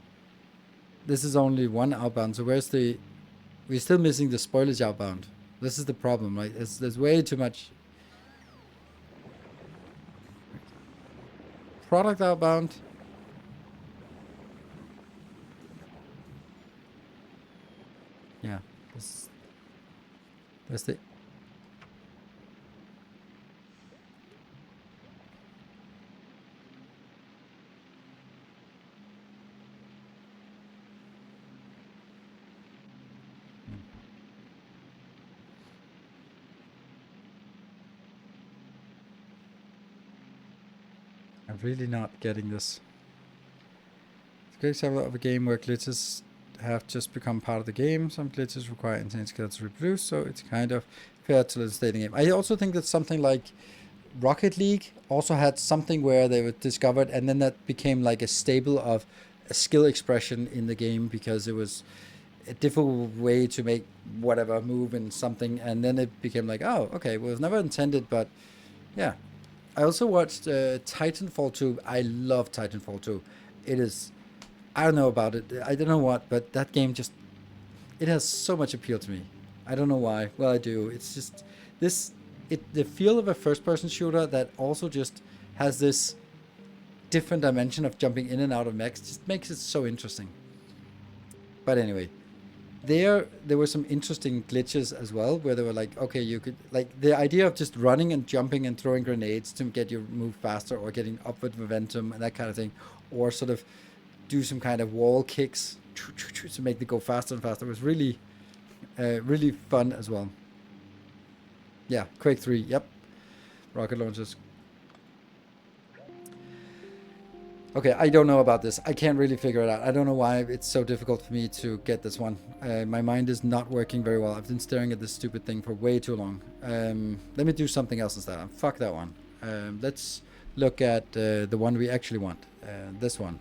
This is only one outbound, so where's the... We're still missing the spoilage outbound. This is the problem, right? There's way too much... Product outbound. Yeah. That's the... I'm really not getting this. It's a great example of a game where glitches have just become part of the game. Some glitches require insane skill to reproduce, so it's kind of fair to let it stay in the game. I also think that something like Rocket League also had something where they were discovered, and then that became like a staple of a skill expression in the game, because it was a different way to make whatever move in something, and then it became like, oh, okay, well, it was never intended, but yeah. I also watched Titanfall 2. I love Titanfall 2. It is... I don't know about it. I don't know what, but that game just... It has so much appeal to me. I don't know why. Well, I do. It's just... The feel of a first-person shooter that also just has this different dimension of jumping in and out of mechs just makes it so interesting. But anyway... There were some interesting glitches as well, where they were like, okay, you could, like, the idea of just running and jumping and throwing grenades to get you move faster, or getting upward momentum and that kind of thing, or sort of do some kind of wall kicks to make it go faster and faster. It was really, really fun as well. Yeah, Quake 3, yep. Rocket launchers. Okay, I don't know about this. I can't really figure it out. I don't know why it's so difficult for me to get this one. My mind is not working very well. I've been staring at this stupid thing for way too long. Let me do something else instead. Fuck that one. Let's look at the one we actually want. This one.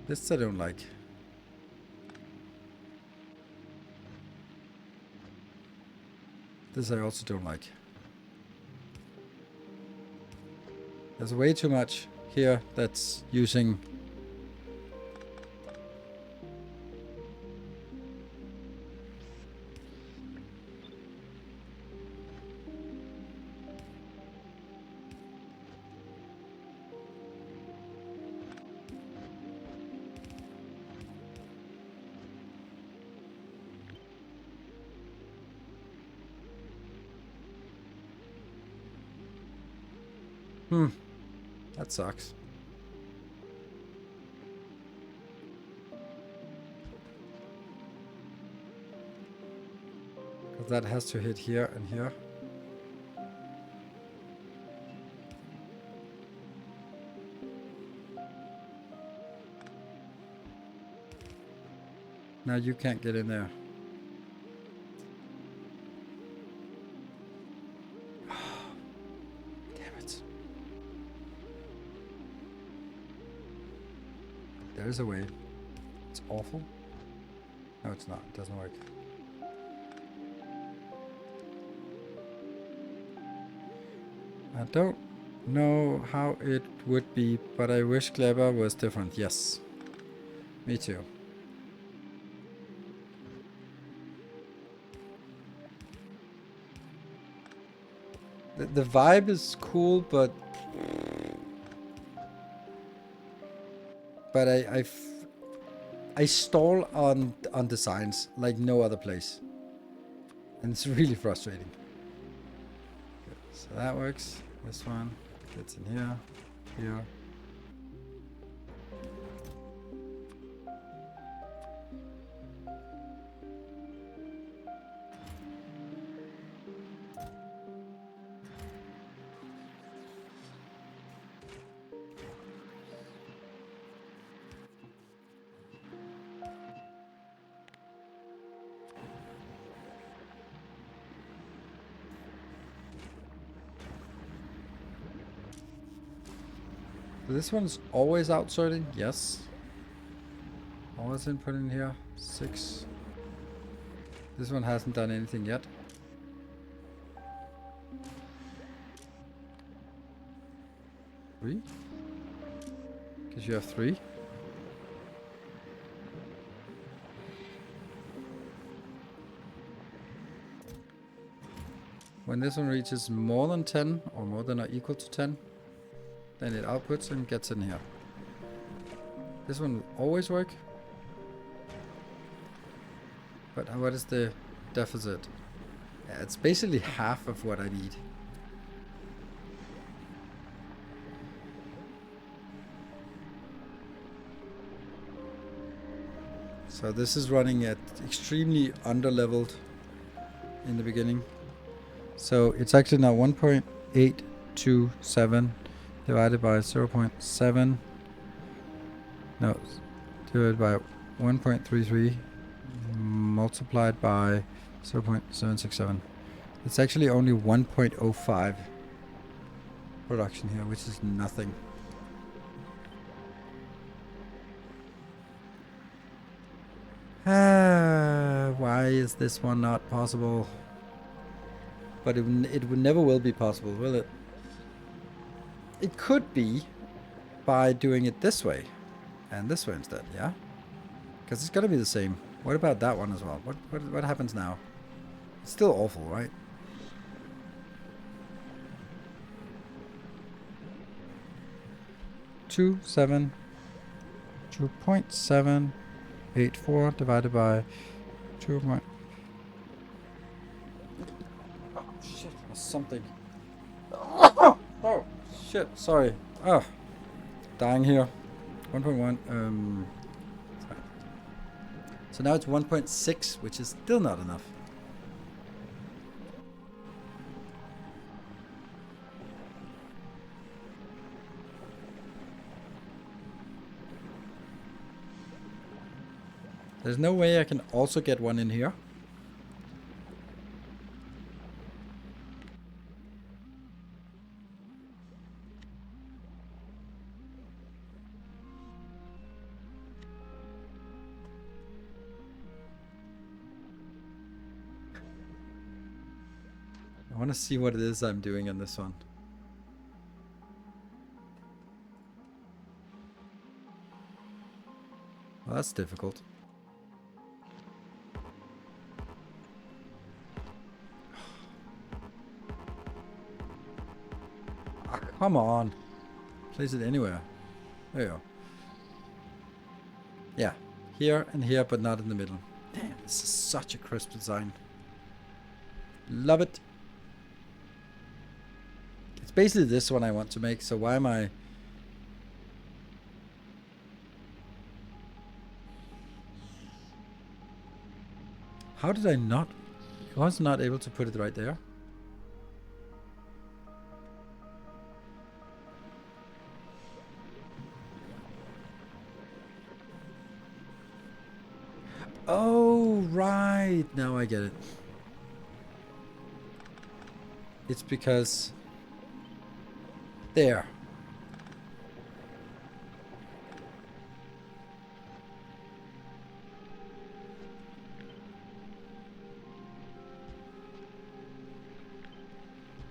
This I don't like. This I also don't like. There's way too much here that's using... That sucks. Because that has to hit here and here. Now you can't get in there. There's a way. It's awful. No, it's not. It doesn't work. I don't know how it would be, but I wish Gleba was different. Yes. Me too. The vibe is cool, but I stall on designs like no other place, and it's really frustrating. Good. So that works. This one gets in here, here. This one's always outsorting, yes. Always input in here, 6. This one hasn't done anything yet. 3? Because you have 3. When this one reaches more than 10, or more than or equal to 10, then it outputs and gets in here. This one will always work. But what is the deficit? Yeah, it's basically half of what I need. So this is running at extremely underleveled in the beginning. So it's actually now 1.827 divided by 0.7. No, divided by 1.33 multiplied by 0.767. It's actually only 1.05 production here, which is nothing. Why is this one not possible? But it would never will be possible, will it? It could be by doing it this way and this way instead, yeah? Because it's gotta be the same. What about that one as well? What happens now? It's still awful, right? Two 2.784 divided by 2. Oh shit! Something. Oh shit! Sorry. Oh, dying here. 1.1. So now it's 1.6, which is still not enough. There's no way I can also get one in here. I want to see what it is I'm doing on this one. Well, that's difficult. Ah, come on. Place it anywhere. There you go. Yeah. Here and here, but not in the middle. Damn, this is such a crisp design. Love it. It's basically this one I want to make, so why am I... How did I not... I was not able to put it right there. Oh, right. Now I get it. It's because... There.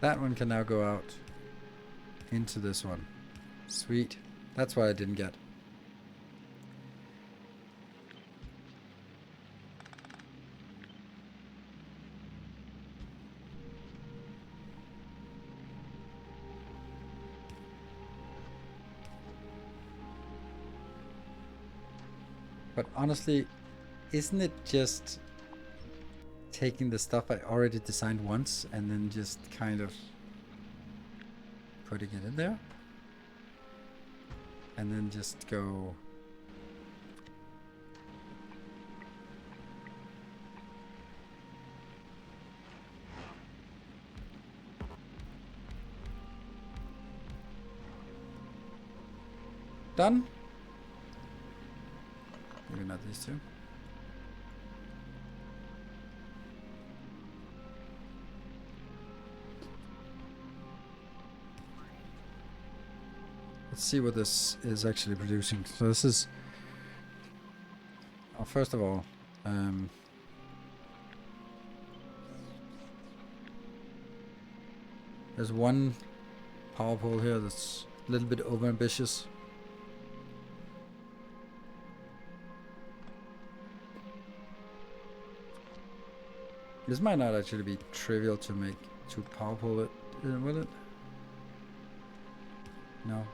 That one can now go out into this one. Sweet. That's what I didn't get. But honestly, isn't it just taking the stuff I already designed once and then just kind of putting it in there? And then just go... Done? Maybe not these two. Let's see what this is actually producing. So this is... Oh, first of all, there's one power pole here that's a little bit over ambitious. This might not actually be trivial to make to power pole it, will it? No.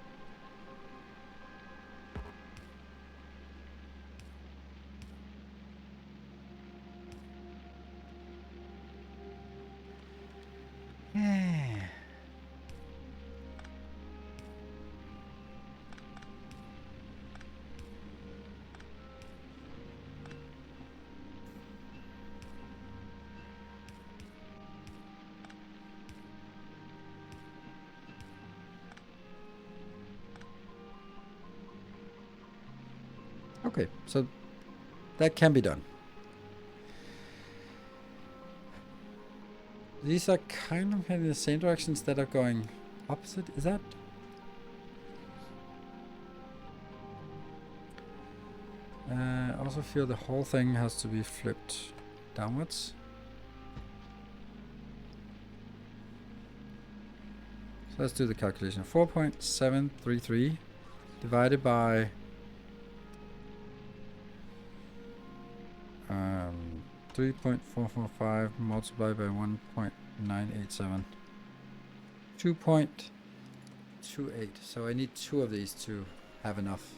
Okay, so that can be done. These are kind of heading in the same direction instead of going opposite. Is that? I also feel the whole thing has to be flipped downwards. let's do the calculation. 4.733 divided by 3.445 multiplied by 1.987. 2.28. So I need 2 of these to have enough.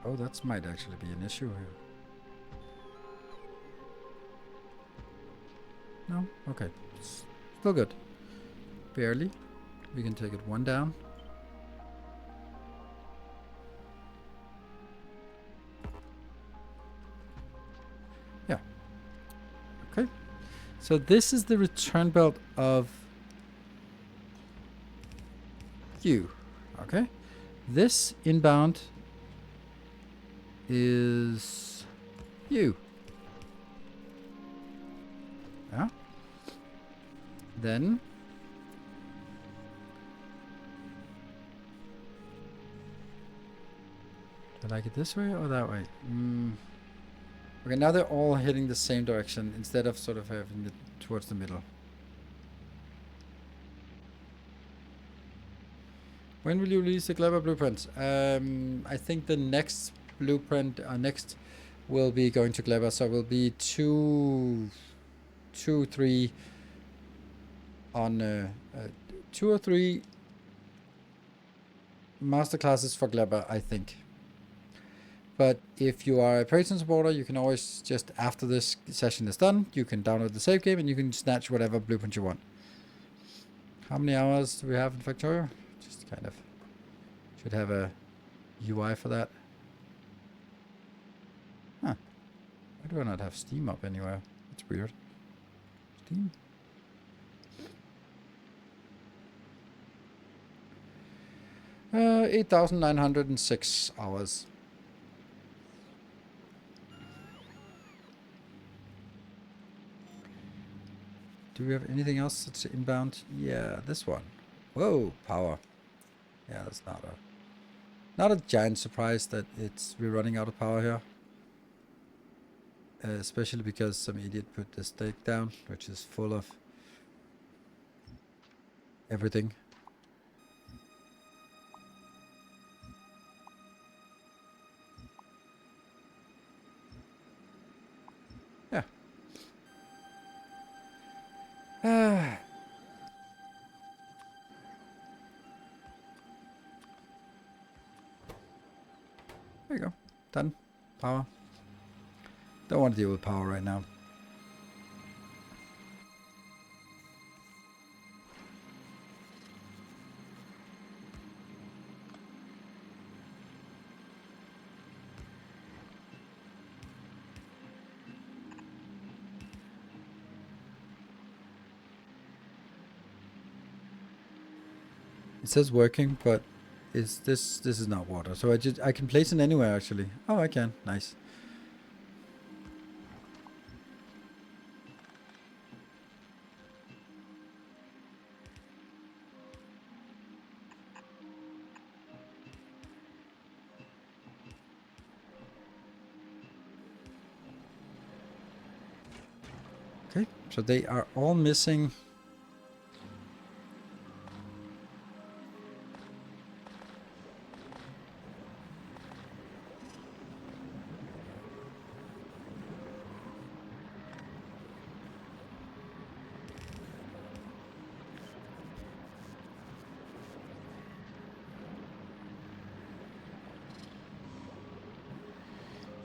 Oh, that might actually be an issue here. No? Okay. Still good. Barely. We can take it 1 down. Yeah. Okay. So this is the return belt of you. Okay. This inbound is you. Yeah. Then do I like it this way or that way? Okay, now they're all heading the same direction instead of sort of having it towards the middle. When will you release the Gleba blueprint? I think the next blueprint, next will be going to Gleba, so it will be 2, 3 on 2 or 3 masterclasses for Gleba, I think. But if you are a patron supporter, you can always just, after this session is done, you can download the save game and you can snatch whatever blueprint you want. How many hours do we have in Factorio? Just kind of should have a UI for that. Huh. Why do I not have Steam up anywhere? That's weird. Steam? Uh, 8,906 hours. Do we have anything else that's inbound? Yeah, this one. Whoa, power. Yeah, that's not a giant surprise that we're running out of power here. Especially because some idiot put the stake down, which is full of everything. Yeah. There you go. Done. Power. Don't want to deal with power right now. It says working, but this is not water. So I can place it anywhere actually. Oh, I can. Nice. Okay, so they are all missing.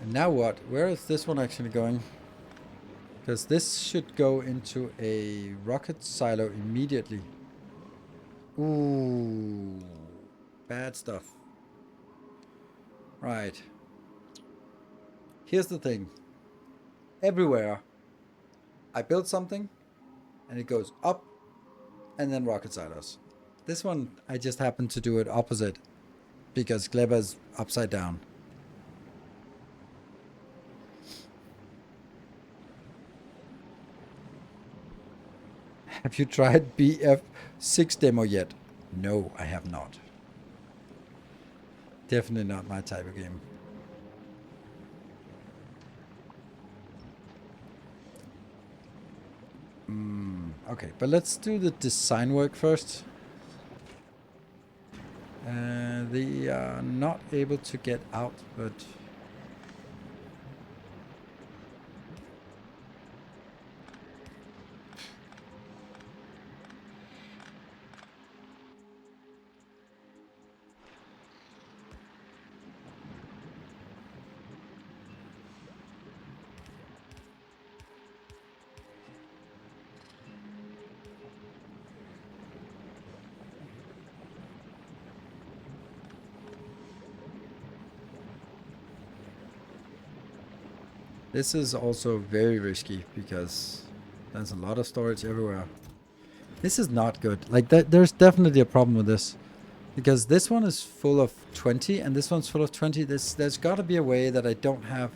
And now what? Where is this one actually going? Because this should go into a rocket silo immediately. Ooh, bad stuff. Right. Here's the thing. Everywhere I build something and it goes up and then rocket silos. This one I just happened to do it opposite because Gleba's upside down. Have you tried BF6 demo yet? No, I have not. Definitely not my type of game. Okay, but let's do the design work first. They are not able to get out, but... This is also very risky because there's a lot of storage everywhere. This is not good. Like, there's definitely a problem with this. Because this one is full of 20 and this one's full of 20. There's got to be a way that I don't have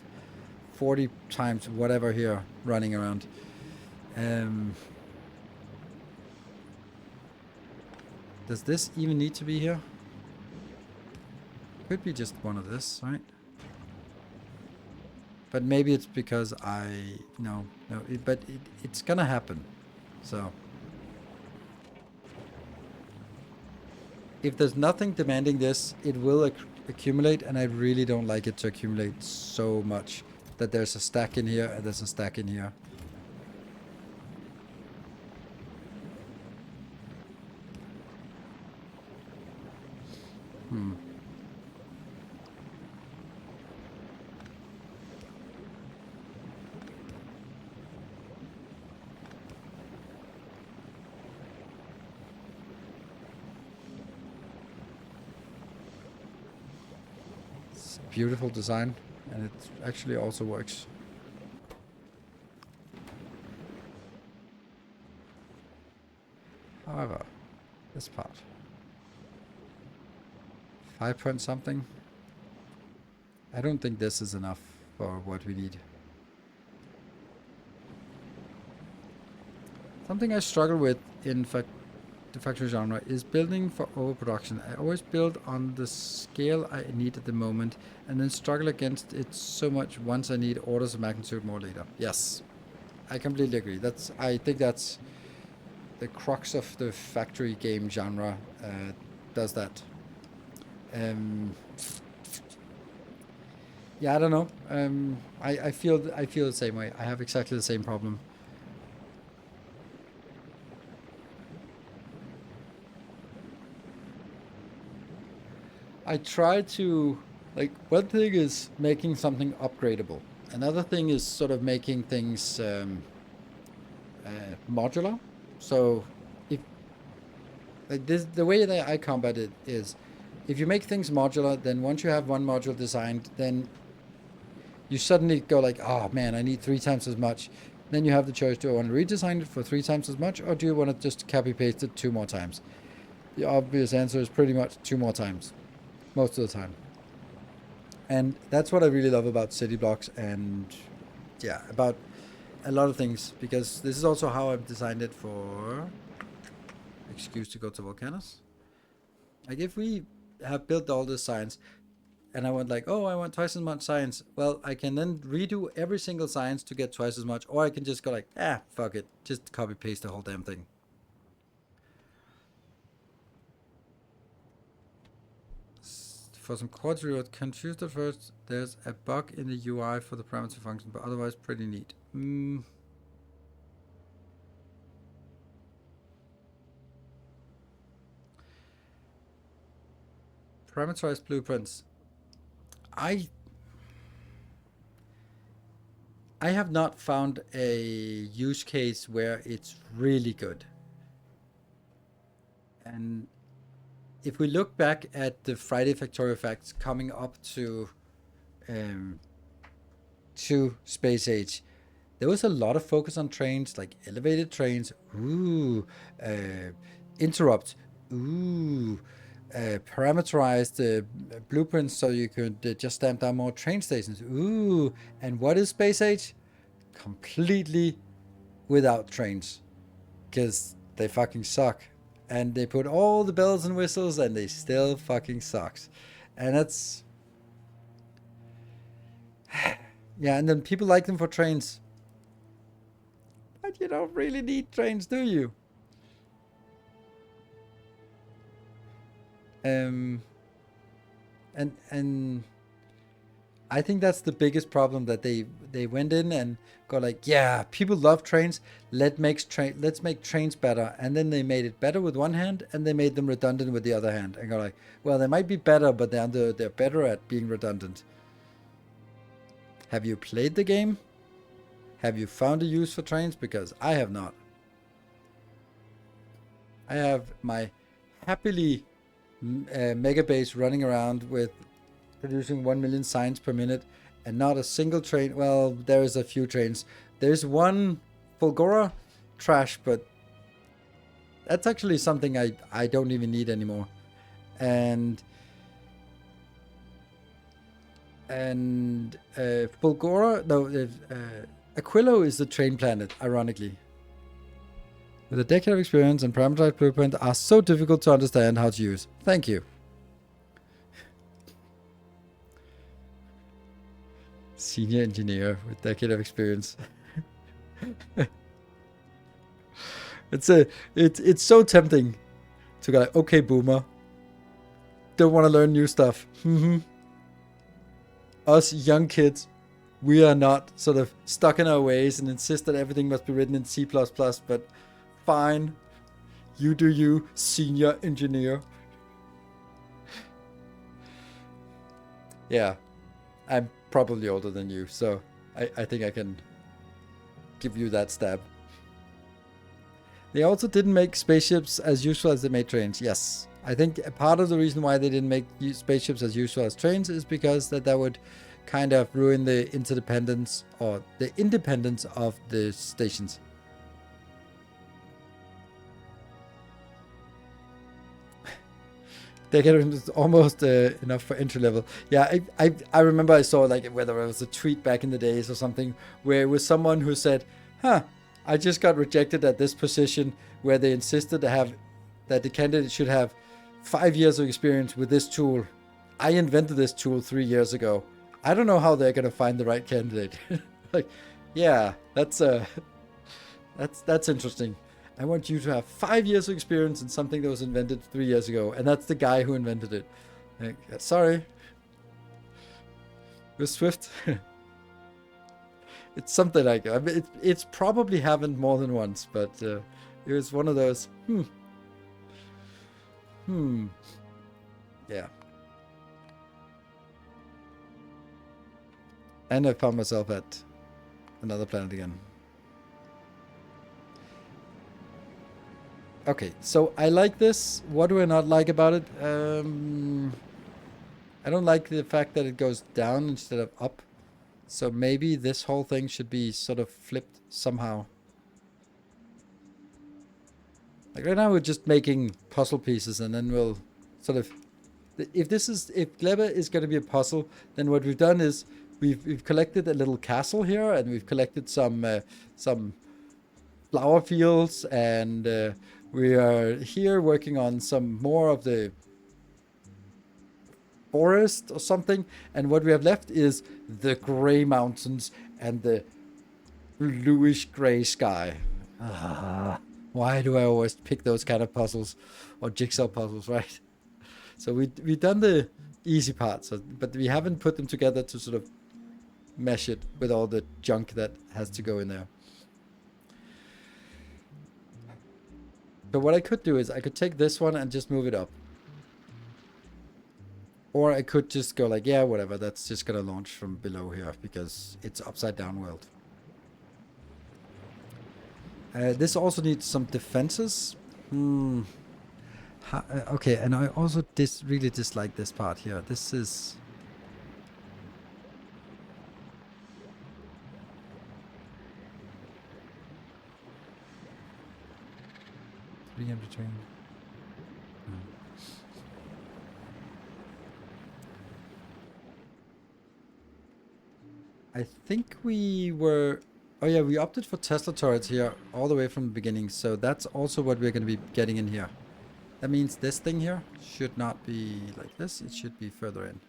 40 times whatever here running around. Does this even need to be here? Could be just one of this, right? But maybe it's because it's gonna happen. So if there's nothing demanding this, it will accumulate, and I really don't like it to accumulate so much that there's a stack in here and there's a stack in here. Beautiful design, and it actually also works. However, this part, 5 point something. I don't think this is enough for what we need. Something I struggle with in fact the factory genre is building for overproduction. I always build on the scale I need at the moment and then struggle against it so much once I need orders of magnitude more later. Yes, I completely agree. I think that's the crux of the factory game genre, does that. Yeah, I don't know. I feel the same way. I have exactly the same problem. I try to, like, one thing is making something upgradable. Another thing is sort of making things modular. So if like this, the way that I combat it is, if you make things modular, then once you have one module designed, then you suddenly go like, oh man, I need 3 times as much. Then you have the choice: do I want to redesign it for 3 times as much, or do you want to just copy paste it 2 more times? The obvious answer is pretty much 2 more times, most of the time. And that's what I really love about city blocks, and yeah, about a lot of things, because this is also how I've designed it for excuse to go to volcanoes. Like, if we have built all this science and I want, like, oh, I want twice as much science, well, I can then redo every single science to get twice as much, or I can just go like, fuck it, just copy paste the whole damn thing. For some quadrilogy, confused at first. There's a bug in the UI for the parameter function, but otherwise pretty neat. Parameterized blueprints. I have not found a use case where it's really good. And if we look back at the Friday Factorio facts coming up to Space Age, there was a lot of focus on trains, like elevated trains, interrupt, parameterized blueprints so you could just stamp down more train stations, and what is Space Age? Completely without trains, because they fucking suck. And they put all the bells and whistles and they still fucking sucks. And that's, yeah, and then people like them for trains. But you don't really need trains, do you? Um, and I think that's the biggest problem, that they went in and go like, yeah, people love trains. Let's make trains better. And then they made it better with one hand, and they made them redundant with the other hand. And go like, well, they might be better, but they're better at being redundant. Have you played the game? Have you found a use for trains? Because I have not. I have my happily mega base running around with producing 1 million signs per minute, and not a single train. Well, there is a few trains. There's one Fulgora trash, but that's actually something I don't even need anymore. And Fulgora, no, Aquilo is the train planet, ironically. With a decade of experience, and parameterized blueprint are so difficult to understand how to use. Thank you. Senior engineer with decade of experience. It's so tempting to go like, okay, boomer. Don't want to learn new stuff. Us young kids, we are not sort of stuck in our ways and insist that everything must be written in C++, but fine. You do you, senior engineer. Yeah, I'm probably older than you, so I think I can give you that stab. They also didn't make spaceships as useful as they made trains. Yes, I think a part of the reason why they didn't make spaceships as useful as trains is because that would kind of ruin the interdependence or the independence of the stations. Decade is almost enough for entry level. Yeah, I remember I saw like whether it was a tweet back in the days or something where it was someone who said, I just got rejected at this position where they insisted to have that the candidate should have 5 years of experience with this tool. I invented this tool 3 years ago. I don't know how they're gonna find the right candidate. Like, yeah, that's interesting. I want you to have 5 years of experience in something that was invented 3 years ago, and that's the guy who invented it. Like, sorry. It was Swift. It's something like that. I mean, it's probably happened more than once, but it was one of those. Yeah. And I found myself at another planet again. Okay, so I like this. What do I not like about it? I don't like the fact that it goes down instead of up. So maybe this whole thing should be sort of flipped somehow. Like right now we're just making puzzle pieces, and then we'll sort of... If Gleba is going to be a puzzle, then what we've done is we've collected a little castle here, and we've collected some flower fields, and we are here working on some more of the forest or something, and what we have left is the gray mountains and the bluish gray sky. Why do I always pick those kind of puzzles or jigsaw puzzles, right? So we've done the easy parts, but we haven't put them together to sort of mesh it with all the junk that has to go in there. But what I could do is I could take this one and just move it up. Or I could just go like, yeah, whatever, that's just gonna launch from below here because it's upside down world. This also needs some defenses. Okay, and I also really dislike this part here. This is... in between. I think we were... Oh yeah, we opted for Tesla turrets here all the way from the beginning, so that's also what we're going to be getting in here. That means this thing here should not be like this. It should be further in.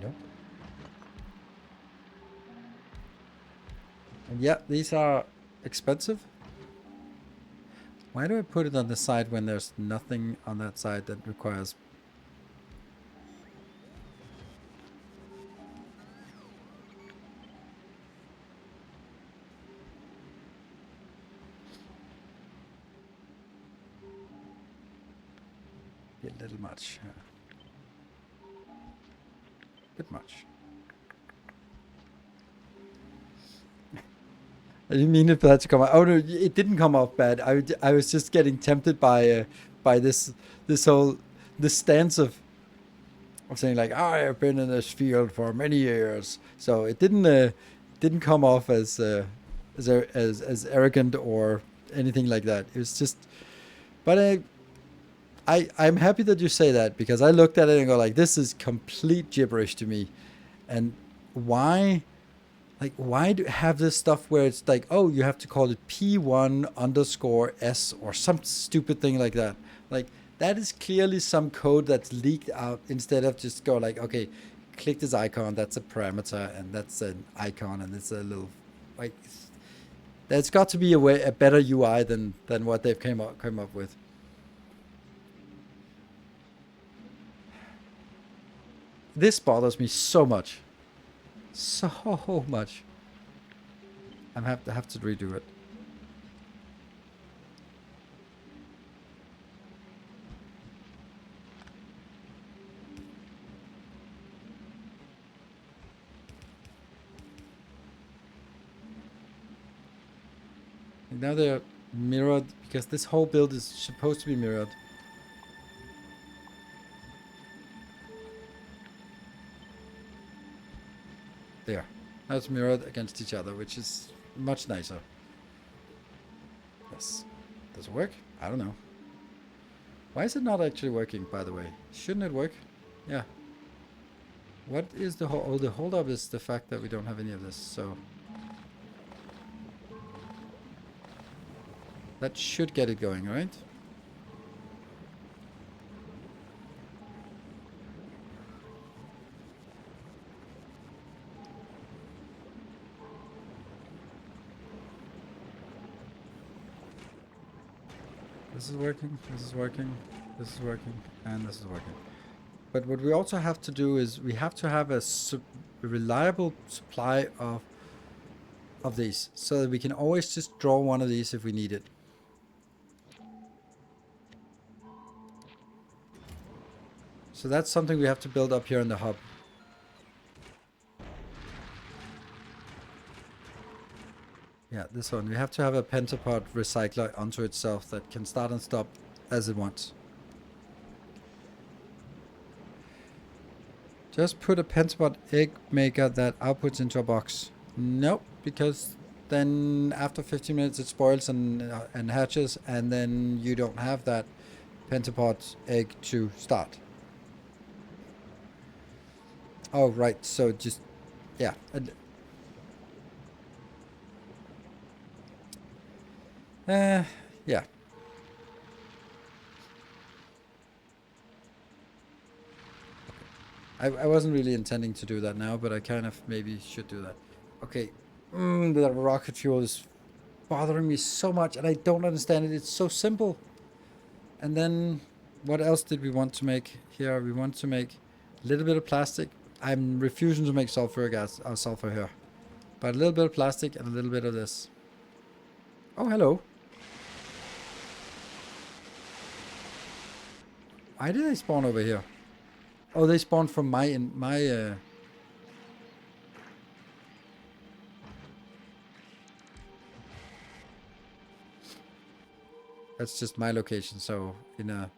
Nope. And yeah, these are expensive. Why do I put it on the side when there's nothing on that side that requires... Be a little much. Bit much. I didn't mean it for that to come out. Oh no, it didn't come off bad. I was just getting tempted by this whole this stance of saying like, I have been in this field for many years, so it didn't come off as as arrogant or anything like that. It was just, but I'm happy that you say that, because I looked at it and go like, this is complete gibberish to me, and why? Like, why do have this stuff where it's like, oh, you have to call it P1 underscore S or some stupid thing like that? Like, that is clearly some code that's leaked out, instead of just go like, okay, click this icon, that's a parameter, and that's an icon, and it's a little, like, there's got to be a better UI than what they've came up with. This bothers me so much. So much. I have to redo it. And now they're mirrored, because this whole build is supposed to be mirrored. There. Now it's mirrored against each other, which is much nicer. Yes. Does it work? I don't know. Why is it not actually working, by the way? Shouldn't it work? Yeah. What is the oh, the holdup is the fact that we don't have any of this, so that should get it going, right? This is working, this is working, this is working, and this is working. But what we also have to do is we have to have a reliable supply of these, so that we can always just draw one of these if we need it. So that's something we have to build up here in the hub. Yeah, this one. We have to have a pentapod recycler onto itself that can start and stop as it wants. Just put a pentapod egg maker that outputs into a box. Nope, because then after 15 minutes it spoils and hatches, and then you don't have that pentapod egg to start. Oh, right. So just, yeah. Yeah. I wasn't really intending to do that now, but I kind of maybe should do that. Okay. The rocket fuel is bothering me so much, and I don't understand it. It's so simple. And then, what else did we want to make here? We want to make a little bit of plastic. I'm refusing to make sulfuric acid, sulfur here. But a little bit of plastic and a little bit of this. Oh, hello. Why did they spawn over here? Oh, they spawned from my That's just my location, so in a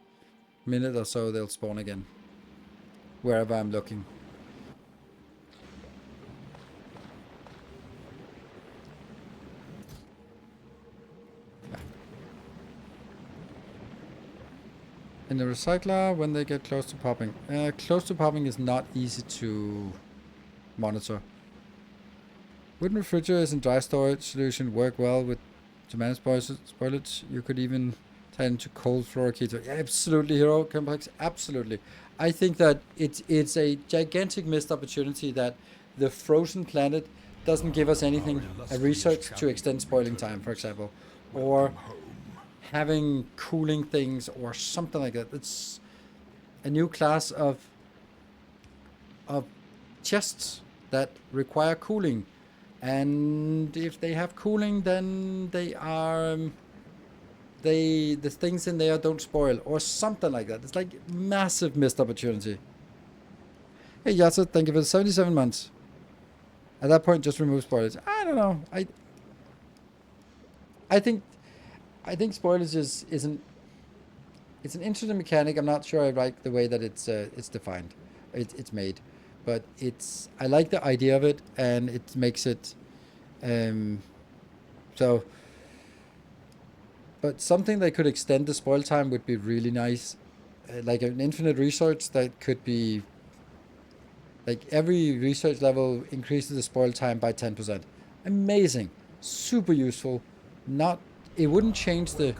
minute or so they'll spawn again. wherever I'm looking. In the recycler, when they get close to popping. Close to popping is not easy to monitor. Wooden refrigerators and dry storage solution work well with to manage spoilage. You could even turn into cold fluoroketo. Yeah, absolutely, Hero Complex. Absolutely. I think that it's a gigantic missed opportunity that the frozen planet doesn't give us anything. A research to extend spoiling time, for example, or having cooling things or something like that. It's a new class of chests that require cooling, and if they have cooling, then they are the things in there don't spoil or something like that. It's like massive missed opportunity. Hey Yasa, thank you for the 77 months. At that point, just remove spoilage. I don't know. I think spoilage isn't. It's an interesting mechanic. I'm not sure I like the way that it's defined. It's made, but I like the idea of it, and it makes it so. But something that could extend the spoil time would be really nice, like an infinite research that could be like every research level increases the spoil time by 10%. Amazing, super useful. Not it wouldn't change the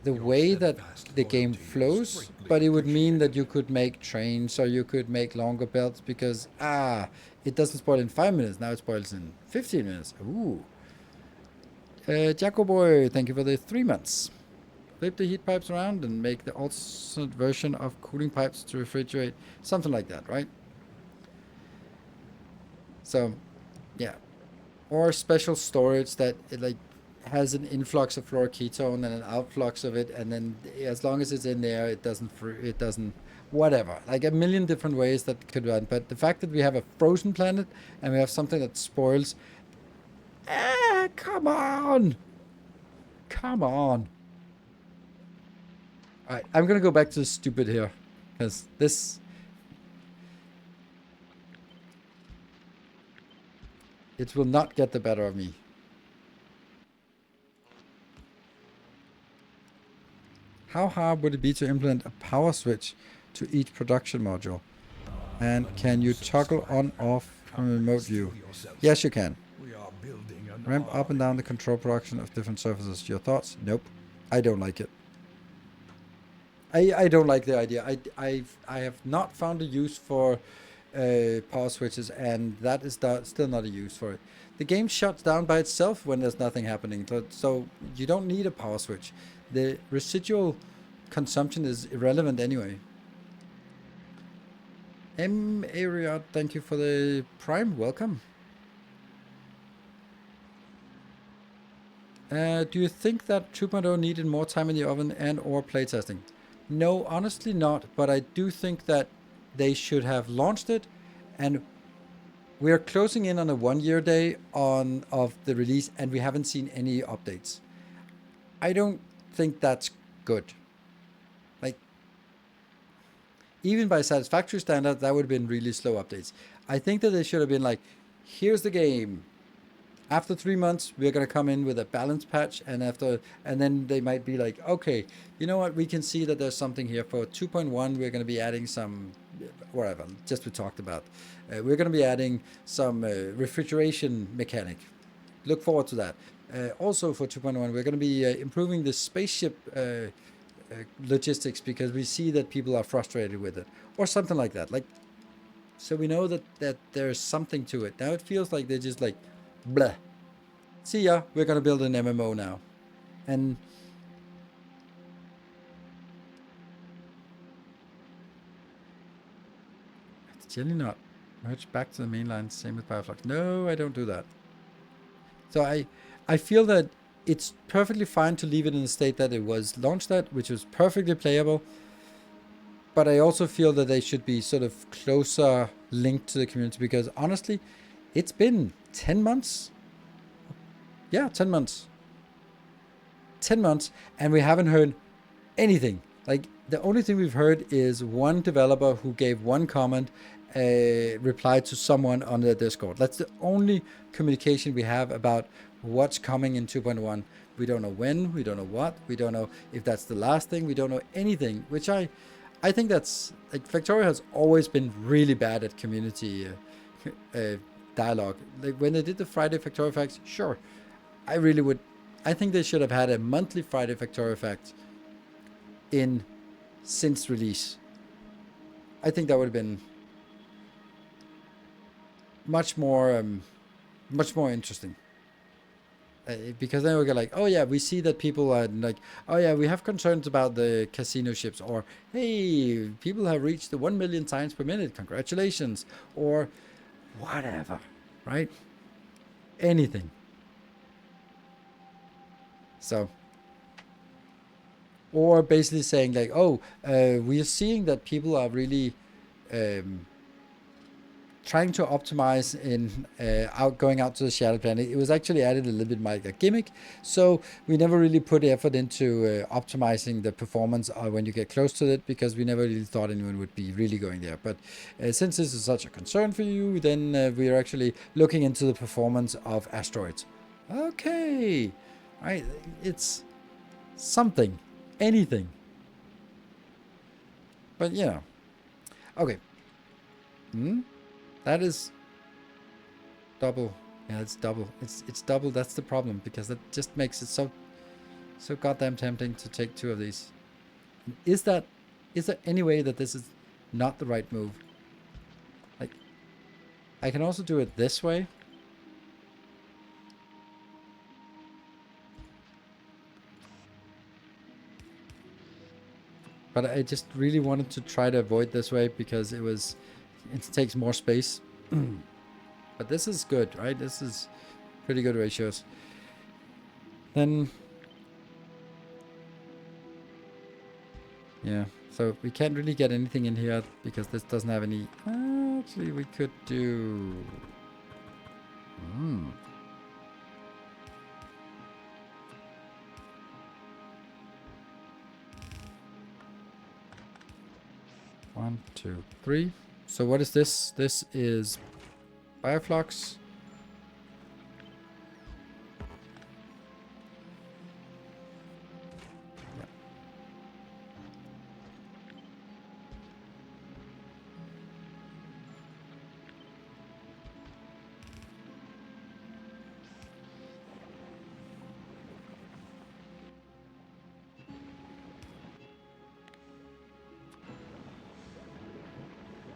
way that the game flows, but it would mean that you could make trains or you could make longer belts because it doesn't spoil in 5 minutes, now it spoils in 15 minutes. Ooh. Jacko Boy, thank you for the 3 months. Flip the heat pipes around and make the alternate version of cooling pipes to refrigerate. Something like that, right? So, yeah. Or special storage that it like has an influx of fluoroketone and an outflux of it, and then as long as it's in there, it doesn't whatever. Like a million different ways that could run. But the fact that we have a frozen planet and we have something that spoils. Come on! Come on! Alright, I'm gonna go back to the stupid here. Because this... It will not get the better of me. How hard would it be to implement a power switch to each production module? And can you toggle on off from a remote view? Yes, you can. Ramp up and down the control production of different surfaces. Your thoughts? Nope. I don't like it. I don't like the idea. I have not found a use for power switches, and that is still not a use for it. The game shuts down by itself when there's nothing happening, so you don't need a power switch. The residual consumption is irrelevant anyway. M. Ariad, thank you for the Prime. Welcome. Do you think that 2.0 needed more time in the oven and or playtesting? No, honestly not, but I do think that they should have launched it, and we are closing in on a 1-year day of the release, and we haven't seen any updates. I don't think that's good. Like, even by satisfactory standard, that would have been really slow updates. I think that they should have been like, here's the game. After 3 months, we're gonna come in with a balance patch, and then they might be like, okay, you know what? We can see that there's something here for 2.1. We're gonna be adding some, whatever. Just we talked about. We're gonna be adding some refrigeration mechanic. Look forward to that. Also for 2.1, we're gonna be improving the spaceship logistics because we see that people are frustrated with it, or something like that. Like, so we know that there's something to it. Now it feels like they're just like, blah. See ya, we're gonna build an MMO now. And it's generally not merge back to the main line, same with Bioflux. No, I don't do that. So I feel that it's perfectly fine to leave it in the state that it was launched at, which was perfectly playable. But I also feel that they should be sort of closer linked to the community, because honestly, it's been 10 months. Yeah, 10 months. 10 months, and we haven't heard anything Like, the only thing we've heard is one developer who gave one comment, reply to someone on the Discord. That's the only communication we have about what's coming in 2.1. We don't know when, we don't know what, we don't know if that's the last thing, we don't know anything, which I think that's, like, Factorio has always been really bad at community dialogue. Like, when they did the Friday Factorio Facts, sure, I think they should have had a monthly Friday Factorio Fact in since release. I think that would have been much more interesting. Because then we go like, oh yeah, we see that people are like, oh yeah, we have concerns about the casino ships, or hey, people have reached the 1 million signs per minute, congratulations, or whatever, right? Anything. So, or basically saying like, oh, we are seeing that people are really um, trying to optimize in going out to the shadow planet. It was actually added a little bit like a gimmick, so we never really put effort into optimizing the performance when you get close to it, because we never really thought anyone would be really going there. But since this is such a concern for you, then we are actually looking into the performance of asteroids. Okay, right, it's something, anything, but okay. That is double. Yeah, it's double. It's double. That's the problem, because that just makes it so goddamn tempting to take two of these. Is there any way that this is not the right move? Like, I can also do it this way. But I just really wanted to try to avoid this way because it takes more space. But this is good, right? This is pretty good ratios. Then, yeah, so we can't really get anything in here because this doesn't have any. Actually, we could do. One, two, three. So what is this? This is Bioflux. Yeah.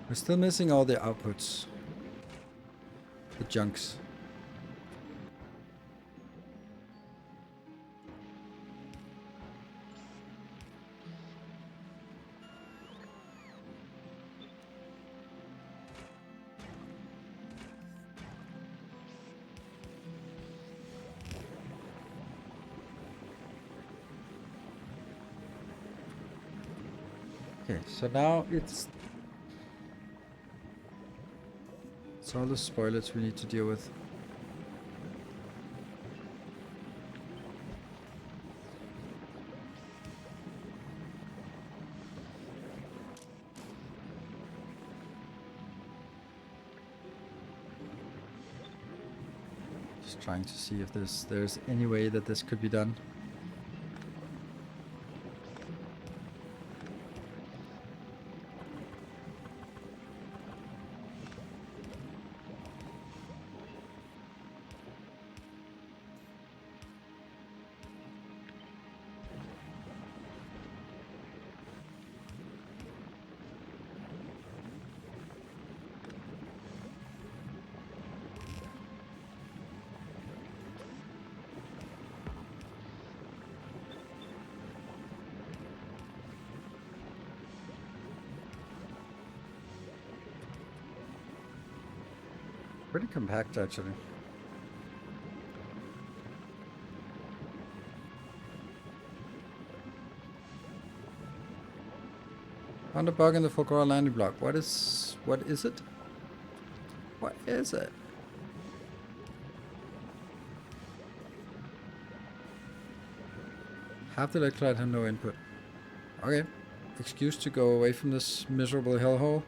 We're still missing all the outputs. The junks. Okay, so now it's all the spoilers we need to deal with. Just trying to see if there's any way that this could be done. Pretty compact, actually. Found a bug in the Factorio landing block. What is it? What is it? Half the electrolyte have no input. Okay. excuse to go away from this miserable hellhole.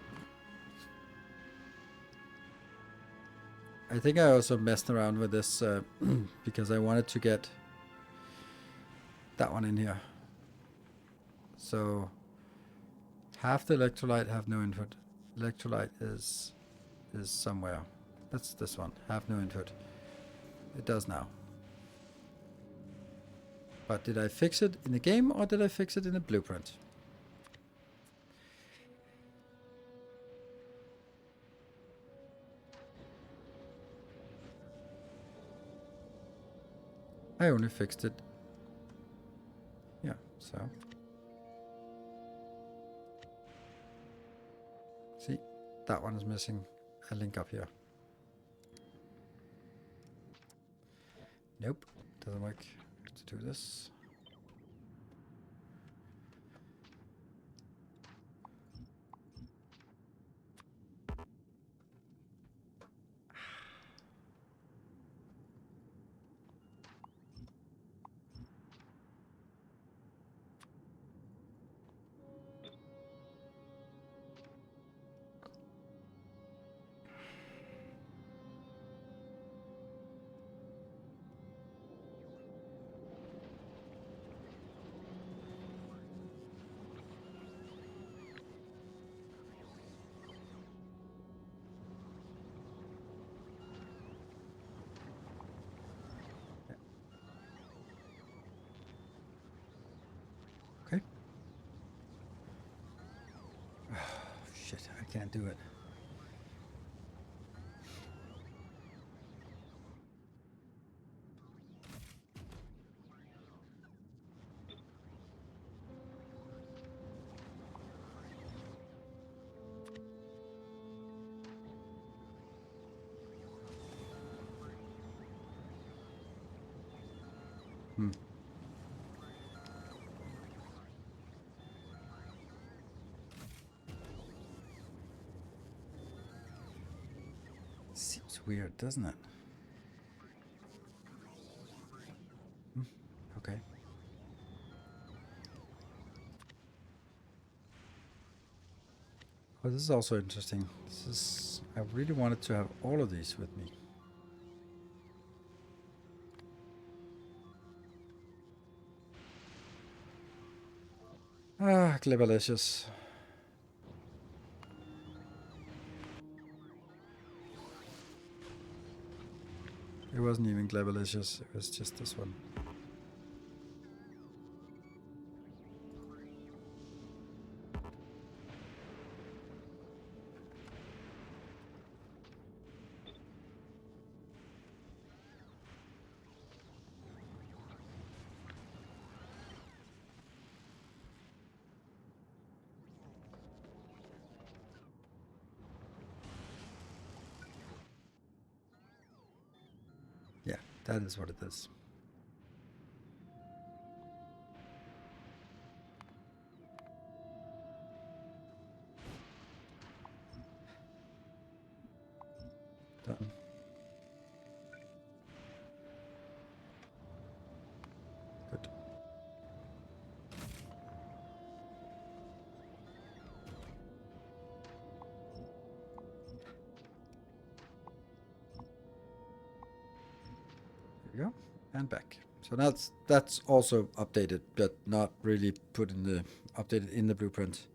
I think I also messed around with this because I wanted to get that one in here. So half the electrolyte, have no input. Electrolyte is somewhere. That's this one. Have no input. It does now. But did I fix it in the game or did I fix it in the blueprint? I only fixed it. Yeah, so. See, that one is missing a link up here. Nope, doesn't work to do this. Okay. Oh, shit, I can't do it. Seems weird, doesn't it? Okay. Oh, this is also interesting. This is... I really wanted to have all of these with me. Ah, Glebalicious. It wasn't even Glebalicious, it was just this one. Yeah, that is what it is. Done. Good. There we go. And back. So that's also updated, but not really put in the updated in the blueprint.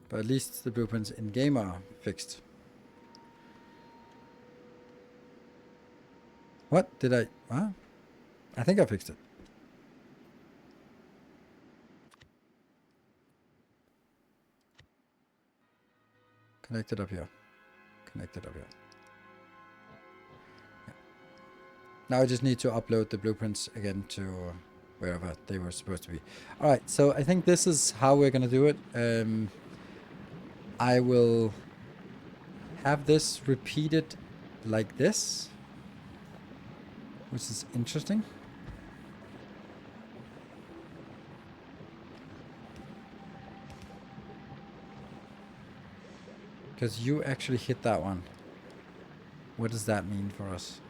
But at least the blueprints in game are fixed. What did I? Huh? I think I fixed it. Connected up here. Connected up here. Yeah. Now I just need to upload the blueprints again to wherever they were supposed to be. All right, so I think this is how we're gonna do it. I will have this repeated like this, which is interesting. Because you actually hit that one. What does that mean for us?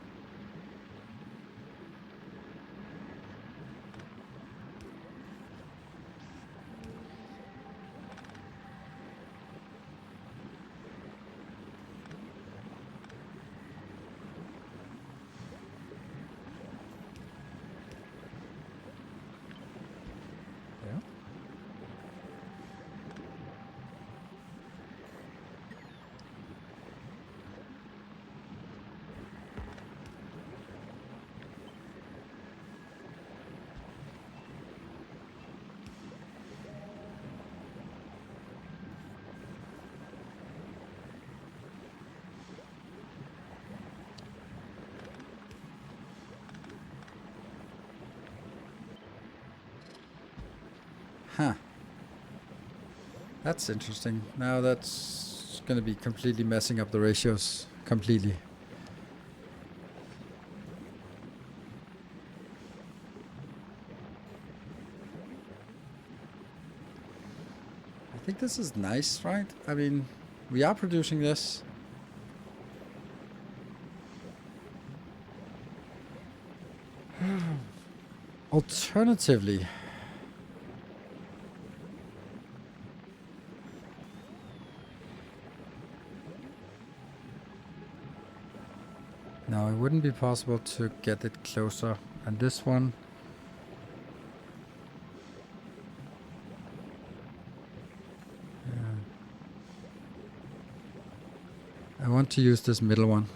Huh. That's interesting. Now that's going to be completely messing up the ratios. Completely. I think this is nice, right? I mean, we are producing this. Alternatively, no, it wouldn't be possible to get it closer. And this one, I want to use this middle one.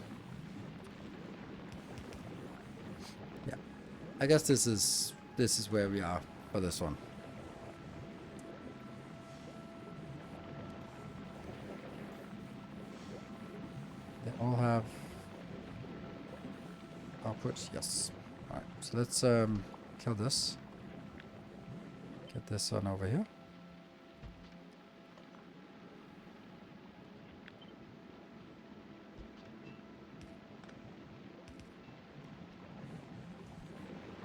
Yeah, I guess this is where we are for this one. They all have outputs. Yes. All right. So let's kill this. Get this one over here.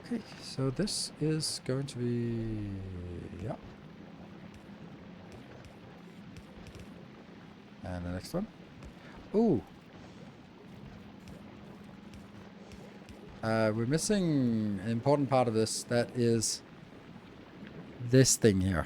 Okay, so this is going to be, yeah. And the next one. Ooh. We're missing an important part of this. That is this thing here.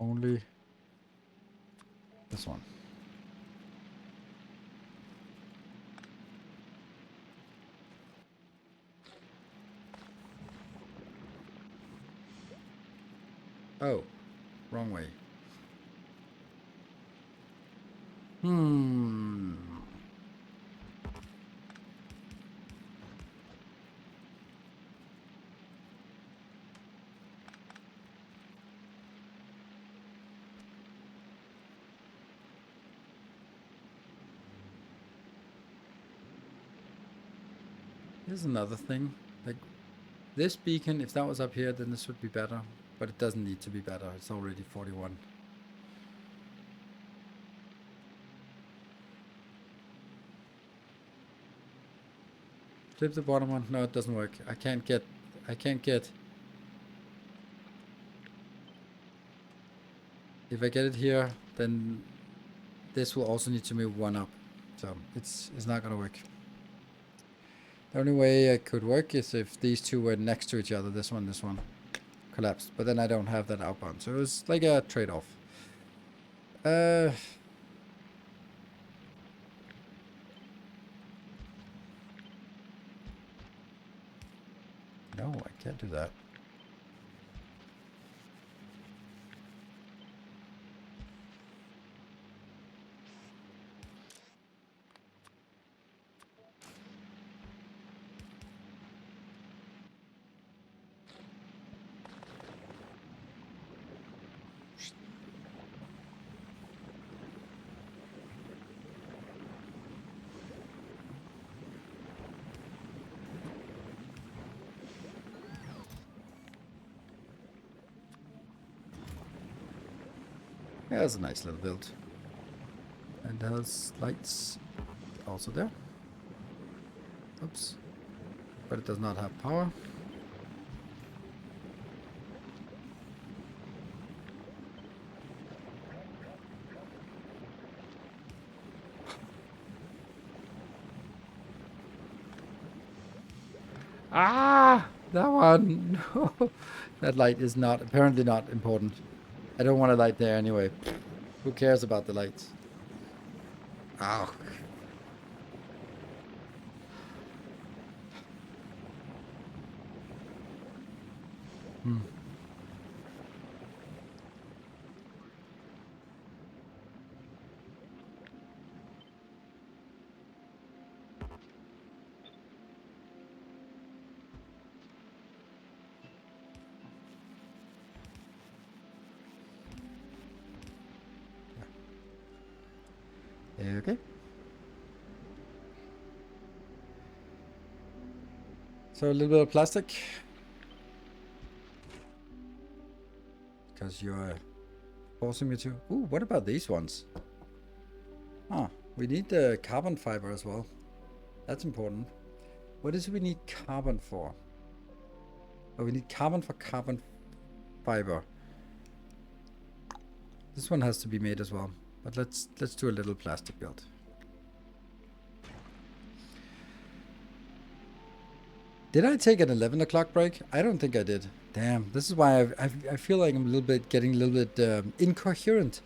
Only this one. Oh, wrong way. Here's another thing. Like this beacon, if that was up here, then this would be better. But it doesn't need to be better. It's already 41. Flip the bottom one. No, it doesn't work. I can't get. If I get it here, then this will also need to move one up. So it's not gonna work. The only way it could work is if these two were next to each other. This one collapsed. But then I don't have that outbound. So it's like a trade-off. No, I can't do that. Yeah, that's a nice little build. And has lights also there. Oops. But it does not have power. Ah! That one! No! That light is apparently not important. I don't want a light there anyway. Who cares about the lights? Ow. Okay. So a little bit of plastic. Because you're forcing me to. Ooh, what about these ones? Ah, we need the carbon fiber as well. That's important. What is it we need carbon for? Oh, we need carbon for carbon fiber. This one has to be made as well. But let's do a little plastic build. Did I take an 11 o'clock break? I don't think I did. Damn, this is why I feel like I'm getting a little bit incoherent.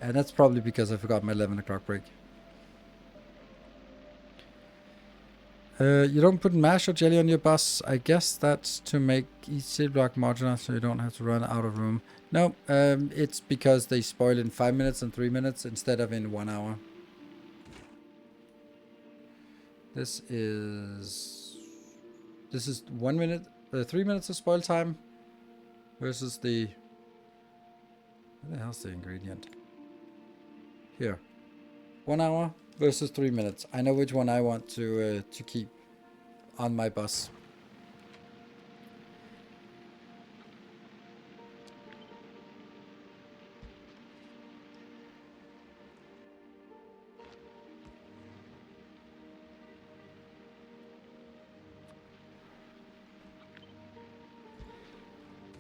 And that's probably because I forgot my 11 o'clock break. You don't put mash or jelly on your bus. I guess that's to make each city block modular so you don't have to run out of room. No, it's because they spoil in 5 minutes and 3 minutes instead of in 1 hour. This is 1 minute, 3 minutes of spoil time versus the, what the hell's the ingredient? Here, 1 hour versus 3 minutes. I know which one I want to keep on my bus.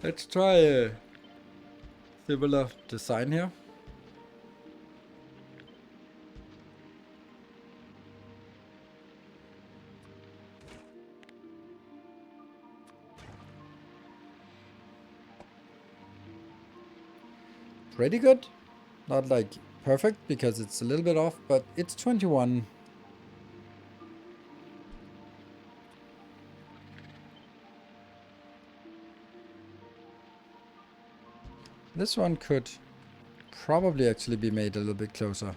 Let's try a similar design here. Pretty good. Not like perfect because it's a little bit off, but it's 21. This one could probably actually be made a little bit closer.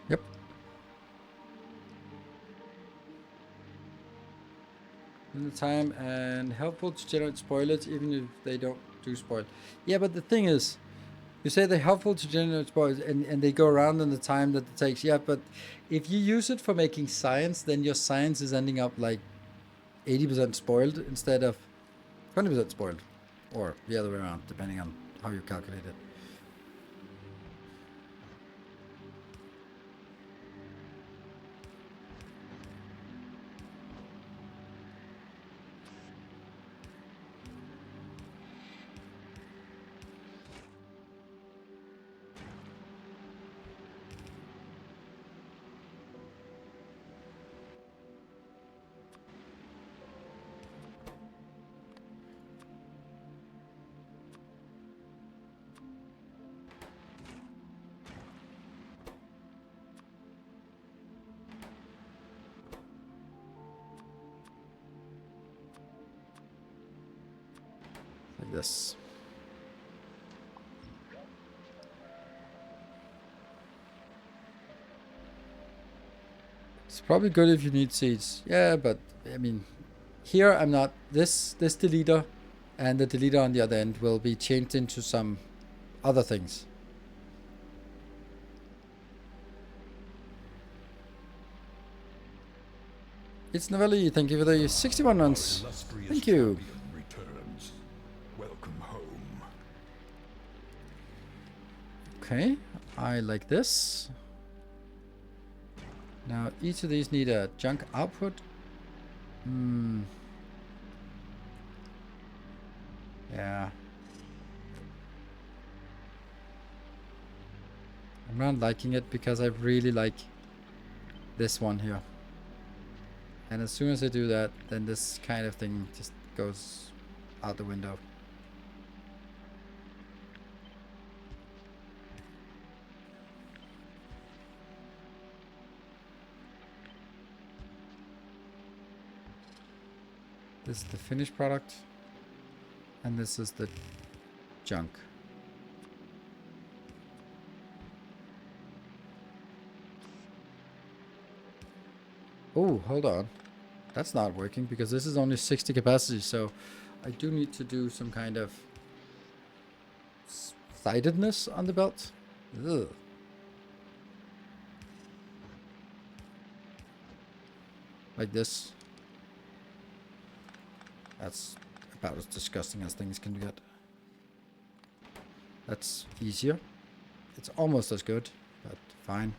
Yep. In the time and helpful to generate spoilers even if they don't do spoil. Yeah, but the thing is, you say they're helpful to generate spoilers and they go around in the time that it takes. Yeah, but if you use it for making science, then your science is ending up like 80% spoiled instead of 20% spoiled. Or the other way around, depending on how you calculate it. Like this. It's probably good if you need seeds. Yeah, but I mean, here I'm not. This deleter and the deleter on the other end will be changed into some other things. It's Novelli. Thank you for the 61 runs. Thank you. Returns. Welcome home. Okay, I like this. Now each of these need a junk output. Yeah. I'm not liking it because I really like this one here. And as soon as I do that, then this kind of thing just goes out the window. This is the finished product, and this is the junk. Oh, hold on. That's not working because this is only 60 capacity, so I do need to do some kind of sidedness on the belt. Ugh. Like this. That's about as disgusting as things can get. That's easier. It's almost as good, but fine.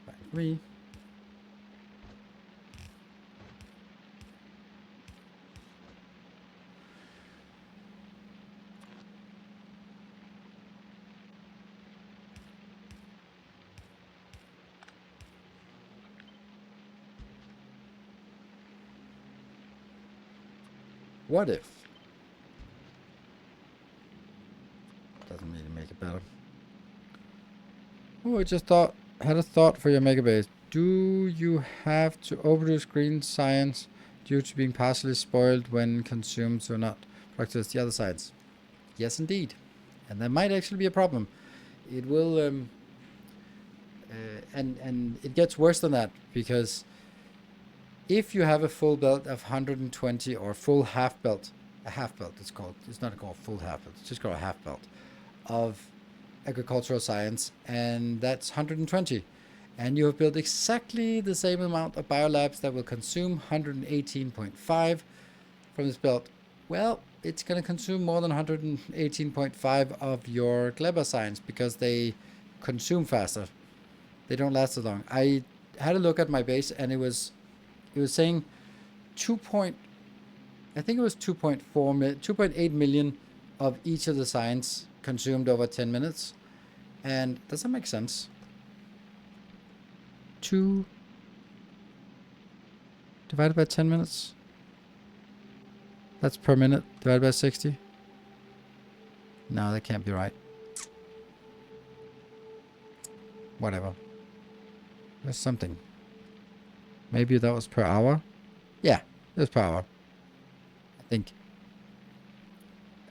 Fine for me. What if? Doesn't really make it better. Oh, I just had a thought for your megabase. Do you have to overdo screen science due to being partially spoiled when consumed or not practice the other sides? Yes, indeed. And that might actually be a problem. It will, and it gets worse than that, because if you have a full belt of 120 or full half belt, a half belt it's called, it's not called full half belt, it's just called a half belt of agricultural science, and that's 120. And you have built exactly the same amount of biolabs that will consume 118.5 from this belt. Well, it's going to consume more than 118.5 of your Gleba science because they consume faster. They don't last as long. I had a look at my base, and it was saying 2.8 million of each of the science consumed over 10 minutes. And does that make sense? 2 divided by 10 minutes? That's per minute divided by 60? No, that can't be right. Whatever. There's something. Maybe that was per hour? Yeah, it was per hour. I think.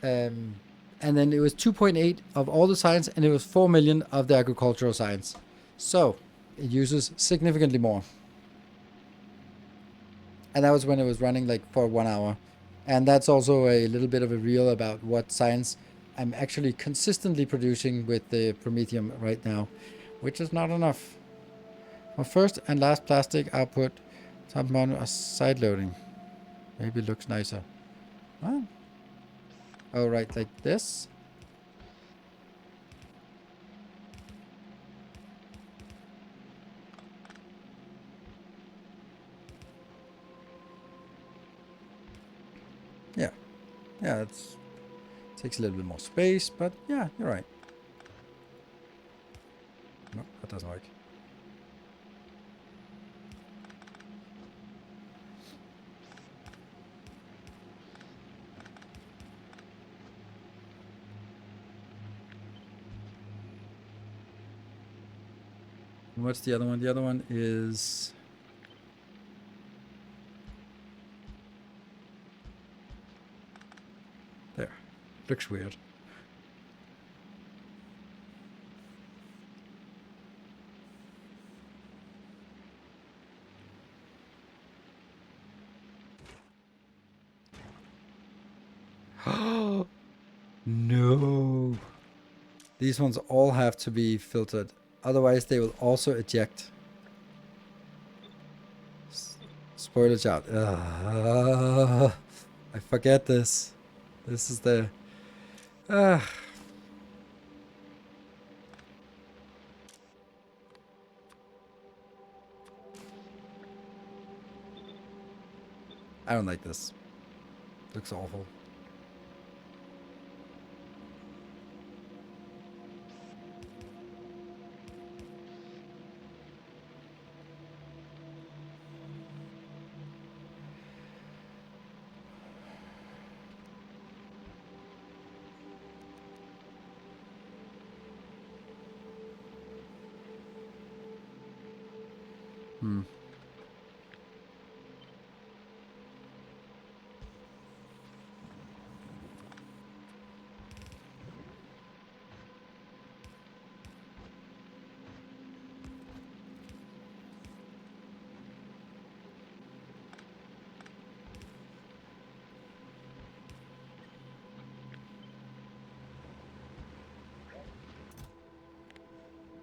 And then it was 2.8 of all the science, and it was 4 million of the agricultural science. So it uses significantly more. And that was when it was running like for 1 hour. And that's also a little bit of a reel about what science I'm actually consistently producing with the Prometheum right now, which is not enough. For first and last plastic output, some mono side loading. Maybe it looks nicer. Huh? Oh, right, like this. Yeah. Yeah, it takes a little bit more space, but yeah, you're right. No, that doesn't work. And what's the other one? The other one is... there. Looks weird. Oh no. These ones all have to be filtered. Otherwise they will also eject. Spoilage out. I forget this. This is the... I don't like this. Looks awful.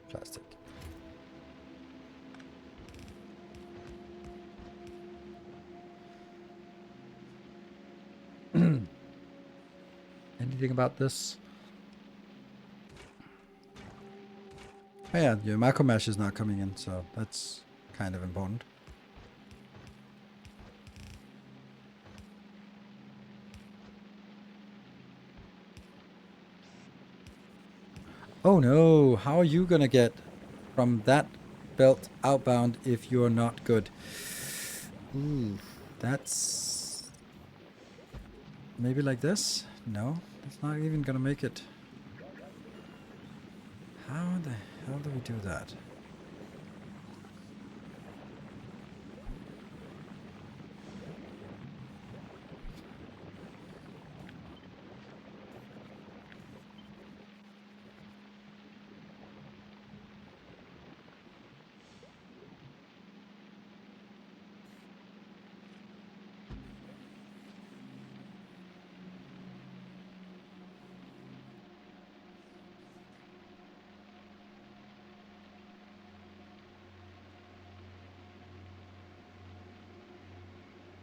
Plastic. Anything about this? Oh yeah, your macro mesh is not coming in, so that's kind of important. Oh no, how are you gonna get from that belt outbound if you're not good? Ooh, that's... Maybe like this? No, it's not even gonna make it. How the hell do we do that?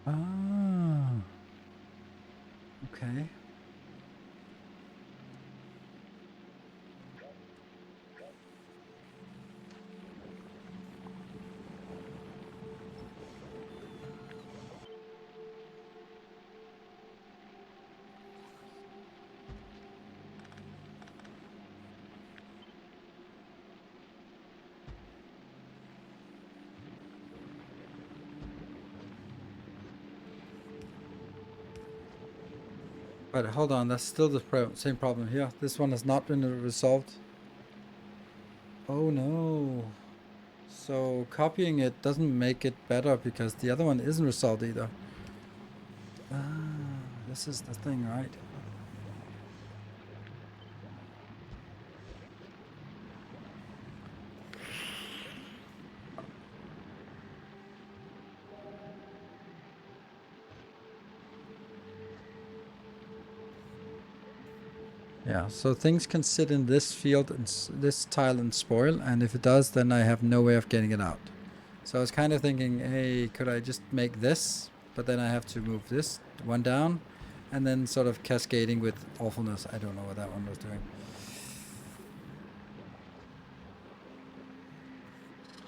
Ah, okay. But hold on, that's still the same problem here. This one has not been resolved. Oh no. So copying it doesn't make it better because the other one isn't resolved either. Ah, this is the thing, right? Yeah, so things can sit in this field and this tile and spoil, and if it does, then I have no way of getting it out. So I was kind of thinking, hey, could I just make this? But then I have to move this one down, and then sort of cascading with awfulness. I don't know what that one was doing.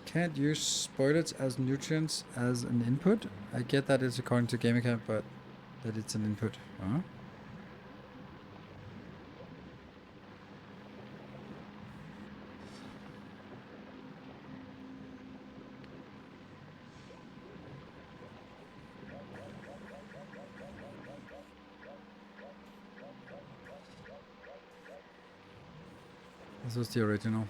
Can't use spoilage as nutrients as an input. I get that it's according to Gamecamp, but that it's an input. Huh? This was the original.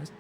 Yes.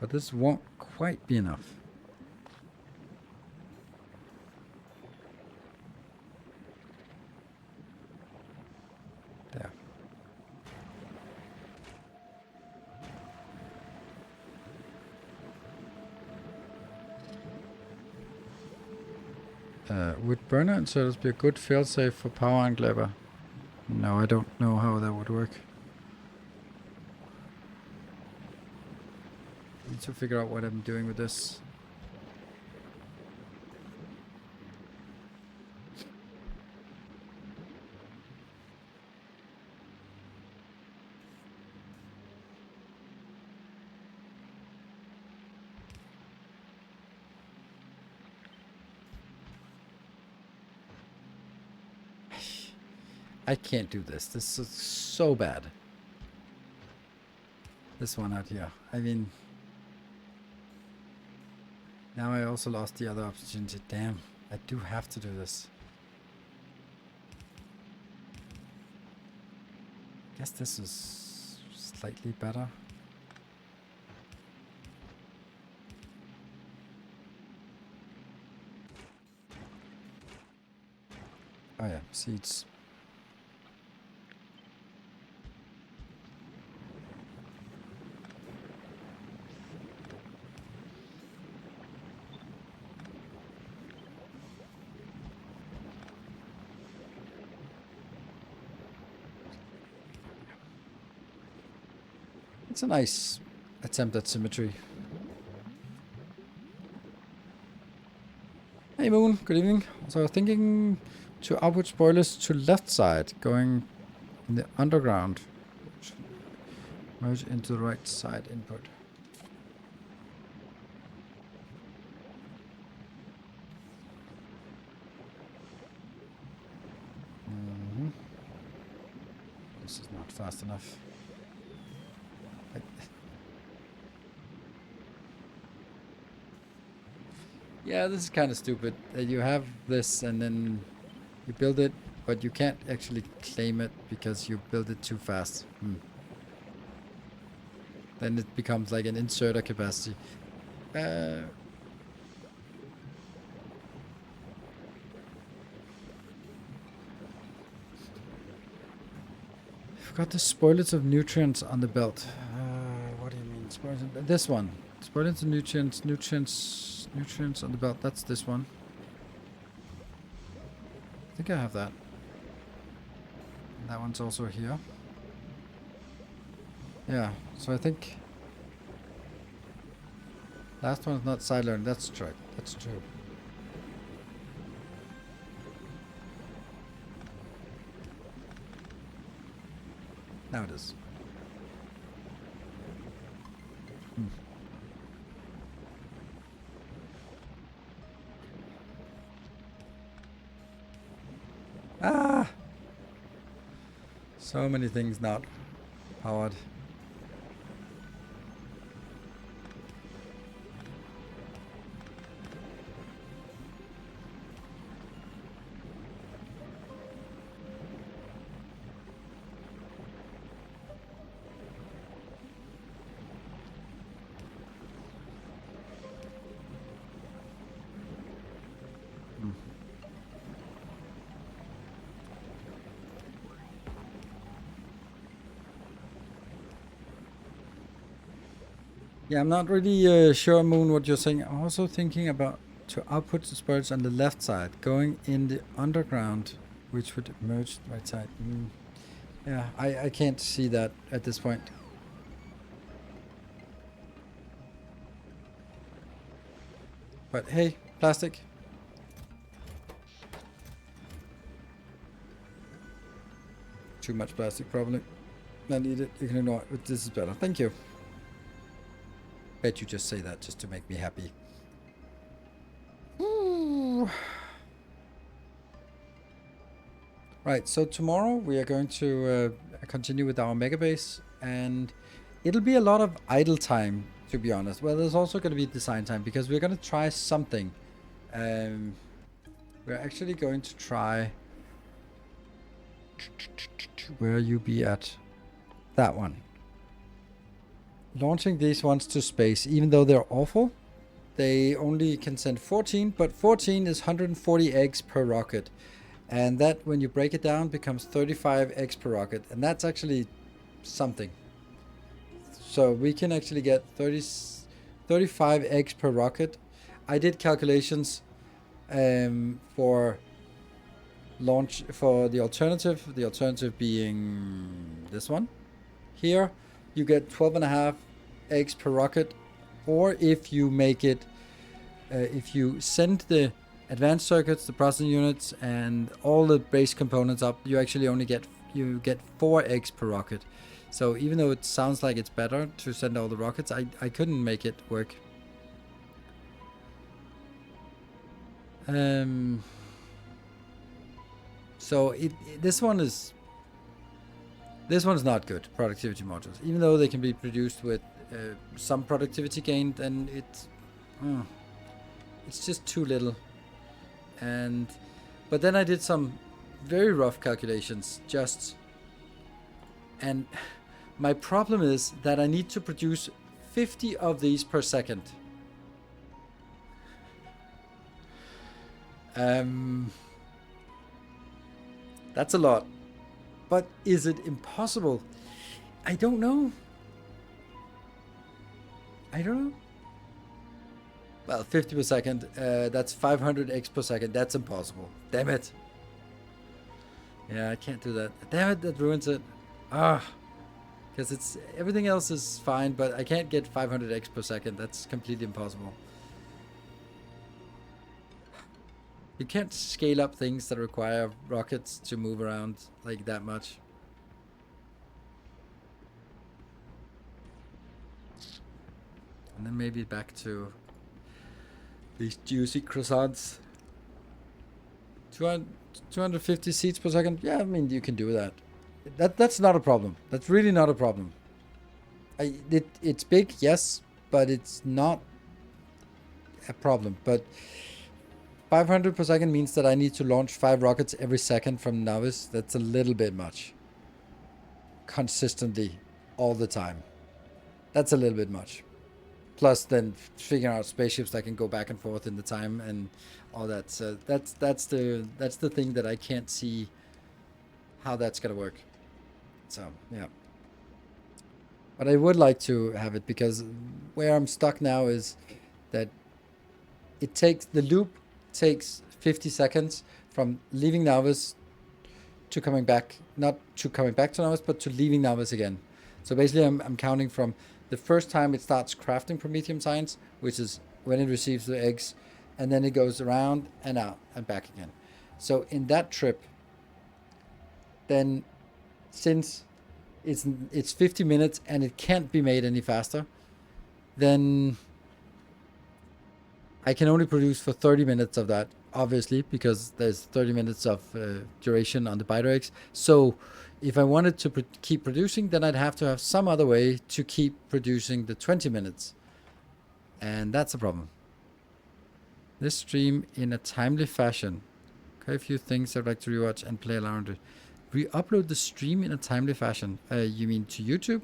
But this won't quite be enough. There. Would burner inserters be a good failsafe for power and Gleba? No, I don't know how that would work. Need to figure out what I'm doing with this. I can't do this. This is so bad. This one out here. I mean, now I also lost the other opportunity. Damn, I do have to do this. Guess this is slightly better. Oh yeah, seeds. It's a nice attempt at symmetry. Hey Moon, good evening. So thinking to output spoilers to left side, going in the underground. Merge into the right side input. This is not fast enough. Yeah, this is kind of stupid. That you have this and then you build it, but you can't actually claim it because you build it too fast. Then it becomes like an inserter capacity. I've got the spoilers of nutrients on the belt. What do you mean? Spoilers? This one. Spoilers of nutrients, nutrients on the belt. That's this one. I think I have that. And that one's also here. Yeah, so I think last one is not side learn. That's true. That's true. Now it is. Ah! So many things not powered. Yeah, I'm not really sure, Moon, what you're saying. I'm also thinking about to output the spoilers on the left side, going in the underground, which would merge the right side. Yeah, I can't see that at this point. But hey, plastic. Too much plastic, probably. Not needed. You can ignore it. This is better. Thank you. Bet you just say that just to make me happy. Ooh. Right, so tomorrow we are going to continue with our mega base, and it'll be a lot of idle time, to be honest. Well, there's also going to be design time because we're going to try something. We're actually going to try. Where you be at? That one. Launching these ones to space, even though they're awful, they only can send 14, but 14 is 140 eggs per rocket. And that, when you break it down, becomes 35 eggs per rocket. And that's actually something. So we can actually get 35 eggs per rocket. I did calculations. for launch for the alternative being this one here. You get 12.5 eggs per rocket, or if you make it, if you send the advanced circuits, the processing units, and all the base components up, you actually only get 4 eggs per rocket. So even though it sounds like it's better to send all the rockets, I couldn't make it work. So this one is not good, productivity modules. Even though they can be produced with some productivity gained, and it's just too little. But then I did some very rough calculations and my problem is that I need to produce 50 of these per second. That's a lot. But is it impossible? I don't know. Well, 50 per second, that's 500 x per second. That's impossible. Damn it. Yeah, I can't do that. Damn it, that ruins it. Because it's everything else is fine, but I can't get 500 x per second. That's completely impossible. You can't scale up things that require rockets to move around like that much. And then maybe back to these juicy croissants. 250 seats per second. Yeah, I mean, you can do that. That's not a problem. That's really not a problem. It's big, yes, but it's not a problem. But 500 per second means that I need to launch 5 rockets every second from Novice. That's a little bit much. Consistently, all the time. That's a little bit much. Plus, then figuring out spaceships that can go back and forth in the time and all that. So that's the thing that I can't see how that's gonna work. So yeah. But I would like to have it, because where I'm stuck now is that the loop takes 50 seconds from leaving Novice to coming back, not to coming back to Novice, but to leaving Novice again. So basically I'm counting from the first time it starts crafting Prometheum science, which is when it receives the eggs, and then it goes around and out and back again. So in that trip, then since it's 50 minutes and it can't be made any faster, then I can only produce for 30 minutes of that, obviously, because there's 30 minutes of duration on the biter eggs. So if I wanted to keep producing, then I'd have to have some other way to keep producing the 20 minutes. And that's a problem. This stream in a timely fashion. Quite a few things I'd like to rewatch and play around with. Re-upload the stream in a timely fashion. You mean to YouTube?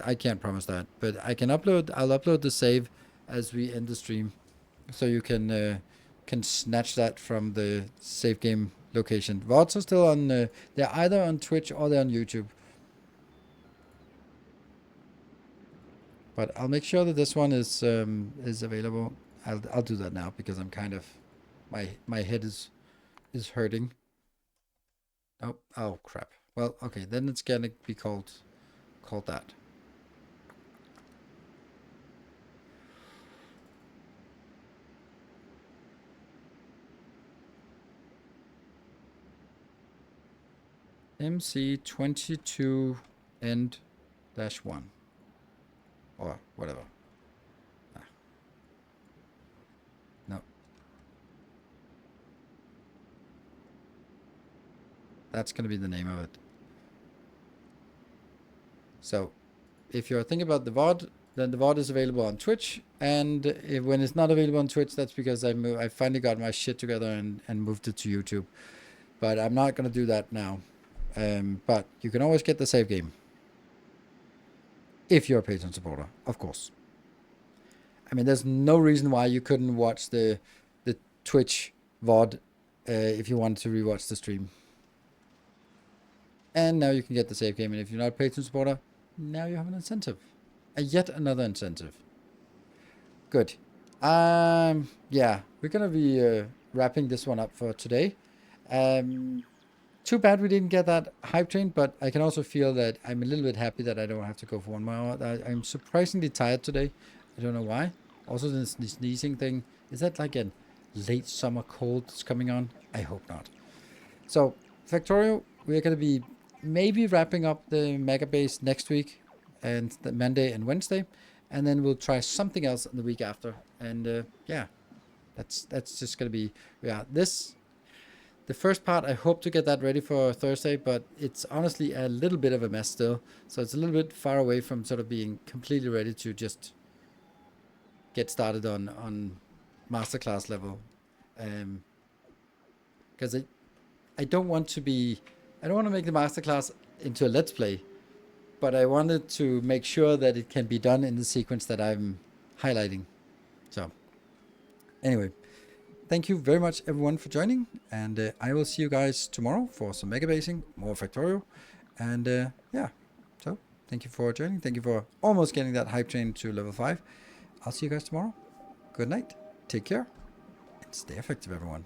I can't promise that. But I'll upload the save as we end the stream. So you can snatch that from the save game location. VODs are still on, they're either on Twitch or they're on YouTube. But I'll make sure that this one is available. I'll do that now, because I'm kind of, my head is hurting. Oh crap. Well, okay, then it's gonna be called that. MC22 end-1 or whatever. No. That's going to be the name of it. So if you're thinking about the VOD, then the VOD is available on Twitch. And when it's not available on Twitch, that's because I finally got my shit together and moved it to YouTube. But I'm not going to do that now. But you can always get the save game if you're a Patreon supporter, of course. I mean, there's no reason why you couldn't watch the Twitch VOD if you wanted to rewatch the stream. And now you can get the save game, and if you're not a Patreon supporter, now you have an incentive. Yet another incentive. Good. Yeah, we're gonna be wrapping this one up for today. Too bad we didn't get that hype train, but I can also feel that I'm a little bit happy that I don't have to go for 1 more hour. I'm surprisingly tired today. I don't know why. Also, this sneezing thing. Is that like a late summer cold that's coming on? I hope not. So, Factorio, we're going to be maybe wrapping up the mega base next week, and the Monday and Wednesday, and then we'll try something else the week after. And yeah, that's just going to be, yeah, this. The first part, I hope to get that ready for Thursday, but it's honestly a little bit of a mess still. So it's a little bit far away from sort of being completely ready to just get started on Masterclass level. Because I don't want to be, I don't want to make the Masterclass into a Let's Play, but I wanted to make sure that it can be done in the sequence that I'm highlighting. So anyway, thank you very much, everyone, for joining, and I will see you guys tomorrow for some mega basing, more Factorio, and yeah. So thank you for joining. Thank you for almost getting that hype train to level 5. I'll see you guys tomorrow. Good night. Take care, and stay effective, everyone.